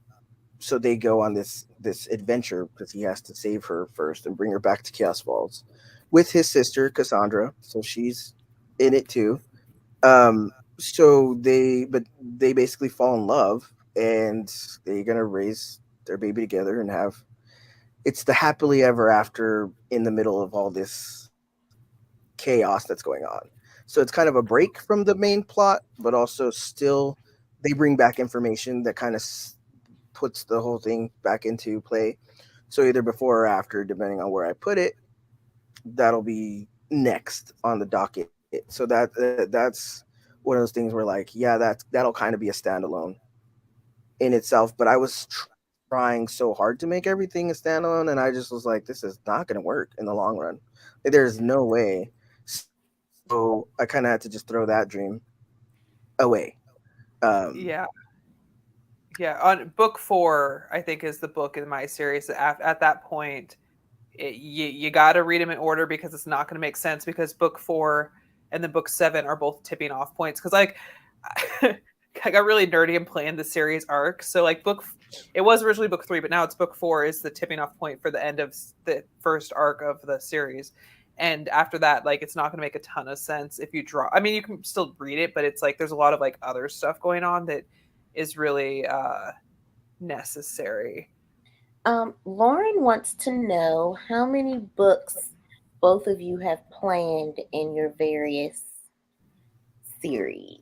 so they go on this adventure because he has to save her first and bring her back to Chaos Falls with his sister Cassandra. So she's in it too. They basically fall in love, and they're gonna raise their baby together and have it's the happily ever after in the middle of all this chaos that's going on. So it's kind of a break from the main plot, but also still they bring back information that kind of puts the whole thing back into play. So either before or after, depending on where I put it, that'll be next on the docket. So that's one of those things where like, yeah, that'll kind of be a standalone in itself. But I was trying so hard to make everything a standalone, and I just was like, this is not going to work in the long run. Like, there's no way. So I kind of had to just throw that dream away. Um, Yeah, yeah. On book four, I think is the book in my series. At that point, you got to read them in order because it's not going to make sense. Because book four and then book seven are both tipping off points. Because like, I got really nerdy and planned the series arc. So like it was originally book three, but now it's book four is the tipping off point for the end of the first arc of the series. And after that, like it's not going to make a ton of sense if you draw. I mean, you can still read it, but it's like there's a lot of like other stuff going on that is really necessary. Lauren wants to know how many books both of you have planned in your various series.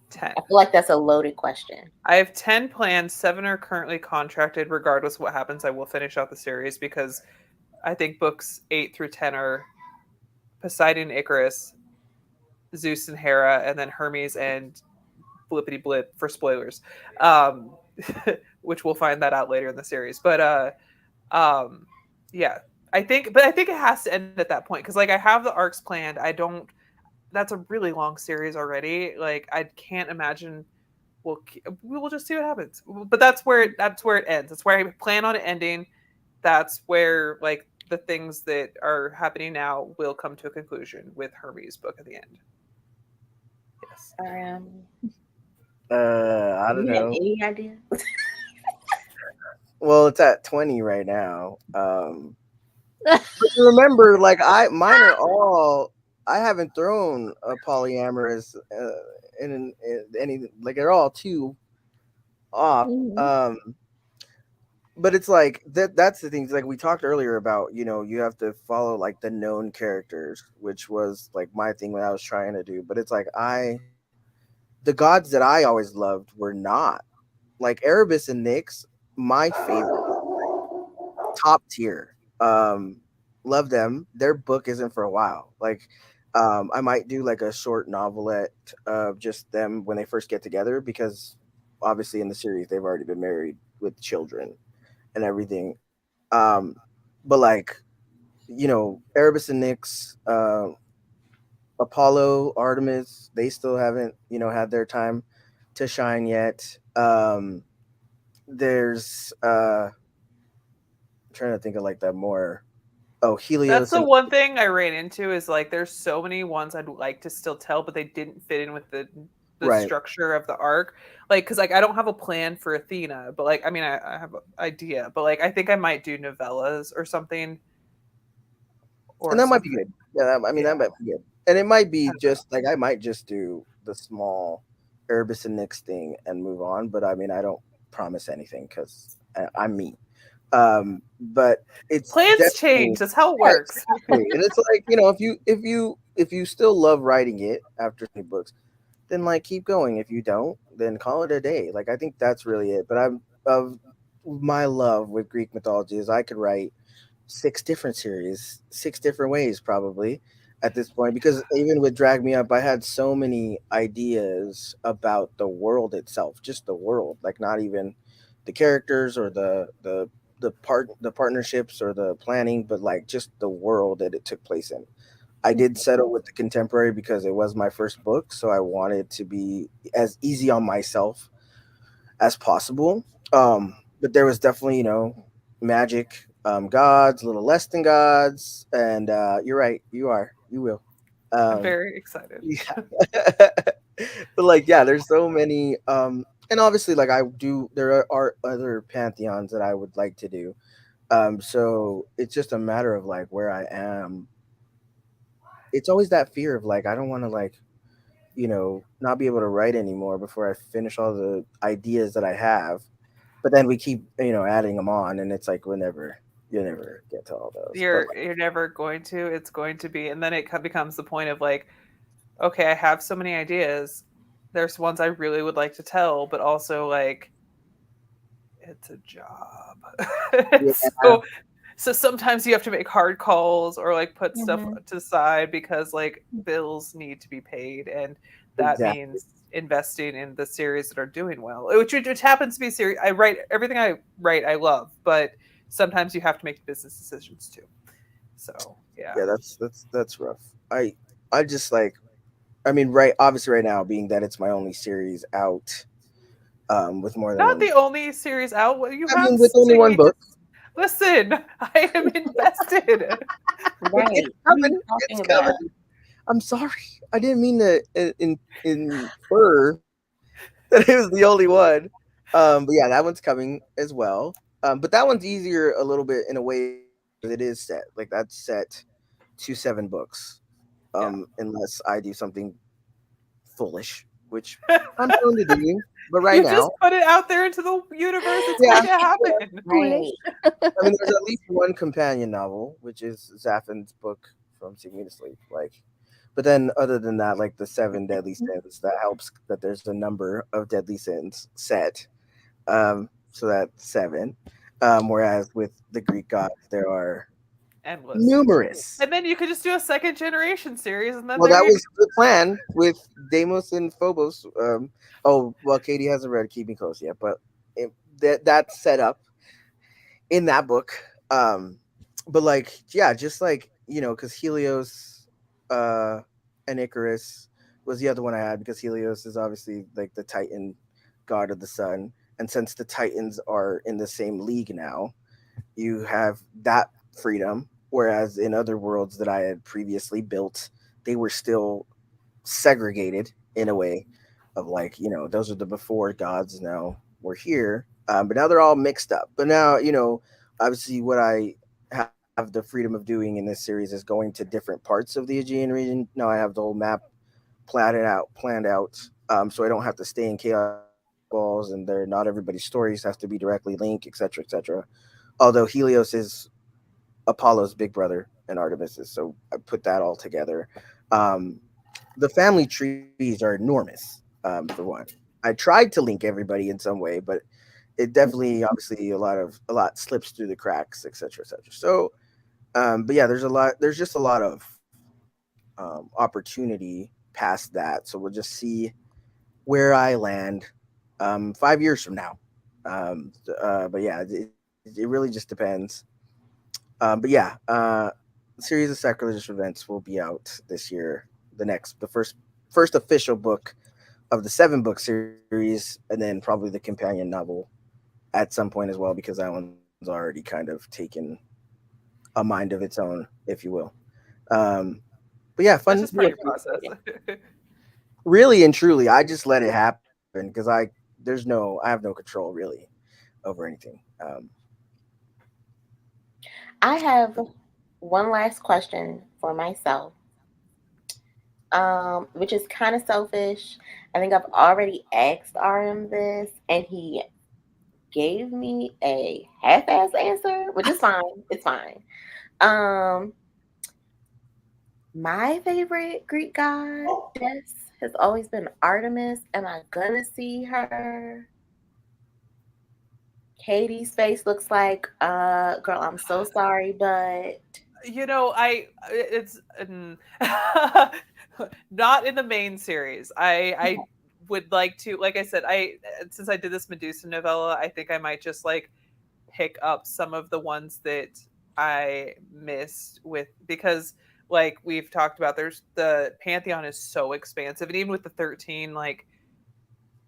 10. I feel like that's a loaded question. I have 10 plans. 7 are currently contracted. Regardless of what happens, I will finish out the series because I think books 8 through 10 are Poseidon, Icarus, Zeus and Hera, and then Hermes and Blippity Blip for spoilers, um, which we'll find that out later in the series. But um, yeah, I think it has to end at that point because like I have the arcs planned. I don't. That's a really long series already. Like I can't imagine we'll just see what happens. But that's where it ends. That's where I plan on it ending. That's where like the things that are happening now will come to a conclusion with Hermes' book at the end. Yes. Um, I do don't you have know. any idea? Well, it's at 20 right now. But you remember, like mine are all. I haven't thrown a polyamorous in any like they're all two off. Mhm. But it's like that's the things like we talked earlier about, you have to follow like the known characters, which was like my thing when I was trying to do. But it's like the gods that I always loved were not like Erebus and Nyx, my favorite, top tier. Love them. Their book isn't for a while. Like I might do like a short novelette of just them when they first get together because obviously in the series they've already been married with children and everything. Um, but like, Erebus and Nyx, Apollo, Artemis, they still haven't, had their time to shine yet. There's I'm trying to think of like that more. Oh, That's Helios the and one thing I ran into is like there's so many ones I'd like to still tell, but they didn't fit in with the right. structure of the arc. Like, because like I don't have a plan for Athena, but like I mean I have an idea, but like I think I might do novellas or something And or that might be something. good. Yeah, that Yeah, might be good. And it might I be don't know. just like I might just do the small Erebus and Nyx thing and move on. But I mean, I don't promise anything because I'm me. But it's Plans definitely change. That's how it yeah, works. exactly. And it's like if you still love writing it after 20 books, then like keep going. If you don't, then call it a day. Like I think that's really it. But I'm of my love with Greek mythology is I could write six different series, six different ways probably at this point because even with Drag Me Up, I had so many ideas about the world itself, just the world, like not even the characters or the partnerships or the planning, but like just the world that it took place in. I did settle with the contemporary because it was my first book, so I wanted to be as easy on myself as possible. But there was definitely, magic, gods, a little less than gods, and you're right, you will. I'm Um, very excited. yeah, but like, yeah, there's so many, and obviously, like I do, there are other pantheons that I would like to do. So it's just a matter of like where I am. It's always that fear of like I don't want to like not be able to write anymore before I finish all the ideas that I have. But then we keep adding them on, and it's like you never get to all those. But You're never going to. It's going to be, and then it becomes the point of like, okay, I have so many ideas. There's ones I really would like to tell, but also like it's a job. yeah, So sometimes you have to make hard calls or like put stuff Mhm. to the side because like bills need to be paid, and that exactly. means investing in the series that are doing well, which happens to be series. I write everything I write I love, but sometimes you have to make business decisions too. So yeah. Yeah, that's rough. I just like I mean, right, obviously right now being that it's my only series out with more than Not one. the only series out. Well, you I have mean, with only one book, listen. I am invested. it's Right. What are you coming. It's talking coming. about? I'm sorry. I didn't mean to infer that it was the only one. But yeah, that one's coming as well. But that one's easier a little bit in a way because it is set. Like that's set to 7 books. Yeah. Unless I do something foolish, which I'm prone to doing. But right You just now, put it out there into the universe. It's yeah, going to happen. Foolish. Right. I mean, there's at least one companion novel, which is Zaphan's book from Sing Me to Sleep. Like, but then other than that, like the 7 deadly sins, that helps that there's a number of deadly sins set. So that's 7. Whereas with the Greek gods, there are Endless. numerous. And then you could just do a second generation series, and then Well, there that you go. was the plan with Deimos and Phobos. Oh, well, Katie hasn't read Keep Me Close yet, but that's set up in that book. Um, but like, yeah, just like because Helios, uh, and Icarus was the other one I had because Helios is obviously like the Titan god of the sun, and since the Titans are in the same league now, you have that freedom. Whereas in other worlds that I had previously built, they were still segregated in a way of like those are the before gods, now we're here, but now they're all mixed up. But now obviously what I have have the freedom of doing in this series is going to different parts of the Aegean region. Now I have the whole map planned out, so I don't have to stay in chaos balls, and they're not everybody's stories have to be directly linked, etc., etc. Although Helios is Apollo's big brother and Artemis's, so I put that all together. Um, the family trees are enormous. For one, I tried to link everybody in some way, but it definitely, obviously, a lot slips through the cracks, etc., etc. So, but yeah, There's just a lot of opportunity past that. So we'll just see where I land 5 years from now. But yeah, it really just depends. But yeah, series of sacrilegious events will be out this year. The first official book of the 7 book series, and then probably the companion novel at some point as well, because that one's already kind of taken a mind of its own, if you will. Um, but yeah, That's fun. just part of your process. Really and truly, I just let it happen because I have no control really over anything. I have one last question for myself, which is kind of selfish. I think I've already asked RM this, and he gave me a half-ass answer, which is fine. It's fine. Um, my favorite Greek goddess has always been Artemis. Am I gonna see her? Katie's face looks like, girl, I'm so sorry, but I it's not in the main series. I would like to, like I said, I since I did this Medusa novella, I think I might just like pick up some of the ones that I missed with, because like we've talked about, there's the pantheon is so expansive, and even with the 13, like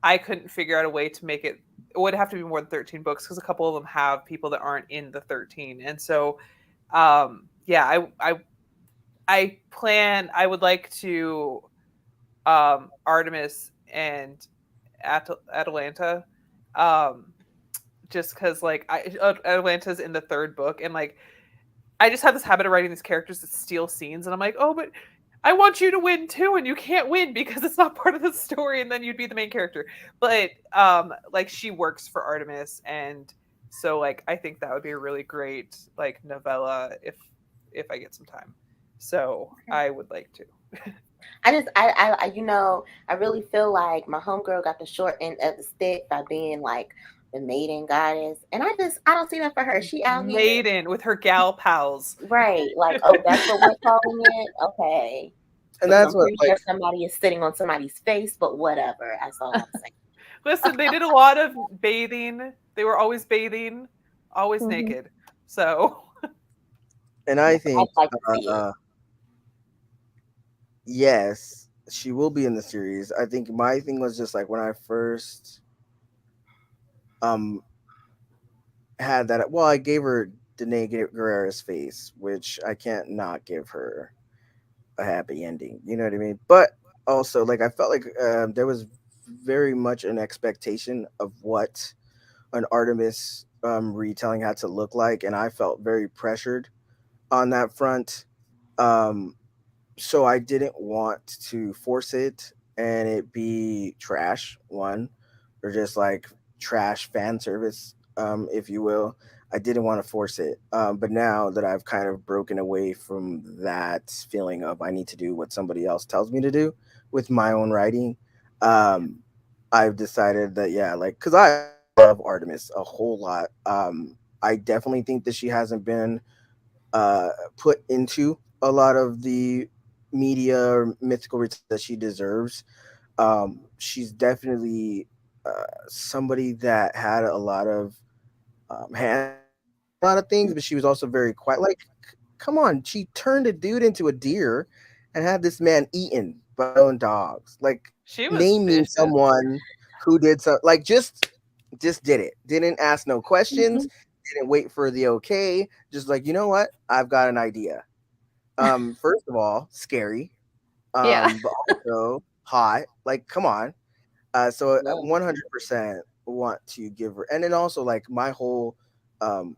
I couldn't figure out a way to make it. It would have to be more than 13 books, because a couple of them have people that aren't in the 13, and so yeah, I would like to Artemis and Atalanta, um just because like Atlanta's in the 3rd book, and like I just have this habit of writing these characters that steal scenes, and I'm like, oh, but I want you to win too, and you can't win because it's not part of the story, and then you'd be the main character. But like she works for Artemis, and so like I think that would be a really great like novella if I get some time. So I would like to. I really feel like my homegirl got the short end of the stick by being like the maiden goddess, and I don't see that for her. She out here, Maiden with her gal pals. right? Like, oh, that's what we're calling it, okay? And Because that's I'm what pretty sure somebody is sitting on somebody's face, but whatever. That's all I'm saying. Listen, they did a lot of bathing. They were always bathing, always Mhm. naked. So and I I'd think like to see it. yes, she will be in the series. I think my thing was just like when I first um had that. Well, I gave her Danae Guerrera's face, which I can't not give her a happy ending. You know what I mean? But also, like, I felt like there was very much an expectation of what an Artemis retelling had to look like, and I felt very pressured on that front. Um, so I didn't want to force it and it be trash, one, or just like trash fan service, if you will. I didn't want to force it. But now that I've kind of broken away from that feeling of I need to do what somebody else tells me to do with my own writing, um, I've decided that, yeah, like, because I love Artemis a whole lot. I definitely think that she hasn't been uh, put into a lot of the media or mythical retelling that she deserves. She's definitely somebody that had a lot of hand a lot of things, but she was also very quiet. Like, come on, she turned a dude into a deer and had this man eaten by his own dogs. Like, she was name me vicious. someone who did so. Like, just did it. Didn't ask no questions. Mhm. Didn't wait for the okay. Just like, you know what? I've got an idea. First of all, scary. Yeah. But also hot. Like, come on. So Yeah. 100% want to give her, and then also like um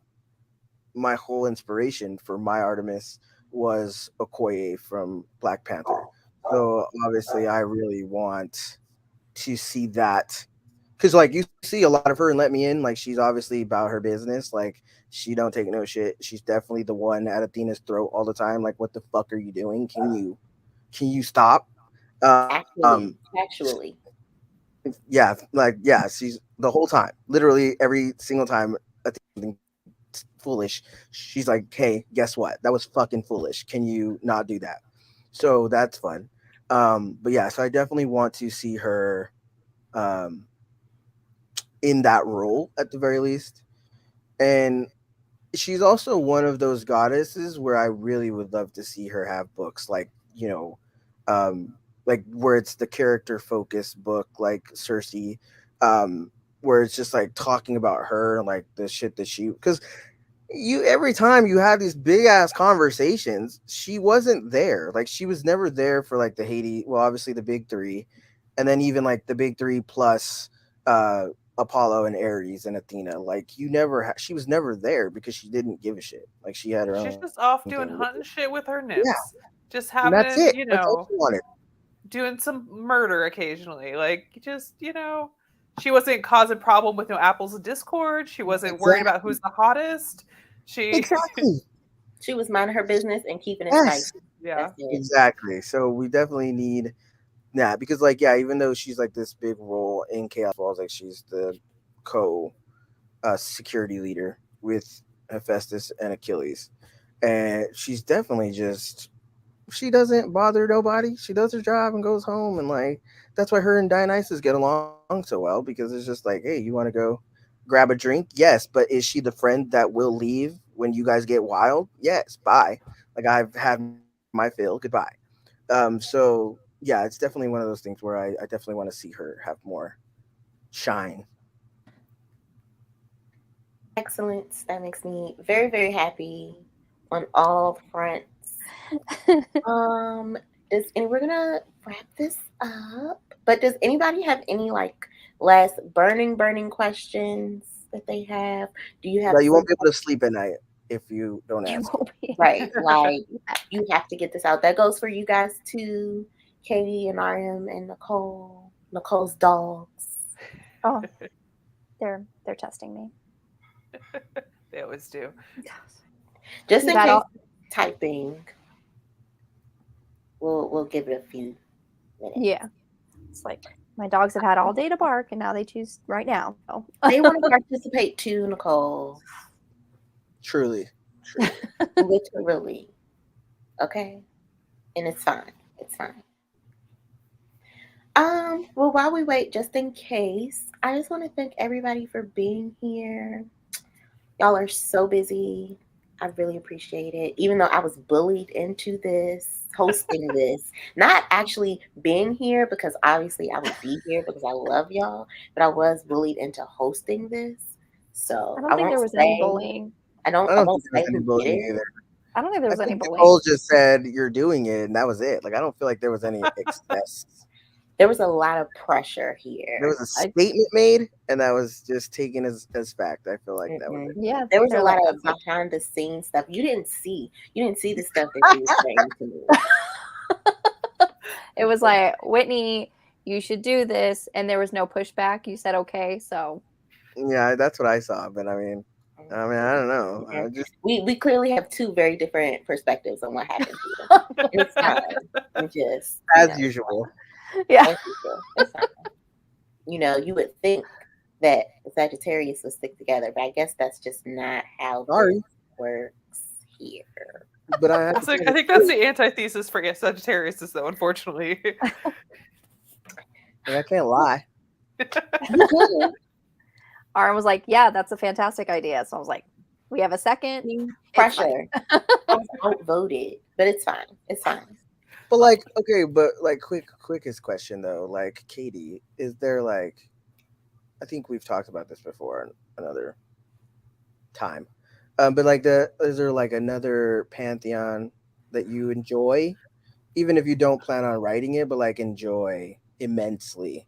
my whole inspiration for my Artemis was Okoye from Black Panther. So obviously, I really want to see that because like you see a lot of her and Let Me In, like she's obviously about her business. Like she don't take no shit. She's definitely the one at Athena's throat all the time. Like, what the fuck are you doing? Can you stop? Um, Actually. yeah, like yeah, she's the whole time, literally every single time Athena foolish. She's like, hey, guess what? That was fucking foolish. Can you not do that? So that's fun. But yeah, so I definitely want to see her um, in that role at the very least. And she's also one of those goddesses where I really would love to see her have books like, um, like where it's the character focused book, like Cersei, where it's just like talking about her and like the shit that she, because you every time you had these big ass conversations, she wasn't there. Like she was never there for like the Haiti, well, obviously the big three, and then even like the big three plus uh Apollo and Ares and Athena. Like she was never there because she didn't give a shit. Like she had her She's own just off thing doing with hunting it. shit with her Yeah, nymphs. Just and that's having, it. That's all she wanted. doing some murder occasionally. Like, just, she wasn't causing problem with no apples of discord. She wasn't worried about Exactly. who's the hottest. She, Exactly. She was minding her business and keeping it spicy. Yes. yeah. That's it. Exactly. So we definitely need because like yeah, even though she's like this big role in Chaos Falls, like she's the co security leader with Hephaestus and Achilles, and she's definitely just she doesn't bother nobody. She does her job and goes home, and like that's why her and Dionysus get along so well because it's just like, hey, you want to go grab a drink? Yes, but is she the friend that will leave when you guys get wild? Yes, bye. Like I've had my fill. Goodbye. So yeah, it's definitely one of those things where I definitely want to see her have more shine. Excellence. That makes me very, very happy on all fronts. Um, and we're gonna wrap this up. But does anybody have any like last burning questions that they have? Do you have But you some won't be able to sleep at night if you don't You ask. won't be. right? Like you have to get this out. That goes for you guys too, Katie and RM and Nicole. Nicole's dogs. Oh, they're testing me. They always do. Just You've in had case all. typing, we'll give it a few minutes. Yeah, it's like my dogs have had all day to bark, and now they choose right now. So. They want to participate too, Nicole. Truly. Literally. Okay? And it's fine. It's fine. Well, while we wait, just in case, I just want to thank everybody for being here. Y'all are so busy. I really appreciate it. Even though I was bullied into this, hosting this, not actually being here because obviously I would be here because I love y'all, but I was bullied into hosting this. I So don't I think won't there was any say bullying. I I don't won't think there was say any who did bullying it. either. I don't think there I was any think bullying. Nicole just said you're doing it, and that was it. Like I don't feel like there was any excess. There was a lot of pressure There here. was a statement made, and that was just taken as fact. I feel like that was Mm-mm. it. Yeah, There was a they're lot like of that's behind the scenes stuff you didn't see. You didn't see the stuff that she was saying to me. it was like Whitney, you should do this, and there was no pushback. You said okay, so Yeah, that's what I saw. But I don't know. Yeah. I just We clearly have two very different perspectives on what happened here. And it's fine. We just, as usual. yeah. as usual, it's fine. You would think that Sagittarius would stick together, but I guess that's just not how this Sorry, works here. but I have to I tell think that's the antithesis for Sagittarius, is though, unfortunately. I can't lie. You could. Aaron was like, yeah, that's a fantastic idea. So I was like, we have a second. It's fine. Pressure. I was outvoted, but it's fine. It's fine. But like, okay, but like, quickest question though. Like, Katie, is there like, I think we've talked about this before another time. But like, is there like another pantheon that you enjoy, even if you don't plan on writing it, but like enjoy immensely?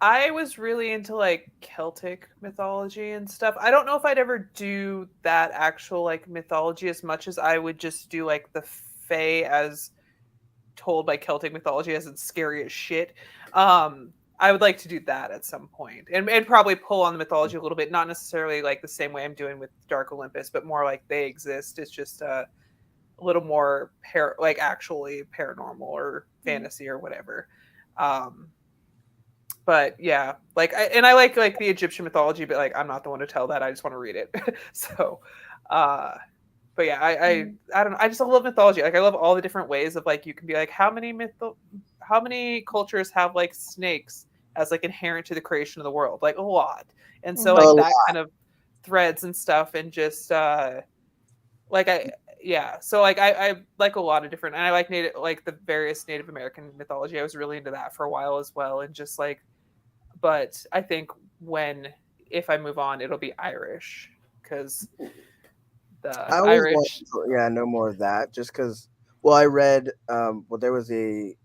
I was really into like Celtic mythology and stuff. I don't know if I'd ever do that actual like mythology as much as I would just do like the Fae as told by Celtic mythology as it's scary as shit. I would like to do that at some point, and probably pull on the mythology a little bit, not necessarily like the same way I'm doing with Dark Olympus, but more like they exist. It's just a little more like actually paranormal or fantasy or whatever. Um, but yeah, like I like the Egyptian mythology, but like I'm not the one to tell that. I just want to read it. So, uh, but yeah, I don't know. I just love mythology. Like I love all the different ways of like you can be like how many cultures have like snakes as like inherent to the creation of the world? Like a lot. And so Mhm. like A that kind of threads and stuff and just like I yeah, so like I like a lot of different and I like native like the various Native American mythology. I was really into that for a while as well and just like but I think when if I move on it'll be Irish because the I always want Irish. to, yeah, know more of that just because. Well, I read, well, there was a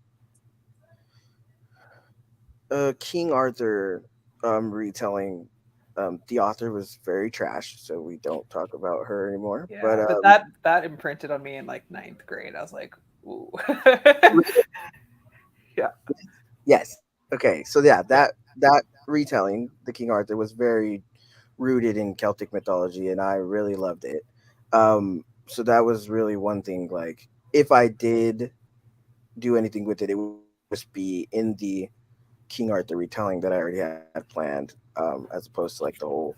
King Arthur retelling. The author was very trash, so we don't talk about her anymore. But Yeah, but that imprinted on me in like ninth grade. I was like, ooh. Yeah, yes, okay, so yeah, that retelling, the King Arthur, was very rooted in Celtic mythology, and I really loved it. So that was really one thing. Like, if I did do anything with it, it would just be in the King Arthur retelling that I already had planned, as opposed to like the whole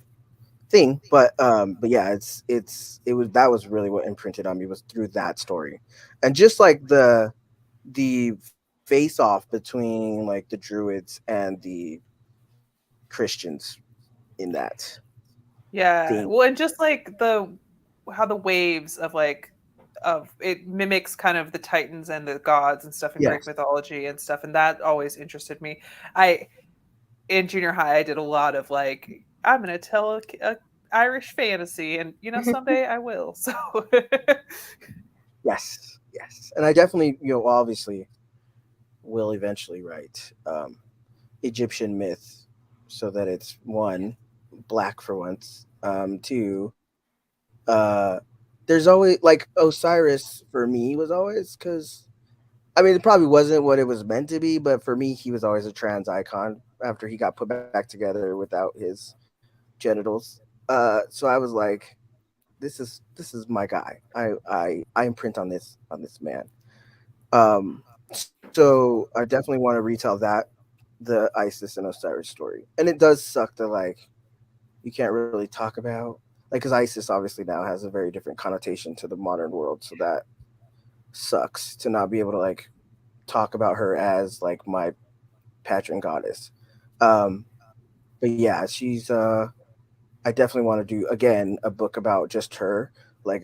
thing. But yeah, it was that was really what imprinted on me was through that story, and just like the face off between like the Druids and the Christians in that yeah. thing. Well, and just like the how the waves of like of it mimics kind of the Titans and the gods and stuff in Greek Yes. mythology and stuff, and that always interested me. I in junior high I did a lot of like I'm gonna tell a Irish fantasy, and you know someday I will. So Yes, yes, and I definitely, obviously will eventually write Egyptian myth, so that it's one, black for once. Two, there's always like Osiris for me was always because I mean it probably wasn't what it was meant to be, but for me he was always a trans icon after he got put back together without his genitals. So I was like, this is my guy. I imprint on this man. So I definitely want to retell that, the Isis and Osiris story. And it does suck that like you can't really talk about like because Isis obviously now has a very different connotation to the modern world, so that sucks to not be able to like talk about her as like my patron goddess. Um, but yeah, I definitely want to do again a book about just her, like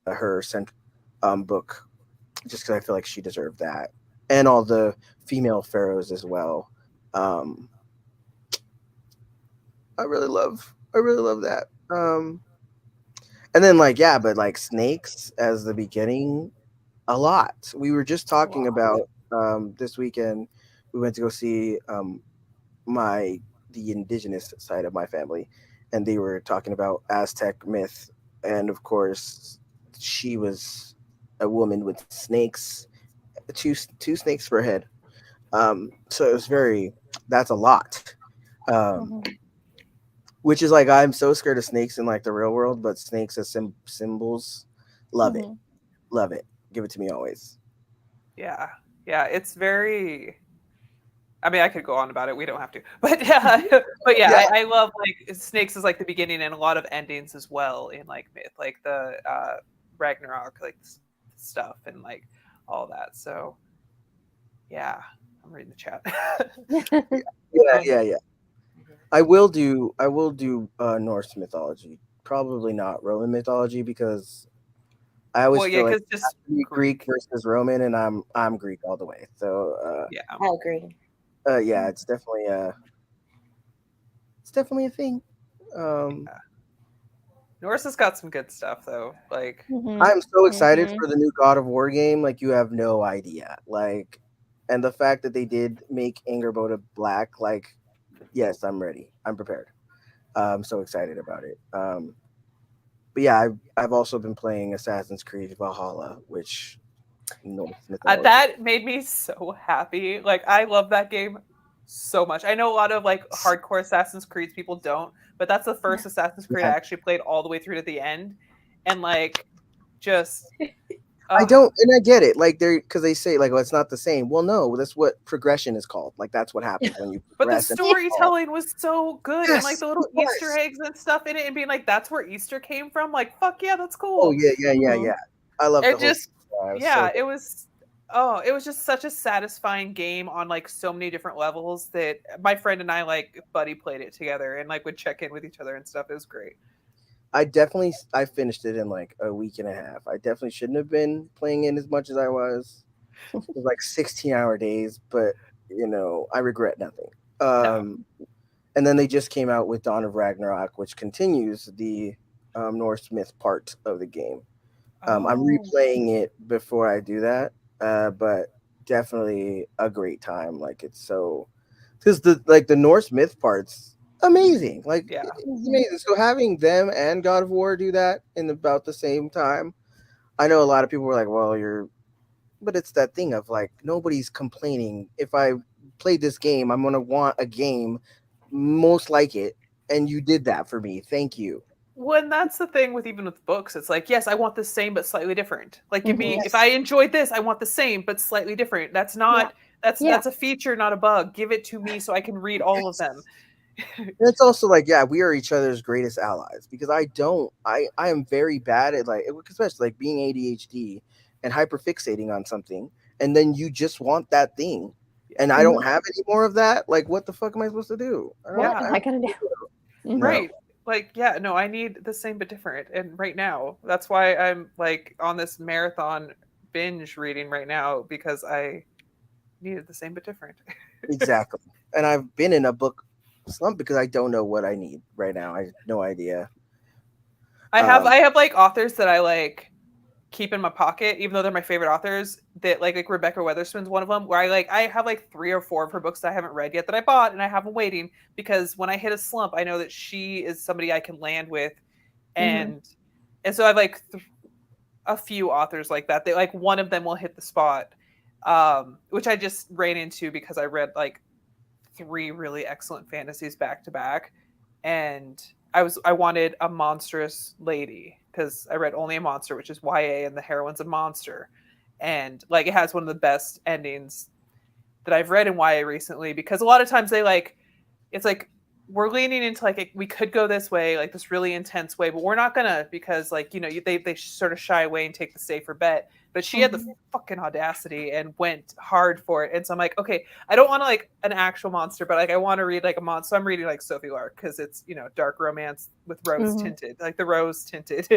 her book, just because I feel like she deserved that, and all the female pharaohs as well. Um, I really love that. And then like yeah, but like snakes as the beginning, a lot. We were just a talking lot. about this weekend. We went to go see my the indigenous side of my family, and they were talking about Aztec myth, and of course, she was a woman with snakes, two snakes per head. So it was very that's a lot. Um, Mhm. which is like I'm so scared of snakes in like the real world, but snakes as symbols, love it, Mhm. love it. Give it to me always. Yeah, yeah. It's very I mean, I could go on about it. We don't have to, but yeah, but yeah, Yeah, I love like snakes is like the beginning and a lot of endings as well in like myth, like the Ragnarok, like stuff and like all that. So yeah, I'm reading the chat. um, yeah. I will do Norse mythology. Probably not Roman mythology because I always well, yeah, feel like because it has just to be Greek Greek. versus Roman, and I'm Greek all the way. So Yeah, I agree. yeah, it's definitely a thing. Um, yeah. Norse has got some good stuff though. Like, Mhm. I'm so excited Mhm. for the new God of War game. Like you have no idea. Like, and the fact that they did make Angerboda black. Like yes, I'm ready. I'm prepared. I'm so excited about it. But yeah, I've also been playing Assassin's Creed Valhalla, which Norse mythology. That made me so happy. Like I love that game so much. I know a lot of like hardcore Assassin's Creed people don't, but that's the first Assassin's Creed I Yeah. actually played all the way through to the end, and like just I don't, and I get it. Like they're because they say like, well, it's not the same. Well, no, that's what progression is called. Like that's what happens when you but the progress and evolve. storytelling was so good, and like Yes, the it little Easter was. eggs and stuff in it, and being like, "That's where Easter came from." Like, fuck yeah, that's Oh cool. yeah, yeah, yeah, Mhm. yeah. I love the It whole. just, Yeah, it was so yeah, good. it was. Oh, it was just such a satisfying game on like so many different levels that my friend and I like buddy played it together and like would check in with each other and stuff. It was great. I finished it in like a week and a half. I definitely shouldn't have been playing it as much as I was. It was like 16-hour days, but I regret nothing. No. And then they just came out with Dawn of Ragnarok, which continues the Norse myth part of the game. I'm Oh, replaying it before I do that, but definitely a great time. Like it's so because the Norse myth parts amazing. Like yeah. it's Mhm. amazing. So having them and God of War do that in about the same time, I know a lot of people were like, "Well, but it's that thing of like nobody's complaining. If I played this game, I'm gonna want a game most like it, and you did that for me. Thank you." When that's the thing with even with books, it's like, yes, I want the same but slightly different. Like give me Mhm. if I Yes. enjoyed this, I want the same but slightly different. That's Yeah. not Yeah. that's a feature, not a bug. Give it to me so I can read all of them. And it's also like, yeah, we are each other's greatest allies because I am very bad at like, especially like being ADHD and hyperfixating on something, and then you just want that thing, Yeah. and I Mhm. don't have any more of that. Like, what the fuck am I supposed to do? What I am Yeah. I don't gonna do? Mhm. know. Right. Like, yeah, no, I need the same but different. And right now, that's why I'm like on this marathon binge reading right now because I needed the same but different. Exactly. And I've been in a book slump because I don't know what I need right now. I have no idea. I Um, have like authors that I like keep in my pocket, even though they're my favorite authors. That like Rebecca Weatherspoon's one of them, where I have like 3 or 4 of her books that I haven't read yet that I bought and I have them waiting because when I hit a slump, I know that she is somebody I can land with, Mhm. and so I've like a few authors like that. They like one of them will hit the spot, which I just ran into because I read like 3 really excellent fantasies back to back, and I wanted a monstrous lady because I read Only a Monster, which is YA, and the heroine's a monster, and like it has one of the best endings that I've read in YA recently because a lot of times they like it's like we're leaning into like we could go this way, like this really intense way, but we're not gonna because like they sort of shy away and take the safer bet. But she had the Mhm. fucking audacity and went hard for it, and so I'm like, okay, I don't want to like an actual monster, but like I want to read like a monster. So I'm reading like Sophie Lark because it's dark romance with rose Mhm. tinted, like the rose tinted,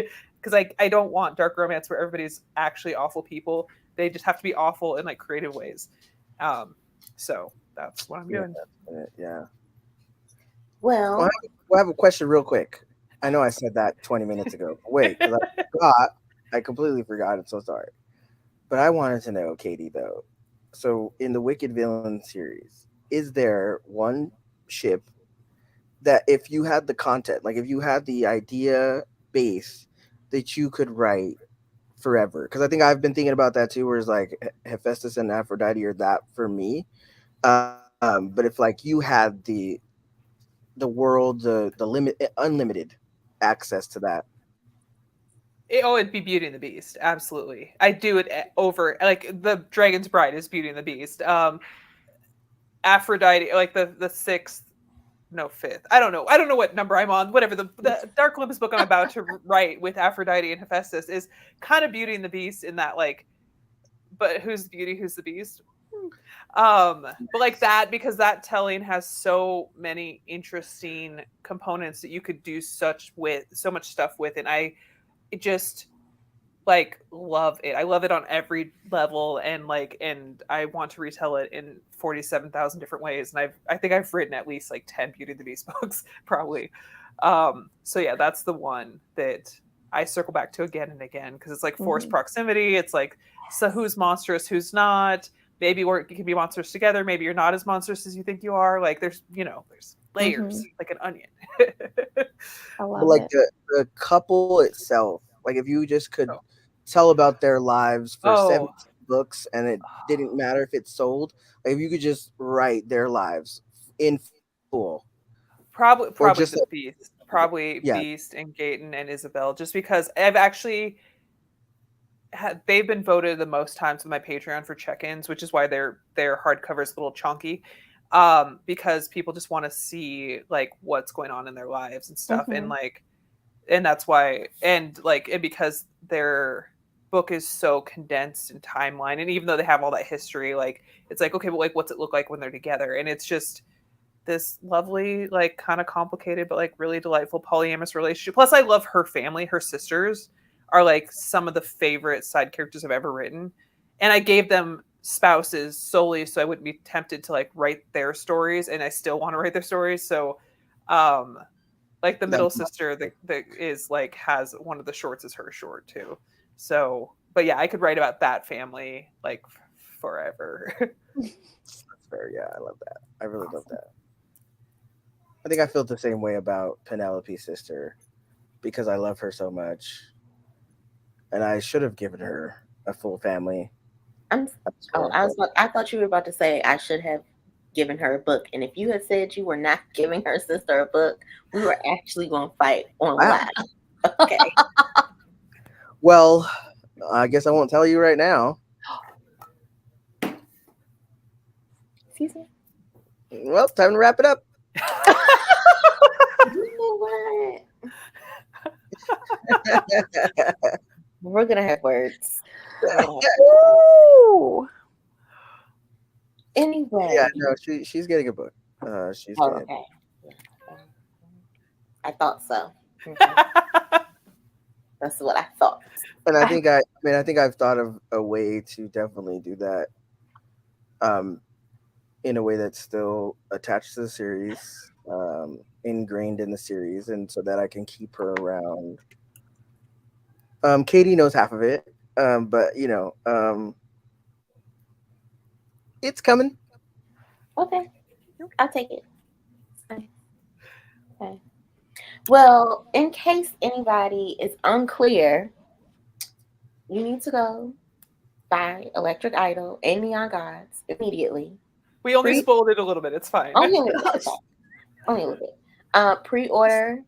because I don't want dark romance where everybody's actually awful people. They just have to be awful in like creative ways. Um, so that's what I'm yeah, doing. yeah. Well, Well, I have a question real quick. I know I said that 20 minutes ago. But wait, because I completely forgot. I'm so sorry. But I wanted to know, Katie, though. So in the Wicked Villain series, is there one ship that if you had the content, like if you had the idea base that you could write forever? Because I think I've been thinking about that too, where it's like Hephaestus and Aphrodite are that for me. But if like you had the world, the limit, unlimited access to that. It'd be Beauty and the Beast. Absolutely. I do it over like the Dragon's Bride is Beauty and the Beast. Aphrodite, like the sixth, no fifth. I don't know what number I'm on. Whatever the Dark Olympus book I'm about to write with Aphrodite and Hephaestus is kind of Beauty and the Beast in that like, but who's the beauty, who's the beast? But like that because that telling has so many interesting components that you could do so much stuff with, and I it just like love it. I love it on every level and I want to retell it in 47,000 different ways and I think I've written at least like 10 Beauty and the Beast books probably. So yeah, that's the one that I circle back to again and again because it's like forced Mhm. proximity. It's like so who's monstrous, who's not. maybe you can be monsters together. Maybe you're not as monstrous as you think you are. Like there's layers like an onion. I love But like it. the couple itself, like if you just could Oh. tell about their lives for Oh. 17 books and it didn't matter if it's sold, like if you could just write their lives in full. Probably just just Beast. Probably Yeah. Beast and Gaten and Isabel, just because I've actually they've been voted the most times on my Patreon for check-ins, which is why their hardcover is a little chunky. Because people just want to see like what's going on in their lives and stuff. And like and that's why and because their book is so condensed in timeline, and even though they have all that history, like it's like, okay, but like what's it look like when they're together? And it's just this lovely, like kind of complicated but like really delightful polyamorous relationship. Plus I love her family. Her sisters are like some of the favorite side characters I've ever written, and I gave them spouses solely so I wouldn't be tempted to like write their stories, and I still want to write their stories. So like the middle sister that is like has one of the shorts is her short too. So but yeah, I could write about that family like forever. That's fair. Yeah, I love that. I really love that. I think I felt the same way about Penelope's sister because I love her so much, and I should have given her a full family. I thought you were about to say I should have given her a book, and if you had said you were not giving her sister a book, we were actually going to fight on live. Okay. Well, I guess I won't tell you right now. Excuse me. Well, time to wrap it up. You know what? We're gonna have words. Woo! Anyway. Yeah, no, she's getting a book. She's good. Okay. I thought so. That's what I thought. And I think I've thought of a way to definitely do that. In a way that's still attached to the series, ingrained in the series, and so that I can keep her around. Katie knows half of it, but it's coming. Okay, I'll take it. Okay. Well, in case anybody is unclear, you need to go buy Electric Idol and Neon Gods immediately. We only spoiled it a little bit. It's fine. Only a little bit. Pre-order.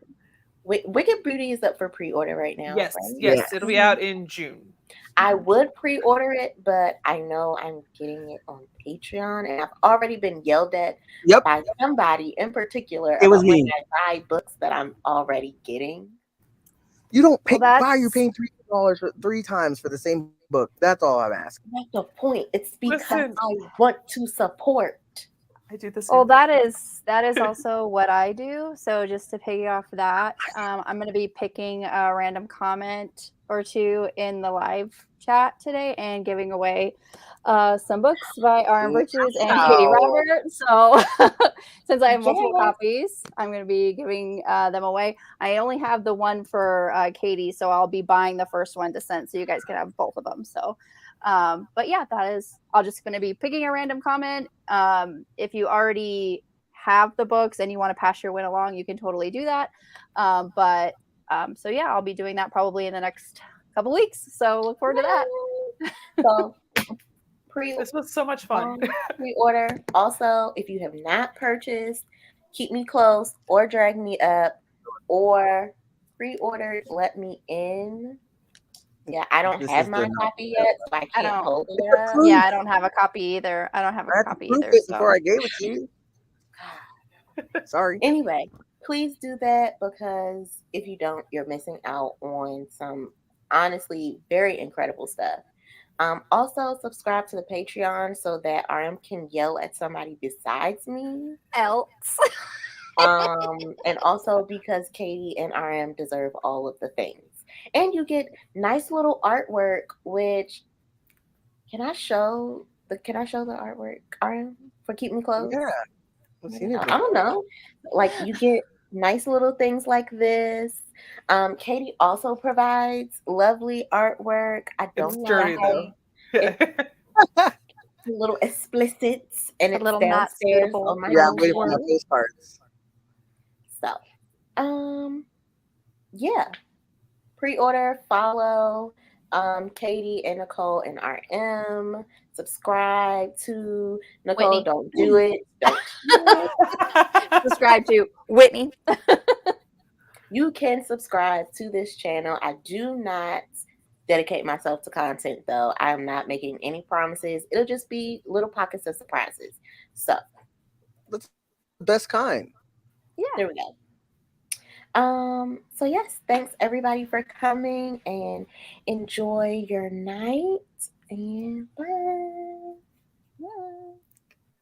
Wicked Beauty is up for pre-order right now. Yes, right? yes. It'll be out in June. I would pre-order it, but I know I'm getting it on Patreon, and I've already been yelled at by somebody in particular It was about when me. I buy books that I'm already getting. You don't pay. Why you're paying $3 for 3 times for the same book? That's all I'm asking. That's the point. It's because I want to support. I do this. Well, that is also what I do. So just to piggy off that, I'm going to be picking a random comment or two in the live chat today and giving away some books by R.M. Bridges and Katee Robert. So since I have multiple copies, I'm going to be giving them away. I only have the one for Katee, so I'll be buying the first one to send so you guys can have both of them. So but yeah, I'll just going to be picking a random comment. If you already have the books and you want to pass your win along, you can totally do that. So yeah, I'll be doing that probably in the next couple weeks. So look forward to that. So this was so much fun. Pre-order. Also, if you have not purchased Keep Me Close or Drag Me Up or pre-ordered Let Me In. Yeah, I don't have my copy yet, so I can't hold it up. Yeah, I don't have a copy either. Before I gave it to you. Sorry. Anyway, please do that, because if you don't, you're missing out on some honestly very incredible stuff. Also, subscribe to the Patreon so that RM can yell at somebody besides me. And also because Katie and RM deserve all of the things. And you get nice little artwork, which can I show the artwork, RM, for Keep Me Close? Yeah. I don't know. Like, you get nice little things like this. Katie also provides lovely artwork. I don't know. little explicits, and A it's little not downstairs suitable on my Yeah, I'm for waiting for my work. postcards. So, yeah. Pre-order, follow Katie and Nicole and RM. Subscribe to Nicole. Whitney. Don't do it. Don't do it. Subscribe to Whitney. You can subscribe to this channel. I do not dedicate myself to content, though. I'm not making any promises. It'll just be little pockets of surprises. So That's the best kind. Yeah. there we go. So yes, thanks everybody for coming, and enjoy your night, and bye. Yeah.